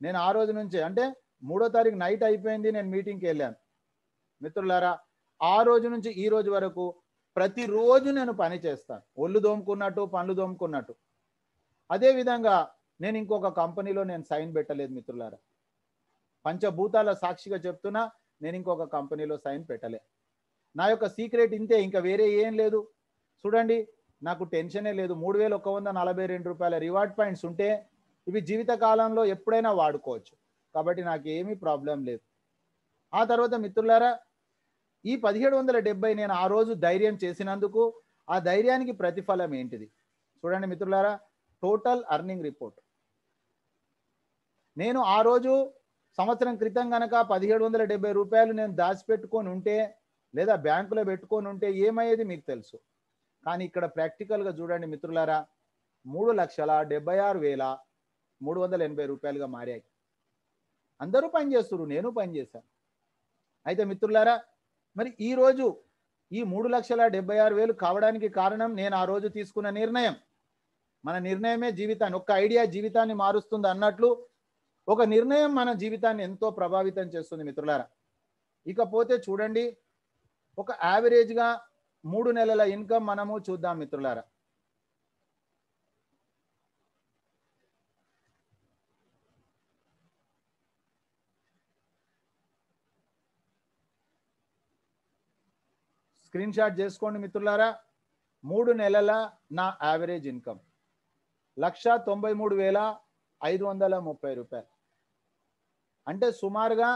నేను ఆ రోజు నుంచే అంటే 3వ తారీఖు నైట్ అయిపోయింది, నేను మీటింగ్కి వెళ్ళాను. మిత్రులారా ఆ రోజు నుంచి ఈ రోజు వరకు ప్రతిరోజు నేను పని చేస్తాను, ఒళ్ళు దోముకున్నట్టు, పనులు దోముకున్నట్టు. అదేవిధంగా నేను ఇంకొక కంపెనీలో నేను సైన్ పెట్టలేదు మిత్రులారా. పంచభూతాల సాక్షిగా చెప్తున్నా, నేను ఇంకొక కంపెనీలో సైన్ పెట్టలే. నా యొక్క సీక్రెట్ ఇంతే, ఇంకా వేరే ఏం లేదు. చూడండి నాకు టెన్షనే లేదు. 3142 రూపాయల రివార్డ్ పాయింట్స్ ఉంటే ఇవి జీవితకాలంలో ఎప్పుడైనా వాడుకోవచ్చు, కాబట్టి నాకు ఏమీ ప్రాబ్లం లేదు. ఆ తర్వాత మిత్రులారా ఈ 1770 నేను ఆ రోజు ధైర్యం చేసినందుకు ఆ ధైర్యానికి ప్రతిఫలం ఏంటిది చూడండి మిత్రులారా. Total earning report. నేను ఆ రోజు సంవత్సరం క్రితం కనుక 1770 రూపాయలు నేను దాచిపెట్టుకొని ఉంటే లేదా బ్యాంకులో పెట్టుకొని ఉంటే ఏమయ్యేది మీకు తెలుసు. కానీ ఇక్కడ ప్రాక్టికల్గా చూడండి మిత్రులారా 3,76,380 రూపాయలుగా మారాయి. అందరూ పనిచేస్తున్నారు, నేను పనిచేశాను. అయితే మిత్రులారా మరి ఈరోజు ఈ 3,76,000 కావడానికి కారణం నేను ఆ రోజు తీసుకున్న నిర్ణయం. మన నిర్ణయమే జీవితాన్ని, ఒక్క ఐడియా జీవితాన్ని మారుస్తుంది అన్నట్లు ఒక నిర్ణయం మన జీవితాన్ని ఎంతో ప్రభావితం చేస్తుంది మిత్రులారా. ఇకపోతే చూడండి ఒక యావరేజ్గా 3 నెలల ఇన్కమ్ మనము చూద్దాం మిత్రులారా. స్క్రీన్ షాట్ చేసుకోండి మిత్రులారా. 3 నెలల నా యావరేజ్ ఇన్కమ్ 1,93,530 రూపాయలు, అంటే సుమారుగా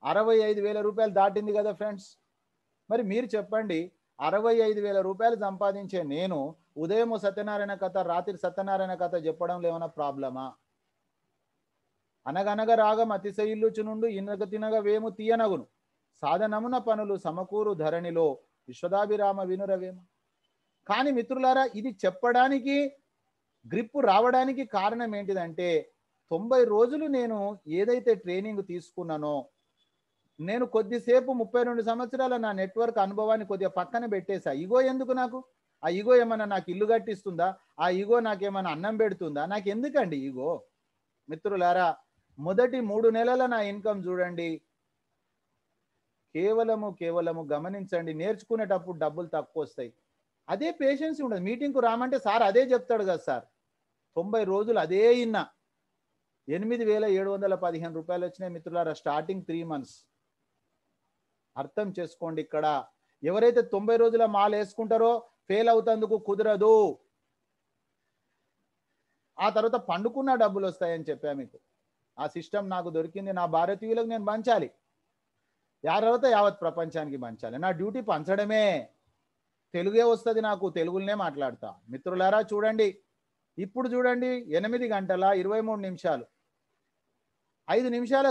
65,000 రూపాయలు దాటింది కదా ఫ్రెండ్స్. మరి మీరు చెప్పండి, 65,000 రూపాయలు సంపాదించే నేను ఉదయం సత్యనారాయణ కథ, రాత్రి సత్యనారాయణ కథ చెప్పడంలో ఏమైనా ప్రాబ్లమా? అనగనగ రాగం అతిశయిల్లుచునుండు, ఇనగ తినగ వేము తీయనగును, సాధనమున పనులు సమకూరు ధరణిలో విశ్వదాభిరామ వినురవేమ. కానీ మిత్రులారా ఇది చెప్పడానికి, గ్రిప్ రావడానికి కారణం ఏంటిదంటే 90 రోజులు నేను ఏదైతే ట్రైనింగ్ తీసుకున్నానో, నేను కొద్దిసేపు 32 సంవత్సరాల నా నెట్వర్క్ అనుభవాన్ని కొద్దిగా పక్కన పెట్టేసా. ఈగో ఎందుకు నాకు? ఆ ఈగో ఏమన్నా నాకు ఇల్లు కట్టిస్తుందా? ఆ ఈగో నాకేమన్నా అన్నం పెడుతుందా? నాకు ఎందుకండి ఈగో? మిత్రులారా మొదటి 3 నెలల నా ఇన్కమ్ చూడండి, కేవలము గమనించండి. నేర్చుకునేటప్పుడు డబ్బులు తక్కువ వస్తాయి, అదే పేషెన్స్ ఉండదు. మీటింగ్కు రామంటే సార్ అదే చెప్తాడు కదా సార్. 90 రోజులు అదే ఇన్నా 8,715 రూపాయలు వచ్చినాయి మిత్రులారా స్టార్టింగ్ 3 మంత్స్. అర్థం చేసుకోండి, ఇక్కడ ఎవరైతే 90 రోజుల మాల వేసుకుంటారో ఫెయిల్ అవుతందుకు కుదరదు. ఆ తర్వాత పండుకున్న డబ్బులు వస్తాయని చెప్పా మీకు. ఆ సిస్టమ్ నాకు దొరికింది, నా భారతీయులకు నేను పంచాలి, యారవత యావత్ ప్రపంచానికి పంచాలి. నా డ్యూటీ పంచడమే. తెలుగే వస్తుంది నాకు, తెలుగులోనే మాట్లాడతా. మిత్రులారా చూడండి, ఇప్పుడు చూడండి 8 గంటల 23 నిమిషాలు 5 నిమిషాల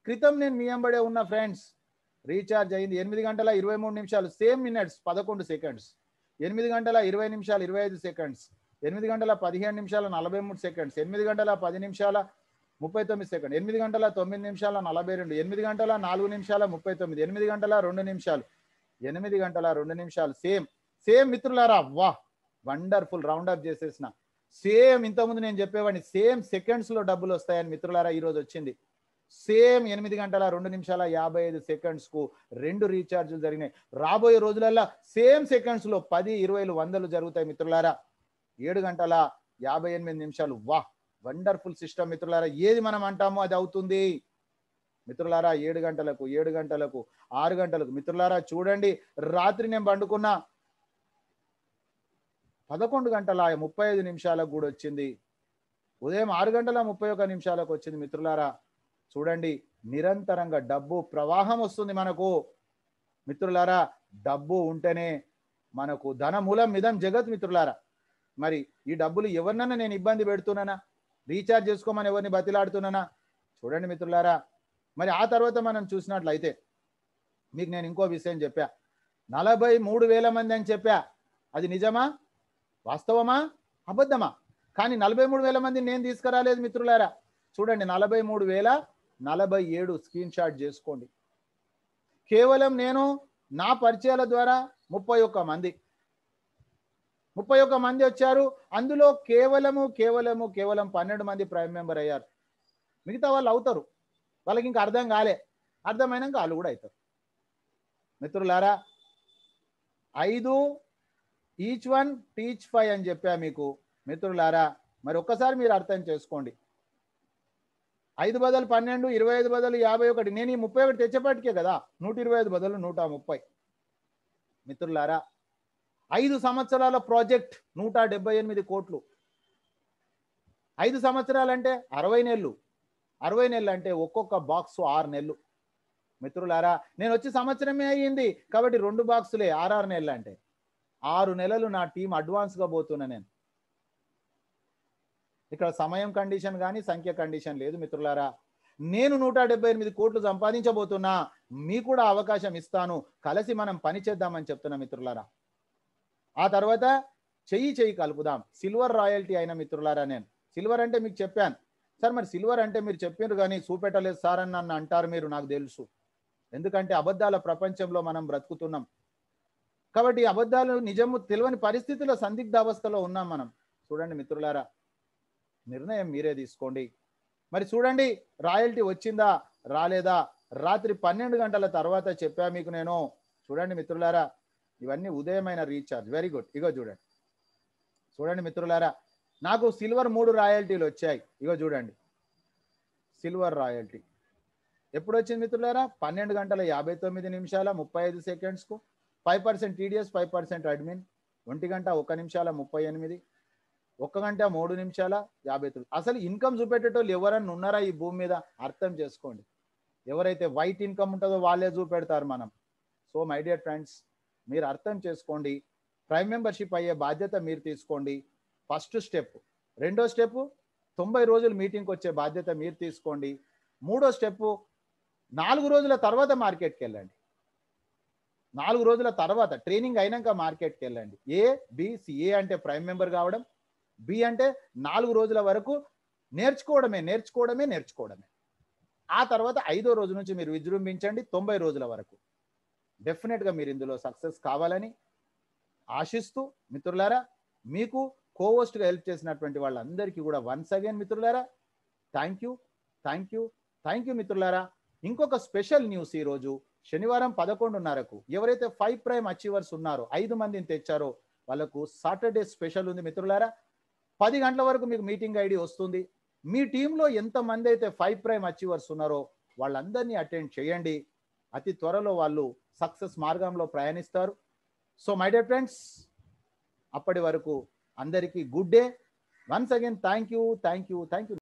క్రితం నేను మీ వెంబడే ఉన్న ఫ్రెండ్స్. రీఛార్జ్ అయింది 8 గంటల 23 నిమిషాలు, సేమ్ మినిట్స్ 11 సెకండ్స్. 8 గంటల 20 నిమిషాలు 25 సెకండ్స్. 8 గంటల 15 నిమిషాల 43 సెకండ్స్. 8 గంటల 10 నిమిషాల 39 సెకండ్. 8 గంటల 9 నిమిషాల 42. 8 గంటల 4 నిమిషాల 39. 8 గంటల 2 నిమిషాలు. 8 గంటల 2 నిమిషాలు. సేమ్ మిత్రులారా. వాహ్, వండర్ఫుల్. రౌండ్ అప్ చేసేసిన. సేమ్ ఇంతకుముందు నేను చెప్పేవాడిని, సేమ్ సెకండ్స్ లో డబ్బులు వస్తాయని మిత్రులారా ఈరోజు వచ్చింది. సేమ్ 8 గంటల 2 నిమిషాల 55 సెకండ్స్ కు 2 రీఛార్జీలు జరిగినాయి. రాబోయే రోజులలో సేమ్ సెకండ్స్ లో 10, 20, 100 జరుగుతాయి మిత్రులారా. 7 గంటల 58 నిమిషాలు. వాహ్, వండర్ఫుల్ సిస్టమ్ మిత్రులారా. ఏది మనం అంటామో అది అవుతుంది మిత్రులారా. 7 గంటలకు 6 గంటలకు మిత్రులారా. చూడండి, రాత్రి నేను పండుకున్నా 11 గంటల 35 నిమిషాలకు కూడా వచ్చింది. ఉదయం 6 గంటల 31 నిమిషాలకు వచ్చింది మిత్రులారా. చూడండి, నిరంతరంగా డబ్బు ప్రవాహం వస్తుంది మనకు మిత్రులారా. డబ్బు ఉంటేనే మనకు ధనమూలం మిదం జగత్ మిత్రులారా. మరి ఈ డబ్బులు ఎవరినన్నా నేను ఇబ్బంది పెడుతున్నానా? రీఛార్జ్ చేసుకోమని ఎవరిని బతిలాడుతున్నానా? చూడండి మిత్రులారా. మరి ఆ తర్వాత మనం చూసినట్లయితే మీకు నేను ఇంకో విషయం చెప్పా. 43,000 మంది అని చెప్పా. అది నిజమా, వాస్తవమా, అబద్ధమా? కానీ 43,000 మందిని నేను తీసుకురాలేదు మిత్రులారా. చూడండి, 43,047 స్క్రీన్ షాట్ చేసుకోండి. కేవలం నేను నా పరిచయాల ద్వారా 31 మంది వచ్చారు. అందులో కేవలం 12 మంది ప్రైమ్ మెంబర్ అయ్యారు. మిగతా వాళ్ళు అవుతారు. వాళ్ళకి ఇంకా అర్థం కాలే. అర్థమైనాక వాళ్ళు కూడా అవుతారు మిత్రులారా. 5 ఈచ్ 1 టీచ్ 5 అని చెప్పా మీకు మిత్రులారా. మరి ఒక్కసారి మీరు అర్థం చేసుకోండి. 5 బదులు 12, 25 బదులు 51. నేను ఈ 31 తెచ్చేపటికే కదా 125 బదులు 130 మిత్రులారా. 5 సంవత్సరాల ప్రాజెక్ట్ 178 కోట్లు. 5 సంవత్సరాలంటే 60 నెలలు. 60 నెలలు అంటే ఒక్కొక్క బాక్స్ 6 నెలలు మిత్రులారా. నేను వచ్చి సంవత్సరమే అయ్యింది కాబట్టి 2 బాక్సులే 6 నెలలు అంటే 6 నెలలు నా టీం అడ్వాన్స్గా పోతున్నా నేను. ఇక్కడ సమయం కండిషన్ కానీ సంఖ్య కండిషన్ లేదు మిత్రులారా. నేను 178 కోట్లు సంపాదించబోతున్నా. మీకు కూడా అవకాశం ఇస్తాను. కలిసి మనం పని చేద్దామని చెప్తున్నా మిత్రులారా. ఆ తర్వాత చెయ్యి కలుపుదాం. సిల్వర్ రాయల్టీ అయిన మిత్రులారా. నేను సిల్వర్ అంటే మీకు చెప్పాను సార్. మరి సిల్వర్ అంటే మీరు చెప్పారు కానీ చూపెట్టలేదు సార్ అని నన్ను అంటారు మీరు, నాకు తెలుసు. ఎందుకంటే అబద్ధాల ప్రపంచంలో మనం బ్రతుకుతున్నాం కాబట్టి అబద్ధాలు నిజము తెలియని పరిస్థితిలో సందిగ్ధ అవస్థలో ఉన్నాం మనం. చూడండి మిత్రులారా, నిర్ణయం మీరే తీసుకోండి. మరి చూడండి, రాయల్టీ వచ్చిందా రాలేదా రాత్రి 12 గంటల తర్వాత చెప్పా మీకు నేను. చూడండి మిత్రులారా, ఇవన్నీ ఉదయమైన రీఛార్జ్. Very good. ఇగో చూడండి మిత్రులారా, నాకు సిల్వర్ 3 రాయల్టీలు వచ్చాయి. ఇగో చూడండి, సిల్వర్ రాయల్టీ ఎప్పుడు వచ్చింది మిత్రులారా? 12 గంటల 59 నిమిషాల 35 సెకండ్స్కు 5% టీడీఎస్ 5% అడ్మిన్. 1 గంట 1 నిమిషాల 38, 1 గంట 3 నిమిషాల 59. అసలు ఇన్కమ్ చూపెట్టేటోళ్ళు ఎవరన్నా ఉన్నారా ఈ భూమి మీద? అర్థం చేసుకోండి. ఎవరైతే వైట్ ఇన్కమ్ ఉంటుందో వాళ్ళే చూపెడతారు మనం. సో మై డియర్ ఫ్రెండ్స్, మీరు అర్థం చేసుకోండి. ప్రైమ్ మెంబర్షిప్ అయ్యే బాధ్యత మీరు తీసుకోండి. First step. రెండో స్టెప్ 90 రోజులు మీటింగ్కి వచ్చే బాధ్యత మీరు తీసుకోండి. మూడో స్టెప్ 4 రోజుల తర్వాత మార్కెట్కి వెళ్ళండి. 4 రోజుల తర్వాత ట్రైనింగ్ అయినాక మార్కెట్కి వెళ్ళండి. ABC. ఏ అంటే ప్రైమ్ మెంబర్ కావడం, బి అంటే 4 రోజుల వరకు నేర్చుకోవడమే. ఆ తర్వాత 5వ రోజు నుంచి మీరు విజృంభించండి 90 రోజుల వరకు. డెఫినెట్గా మీరు ఇందులో సక్సెస్ కావాలని ఆశిస్తూ మిత్రులారా, మీకు కోవోస్ట్గా హెల్ప్ చేసినటువంటి వాళ్ళందరికీ కూడా వన్స్ అగైన్ మిత్రులారా థ్యాంక్ యూ మిత్రులారా. ఇంకొక స్పెషల్ న్యూస్. ఈరోజు శనివారం 11:30కు ఎవరైతే 5 ప్రైమ్ అచీవర్స్ ఉన్నారో 5 మందిని తెచ్చారో వాళ్ళకు సాటర్డే స్పెషల్ ఉంది మిత్రులారా. 10 గంటల వరకు మీకు మీటింగ్ ఐడి వస్తుంది. మీ టీంలో ఎంతమంది అయితే 5 ప్రైమ్ అచీవర్స్ ఉన్నారో వాళ్ళందరినీ అటెండ్ చేయండి. అతి త్వరలో వాళ్ళు సక్సెస్ మార్గంలో ప్రయాణిస్తారు. సో మై డియర్ ఫ్రెండ్స్, అప్పటి వరకు అందరికీ good day. Once again thank you.